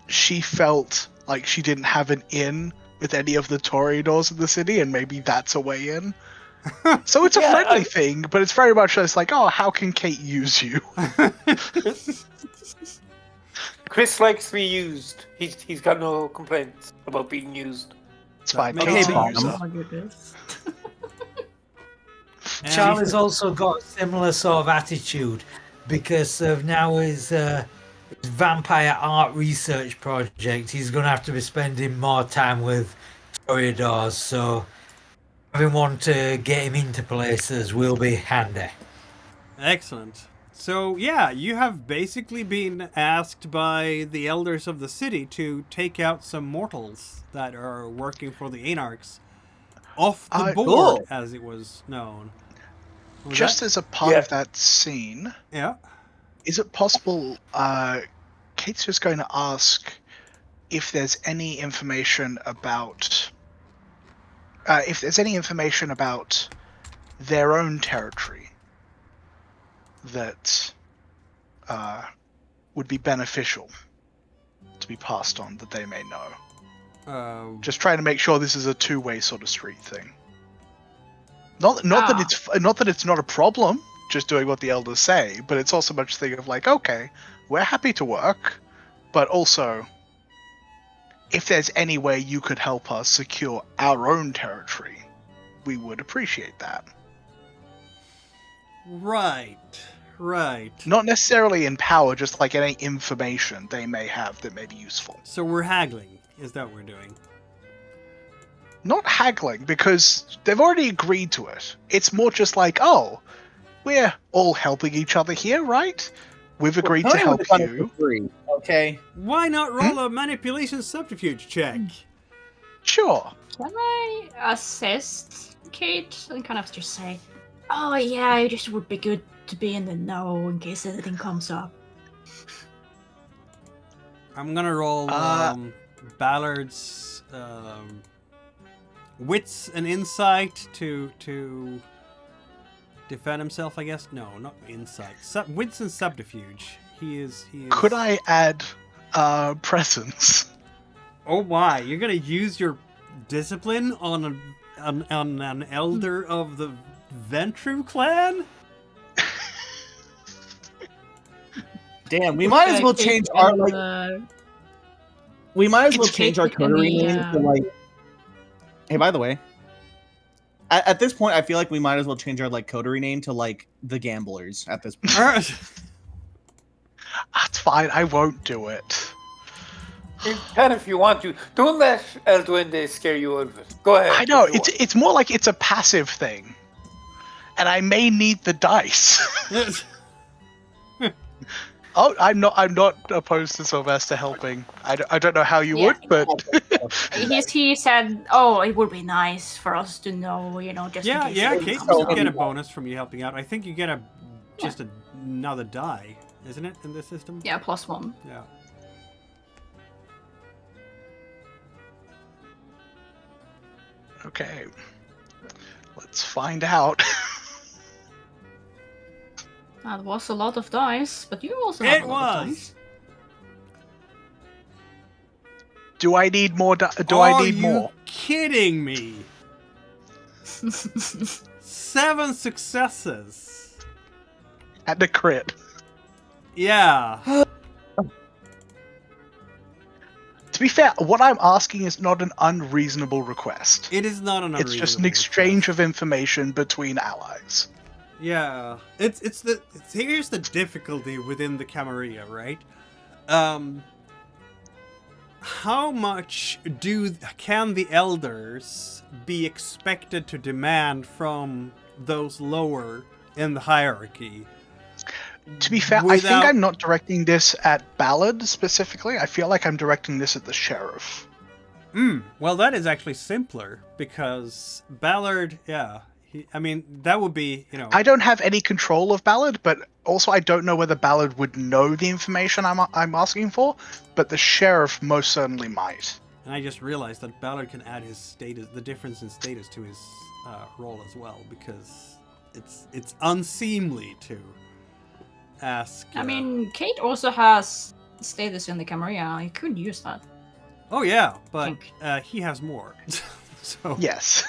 she felt like she didn't have an in with any of the toreadors in the city, and maybe that's a way in. So it's a friendly thing, but it's very much just like, oh, how can Kate use you?
Chris likes to be used. He's got no complaints about being used.
It's fine.
Makes
Kate's a
sense.
user.
Oh my goodness.
Charlie's also got a similar sort of attitude because of now his vampire art research project. He's going to have to be spending more time with toreadors, so having one to get him into places will be handy.
Excellent. So, yeah, you have basically been asked by the elders of the city to take out some mortals that are working for the Anarchs. Off the board, as it was known.
Just as a part of that scene, is it possible Kate's just going to ask if there's any information about their own territory that would be beneficial to be passed on that they may know. Just trying to make sure this is a two-way sort of street thing. Not that it's not a problem just doing what the elders say, but it's also much thing of like, okay, we're happy to work, but also if there's any way you could help us secure our own territory, we would appreciate that.
Right.
Not necessarily in power, just like any information they may have that may be useful.
So we're haggling, is that what we're doing?
Not haggling, because they've already agreed to it. It's more just like, oh, we're all helping each other here, right? We've agreed to
Tony
help
would've done it
you.
for free, okay.
Why not roll a manipulation subterfuge check?
Sure.
Can I assist Kate and kind of just say, oh yeah, it just would be good to be in the know in case anything comes up.
I'm gonna roll Ballard's wits and insight to defend himself, I guess. No, not insight. Wits and subterfuge. He is.
Could I add presence?
Oh my! You're gonna use your discipline on an elder of the Ventru clan?
Damn, we might as well change our we might as well change our coterie name to like. Hey, by the way, at this point, I feel like we might as well change our coterie name to like the Gamblers. At this point,
that's fine. I won't do it.
You can if you want to. Don't let El Duende scare you out of it. Go ahead.
I know it's more like it's a passive thing, and I may need the dice. Oh, I'm not opposed to Sylvester helping. I don't know how you would, but
he said, "Oh, it would be nice for us to know, just in case."
Yeah, Kate, you get a bonus from you helping out. I think you get just another die, isn't it, in this system?
Yeah, +1.
Yeah.
Okay, let's find out.
That was a lot of dice, but you also have a lot of dice.
Do I need more? I need more?
Are you kidding me? 7 successes.
And a crit.
Yeah.
To be fair, what I'm asking is not an unreasonable request.
It is not an unreasonable
It's just an exchange of information between allies.
Yeah, here's the difficulty within the Camarilla, right? How much can the elders be expected to demand from those lower in the hierarchy?
To be fair, I think I'm not directing this at Ballard specifically. I feel like I'm directing this at the sheriff.
Well, that is actually simpler because Ballard, that would be,
I don't have any control of Ballard, but also I don't know whether Ballard would know the information I'm asking for, but the sheriff most certainly might.
And I just realized that Ballard can add his status, the difference in status to his role as well, because it's unseemly to ask.
I mean, Kate also has status in the Camarilla. You could use that.
Oh yeah, but he has more. So
yes.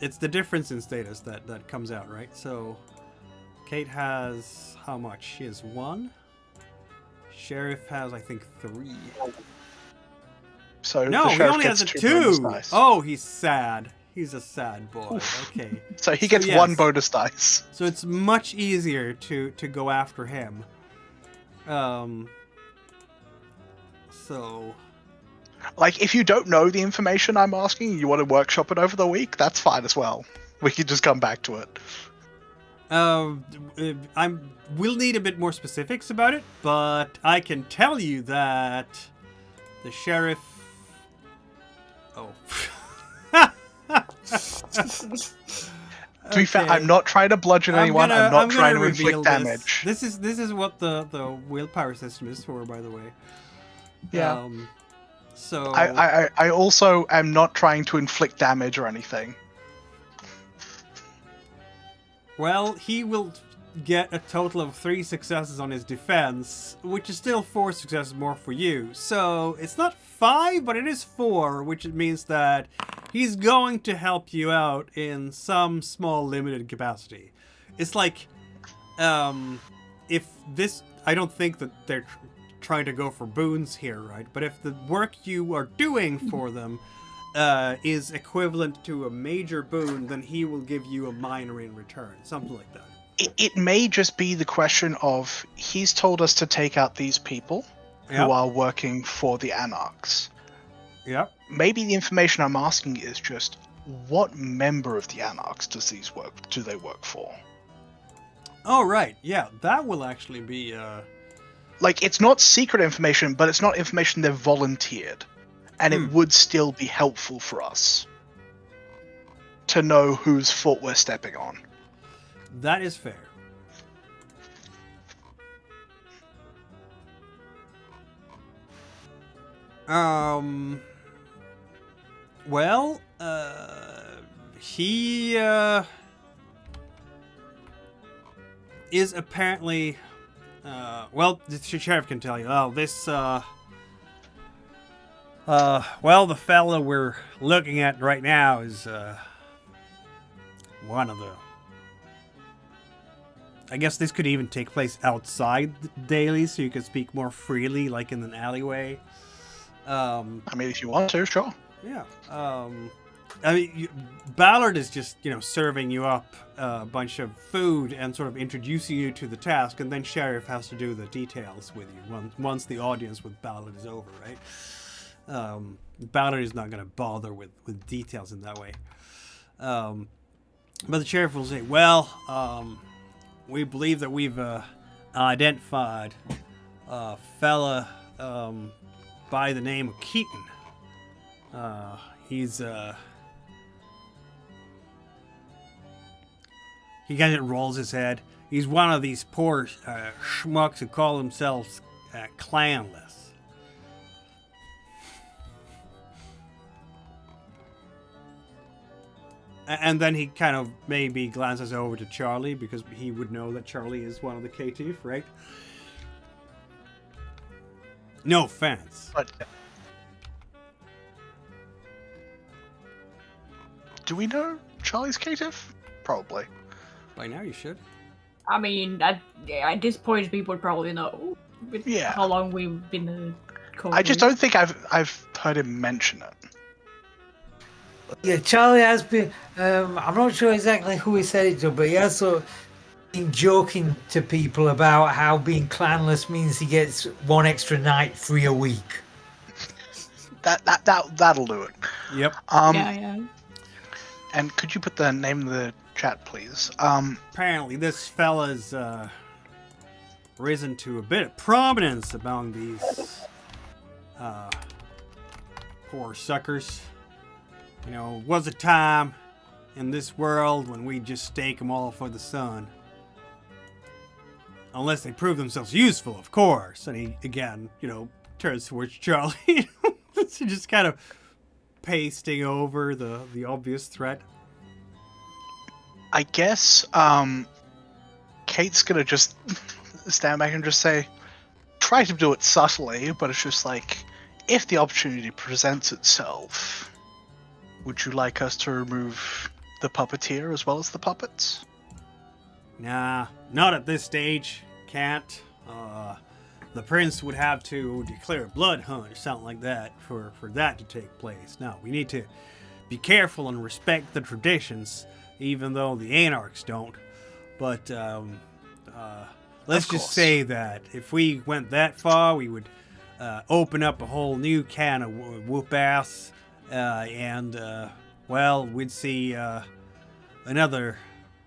It's the difference in status that comes out, right? So, Kate has how much? She has 1. Sheriff has, I think, 3.
So
no,
the
he
sheriff
only has a
gets
2.
Dice.
Oh, he's sad. He's a sad boy.
Oof.
Okay.
So he gets 1 bonus dice.
So it's much easier to go after him. So.
Like, if you don't know the information I'm asking, you want to workshop it over the week, that's fine as well. We can just come back to it.
We'll need a bit more specifics about it, but I can tell you that the sheriff. Oh.
To be fair, I'm not trying to bludgeon anyone. I'm not trying to inflict damage.
This is what the willpower system is for, by the way.
Yeah.
So
I also am not trying to inflict damage or anything.
Well, he will get a total of 3 successes on his defense, which is still 4 successes more for you. So it's not 5, but it is 4, which means that he's going to help you out in some small limited capacity. It's like, if this, I don't think that they're trying to go for boons here, right? But if the work you are doing for them is equivalent to a major boon, then he will give you a minor in return, something like that.
It may just be the question of, he's told us to take out these people who are working for the Anarchs.
Yep.
Maybe the information I'm asking is just, what member of the Anarchs do they work for?
Oh, right. Yeah, that will actually be,
Like, it's not secret information, but it's not information they've volunteered. And it would still be helpful for us to know whose foot we're stepping on.
That is fair. Well, he, is apparently, well, the sheriff can tell you, this, well, the fella we're looking at right now is, one of the... I guess this could even take place outside the daily, so you could speak more freely, like in an alleyway.
I mean, if you want to, sure.
Yeah. I mean, Ballard is just, serving you up a bunch of food and sort of introducing you to the task, and then Sheriff has to do the details with you once the audience with Ballard is over, right? Ballard is not going to bother with details in that way. But the Sheriff will say, well, we believe that we've identified a fella by the name of Keaton. He's he kind of rolls his head. He's one of these poor schmucks who call themselves clanless. And then he kind of maybe glances over to Charlie, because he would know that Charlie is one of the caitiff, right? No offense.
But do we know Charlie's caitiff? Probably.
By now you should.
I mean, at this point, people probably know. With how long we've been coterie.
I just don't think I've heard him mention it.
Yeah, Charlie has been. I'm not sure exactly who he said it to, but he has sort of been joking to people about how being clanless means he gets one extra night free a week.
That'll do it.
Yep.
Yeah.
And could you put the name in the chat, please?
Apparently, this fella's risen to a bit of prominence among these poor suckers. Was a time in this world when we just stake them all for the sun. Unless they prove themselves useful, of course. And he, again, turns towards Charlie. Just kind of pasting over the obvious threat.
I guess Kate's gonna just stand back and just say, try to do it subtly, but it's just like, if the opportunity presents itself, would you like us to remove the puppeteer as well as the puppets?
Nah, not at this stage. Can't. The prince would have to declare a blood hunt or something like that for that to take place. No, we need to be careful and respect the traditions, even though the Anarchs don't. But let's just say that if we went that far, we would open up a whole new can of whoop ass. We'd see another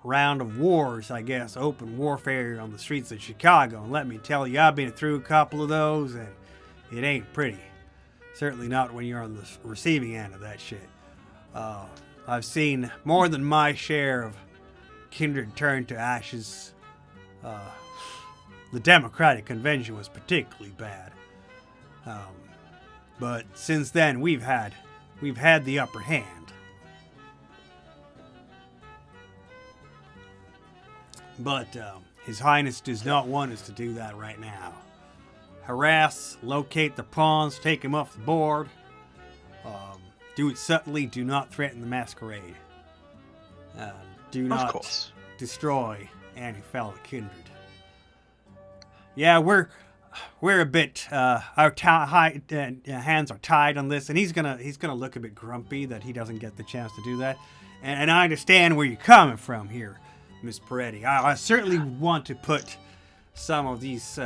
round of wars, I guess, open warfare on the streets of Chicago. And let me tell you, I've been through a couple of those, and it ain't pretty. Certainly not when you're on the receiving end of that shit. I've seen more than my share of kindred turn to ashes. The Democratic Convention was particularly bad. But since then, we've had the upper hand. But His Highness does not want us to do that right now. Harass, locate the pawns, take him off the board. Do it subtly, do not threaten the masquerade. Do not destroy any fellow kindred. Yeah, we're a bit our hands are tied on this, and he's gonna look a bit grumpy that he doesn't get the chance to do that. And I understand where you're coming from here, Miss Peretti. I certainly want to put some of these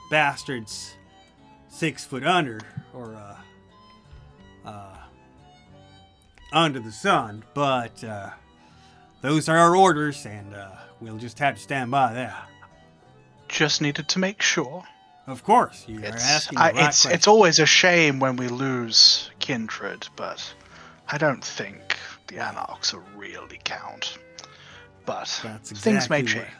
bastards 6 foot under, or under the sun, but those are our orders, and we'll just have to stand by there.
Just needed to make sure.
Of course, you are asking the right question.
It's always a shame when we lose kindred, but I don't think the Anarchs really count. But
That's
things may
exactly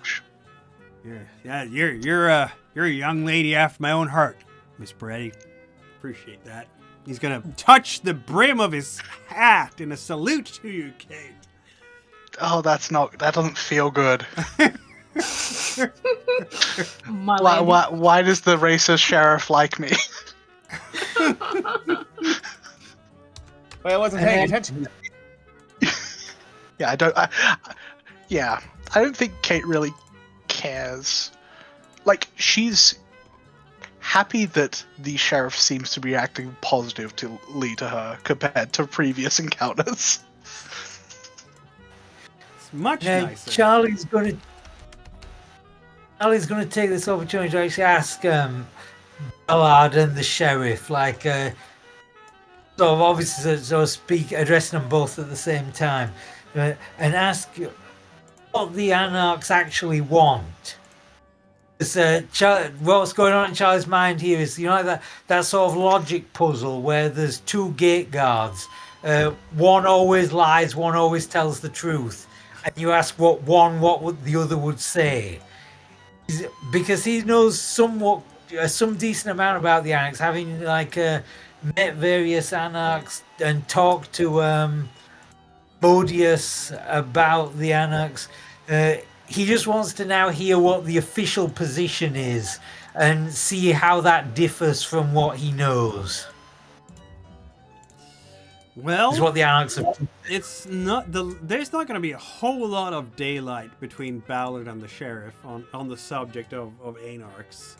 change.
You're a young lady after my own heart, Miss Peretti. Appreciate that. He's gonna touch the brim of his hat in a salute to you, Kate.
Oh, that doesn't feel good. Why does the racist sheriff like me?
Wait, I wasn't paying attention.
Yeah, I don't think Kate really cares. Like, she's happy that the sheriff seems to be acting positively to her compared to previous encounters.
It's much nicer.
Charlie's gonna take this opportunity to actually ask Ballard and the sheriff, like, sort of obviously, so to speak, addressing them both at the same time, and ask what the Anarchs actually want. What's going on in Charlie's mind here is, like that sort of logic puzzle where there's two gate guards. One always lies, one always tells the truth. And you ask what the other would say. Because he knows some decent amount about the Anarchs, having met various Anarchs and talked to Bodius about the Anarchs. He just wants to now hear what the official position is and see how that differs from what he knows.
Well,
is what the Anarchs are.
It's not there's not going to be a whole lot of daylight between Ballard and the sheriff on the subject of Anarchs.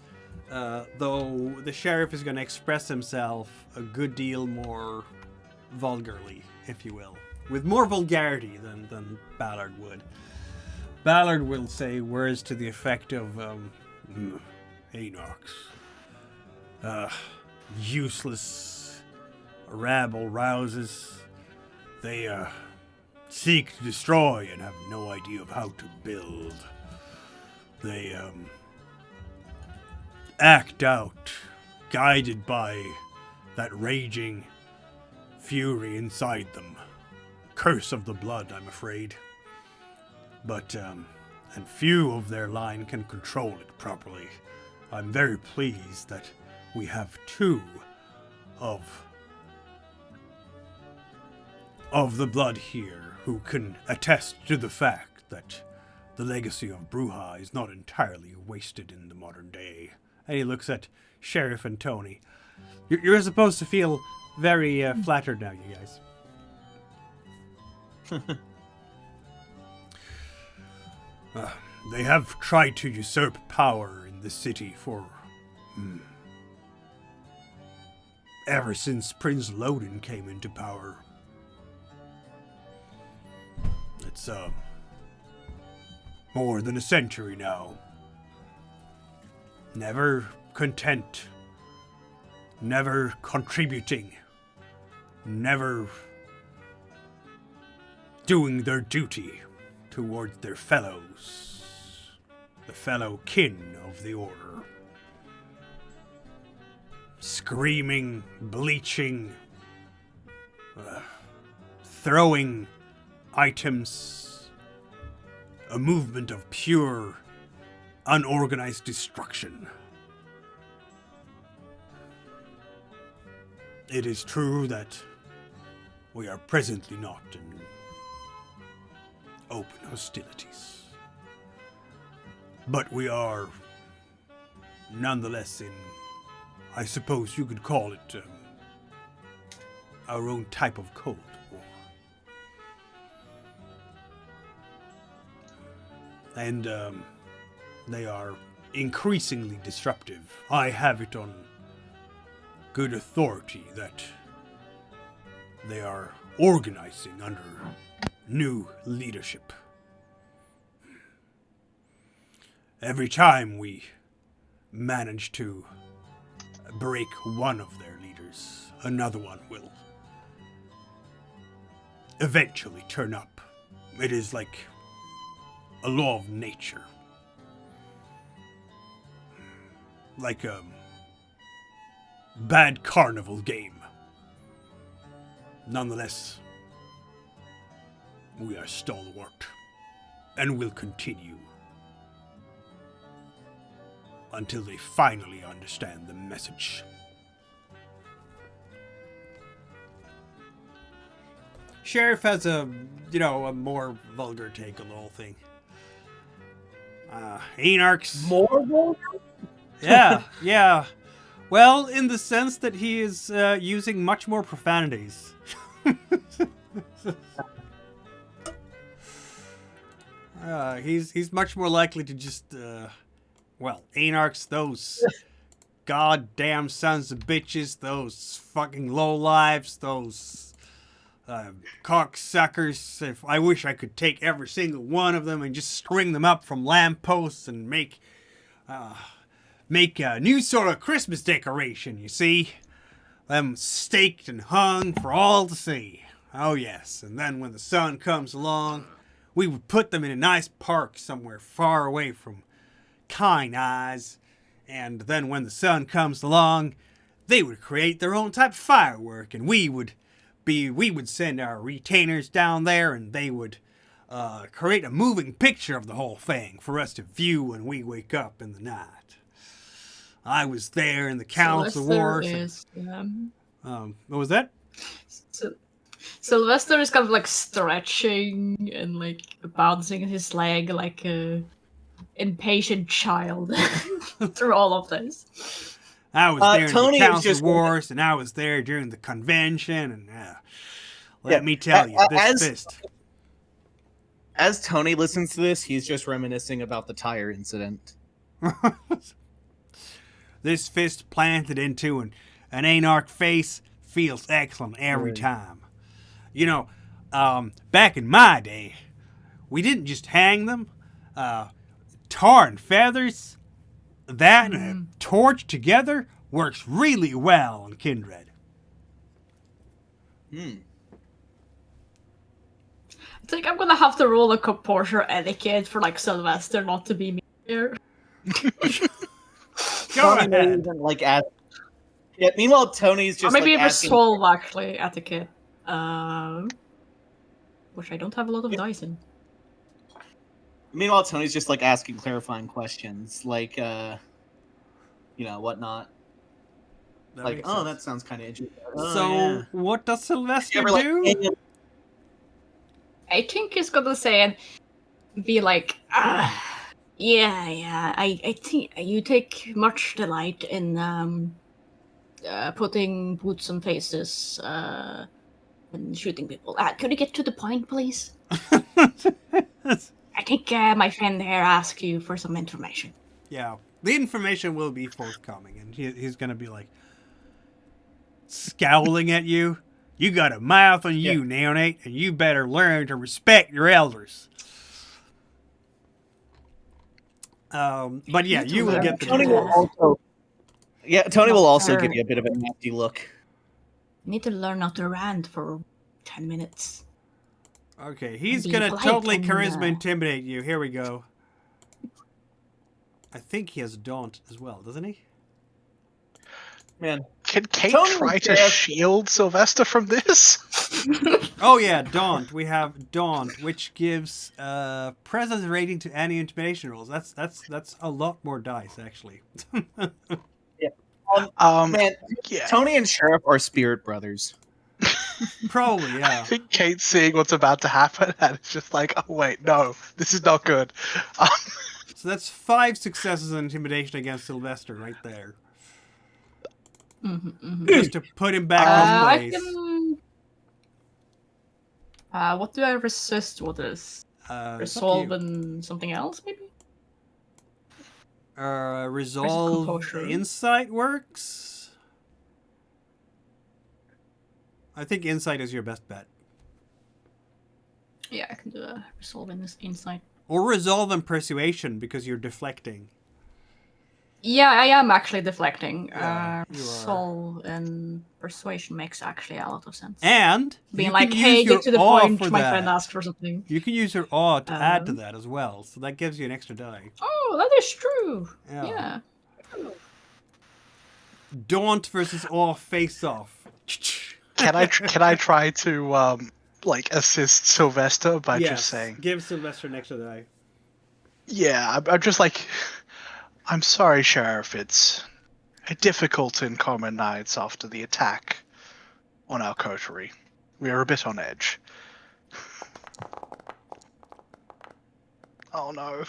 Though the sheriff is going to express himself a good deal more vulgarly, if you will, with more vulgarity than Ballard would. Ballard will say words to the effect of, Anarchs. Useless rabble rouses. They, seek to destroy and have no idea of how to build. They, act out, guided by that raging fury inside them. Curse of the blood, I'm afraid. But, and few of their line can control it properly. I'm very pleased that we have two of the blood here who can attest to the fact that the legacy of Bruja is not entirely wasted in the modern day. And he looks at Sheriff and Tony. You're supposed to feel very flattered now, you guys. They have tried to usurp power in the city for ever since Prince Loden came into power. It's more than a century now. Never content, never contributing, never doing their duty towards their fellows, the fellow kin of the order. Screaming, bleaching, throwing items, a movement of pure, unorganized destruction. It is true that we are presently not in open hostilities. But we are nonetheless in, I suppose you could call it, our own type of Cold War. And they are increasingly disruptive. I have it on good authority that they are organizing under new leadership. Every time we manage to break one of their leaders, another one will eventually turn up. It is like a law of nature. Like a bad carnival game. Nonetheless, we are stalwart and will continue until they finally understand the message. Sheriff has a more vulgar take on the whole thing. Anarchs.
More vulgar?
Yeah. Well, in the sense that he is using much more profanities. He's much more likely to just, Anarchs, those goddamn sons of bitches, those fucking lowlives, those cocksuckers. If I wish I could take every single one of them and just string them up from lampposts and make a new sort of Christmas decoration, you see? Them staked and hung for all to see. Oh yes, and then when the sun comes along, we would put them in a nice park somewhere far away from kind eyes. And then when the sun comes along, they would create their own type of firework, and we would send our retainers down there, and they would create a moving picture of the whole thing for us to view when we wake up in the night. I was there in the Council Wars. What was that?
Sylvester is kind of like stretching and like bouncing his leg like a impatient child through all of this.
I was there in the Council Wars, and I was there during the convention, and let me tell you, this fist.
As Tony listens to this, he's just reminiscing about the tire incident.
This fist planted into an Anarch face feels excellent every time. You know, back in my day, we didn't just hang them. Tar and feathers, that and a torch together works really well on Kindred.
I think I'm gonna have to roll a composure etiquette for like Sylvester not to be me here.
Go ahead.
Meanwhile, Tony's just
or maybe
like
resolve actually etiquette, which I don't have a lot of dice in.
Meanwhile, Tony's just like asking clarifying questions, like, whatnot. Like, oh, that sounds kind of interesting.
What does Sylvester do?
I think he's gonna say and be like, I think you take much delight in putting boots on faces and shooting people. Could you get to the point, please? I think my friend there asked you for some information.
Yeah, the information will be forthcoming, and he's gonna be like scowling at you. You got a mouth on you, neonate, and you better learn to respect your elders. But yeah, you will get the
Tony will also. Yeah, Tony will also give you a bit of a nasty look.
You need to learn not to rant for 10 minutes.
Okay, he's gonna totally charisma intimidate you. Here we go. I think he has Daunt as well, doesn't he?
Man,
can Kate try to shield Sylvester from this?
Oh yeah, Daunt. We have Daunt, which gives presence rating to any intimidation rolls. That's a lot more dice, actually.
Tony and Sheriff are spirit brothers.
Probably, yeah.
I think Kate's seeing what's about to happen, and it's just like, oh wait, no, this is not good.
So that's 5 successes in intimidation against Sylvester right there. Just to put him back in place.
What do I resist with this? Resolve and something else, maybe?
Resolve insight works. I think insight is your best bet.
Yeah, I can do a resolve in this insight.
Or resolve and persuasion because you're deflecting.
Yeah, I am actually deflecting.
Yeah, you are.
Soul and persuasion makes actually a lot of sense.
And
Being
you
like,
can
hey,
use your
get to the
awe
point,
for
my
that.
friend asked for something.
You can use your awe to add to that as well, so that gives you an extra die.
Oh, that is true. Yeah.
Daunt versus awe face off.
Can I try to assist Sylvester by just saying?
Give Sylvester an extra die.
Yeah, I'm just like, I'm sorry, Sheriff. It's difficult in common nights after the attack on our coterie. We are a bit on edge. Oh no.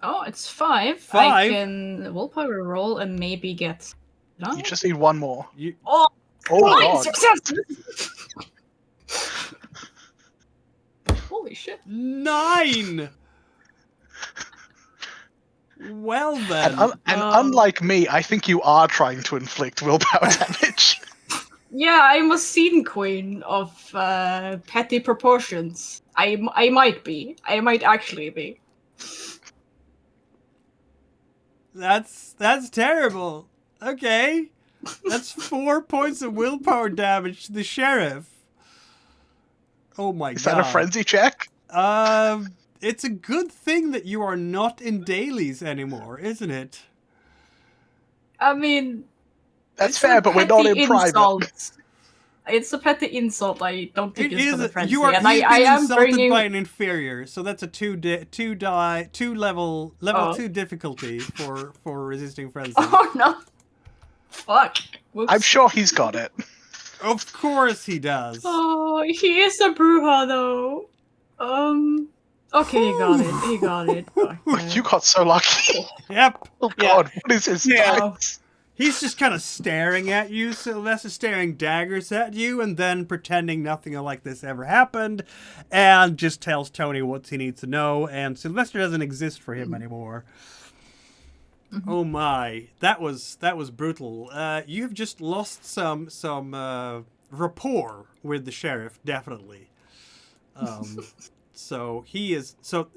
Oh, it's 5.
5?
I can willpower roll and maybe get... No?
You just need one more.
Oh,
God.
success! Holy shit.
9! Well then.
And unlike me, I think you are trying to inflict willpower damage.
Yeah, I'm a scene queen of petty proportions. I might be. I might actually be.
That's terrible. Okay. That's 4 points of willpower damage to the sheriff. Oh my god.
Is that a frenzy check?
It's a good thing that you are not in dailies anymore, isn't it?
I mean...
That's fair, but we're not in private.
It's a petty insult. I don't think it's for the frenzy.
You are
and I am
insulted
bringing...
by an inferior, so that's a 2 level 2 difficulty for resisting frenzy.
Oh no! Fuck. Whoops.
I'm sure he's got it.
Of course he does.
Oh, he is a Bruja though. Okay, he got it. He got it. Okay.
You got so lucky.
Yep.
Oh god, what is his dice?
He's just kind of staring at you, Sylvester, staring daggers at you, and then pretending nothing like this ever happened, and just tells Tony what he needs to know, and Sylvester doesn't exist for him anymore. Mm-hmm. Oh my, that was brutal. You've just lost some rapport with the sheriff, definitely. So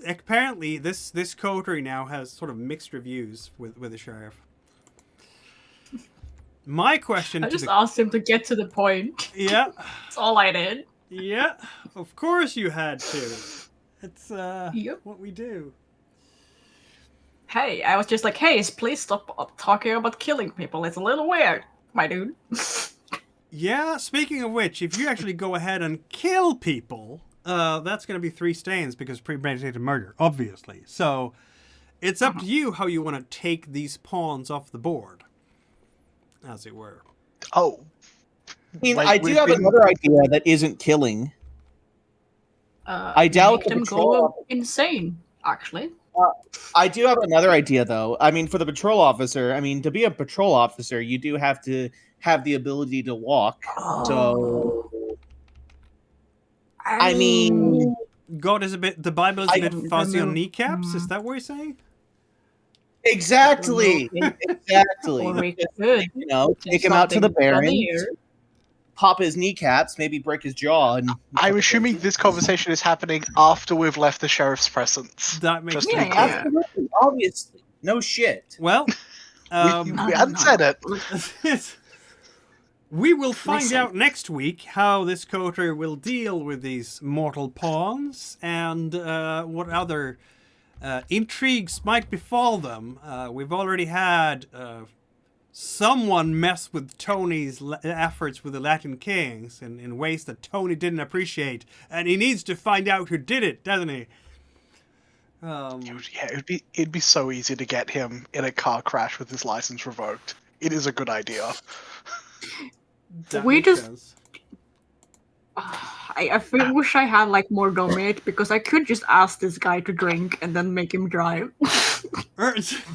apparently this coterie now has sort of mixed reviews with the sheriff. My question
I just asked him to get to the point.
Yeah.
That's all I did.
Yeah, of course you had to. It's what we do.
Hey, I was just like, hey, please stop talking about killing people. It's a little weird, my dude.
Yeah, speaking of which, if you actually go ahead and kill people, that's going to be 3 stains because premeditated murder, obviously. So it's up to you how you want to take these pawns off the board, as it were.
Oh. I mean, I do have another idea that isn't killing. I doubt
them go insane, actually.
I do have another idea, though. I mean, for the patrol officer, to be a patrol officer, you do have to have the ability to walk. So, I mean...
God is the Bible is a bit fuzzy on kneecaps? Is that what you're saying?
Exactly. Exactly.
Or we could,
take him out to the Barrens, pop his kneecaps, maybe break his jaw. And
I'm assuming this conversation is happening after we've left the sheriff's presence.
That makes
sense.
Absolutely, obviously. No shit.
Well,
we hadn't said it.
We will find out next week how this coterie will deal with these mortal pawns and what other intrigues might befall them. We've already had someone mess with Tony's efforts with the Latin Kings in ways that Tony didn't appreciate, and he needs to find out who did it, doesn't he?
It'd be so easy to get him in a car crash with his license revoked. It is a good idea.
We just... I wish I had more dominate, because I could just ask this guy to drink and then make him drive. It's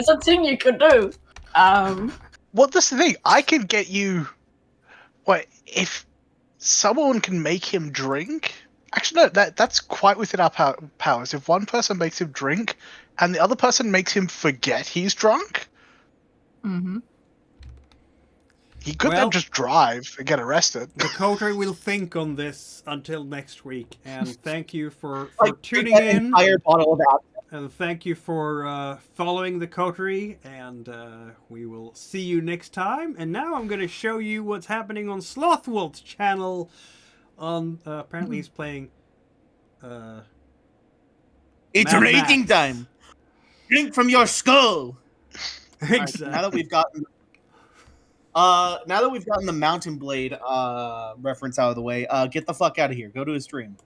a thing you could do.
Well, that's the thing. I can get you... if someone can make him drink... Actually, no, that's quite within our powers. If one person makes him drink, and the other person makes him forget he's drunk...
Mm-hmm.
He could then just drive and get arrested.
The coterie will think on this until next week, and thank you for tuning in.
Entire bottle of
And thank you for following the coterie, and we will see you next time. And now I'm going to show you what's happening on Slothwolf's channel. Apparently he's playing...
It's
Mad
rating
Max.
time. Drink from your skull.
Exactly.
Now that we've gotten the Mountain Blade reference out of the way, get the fuck out of here. Go to his stream.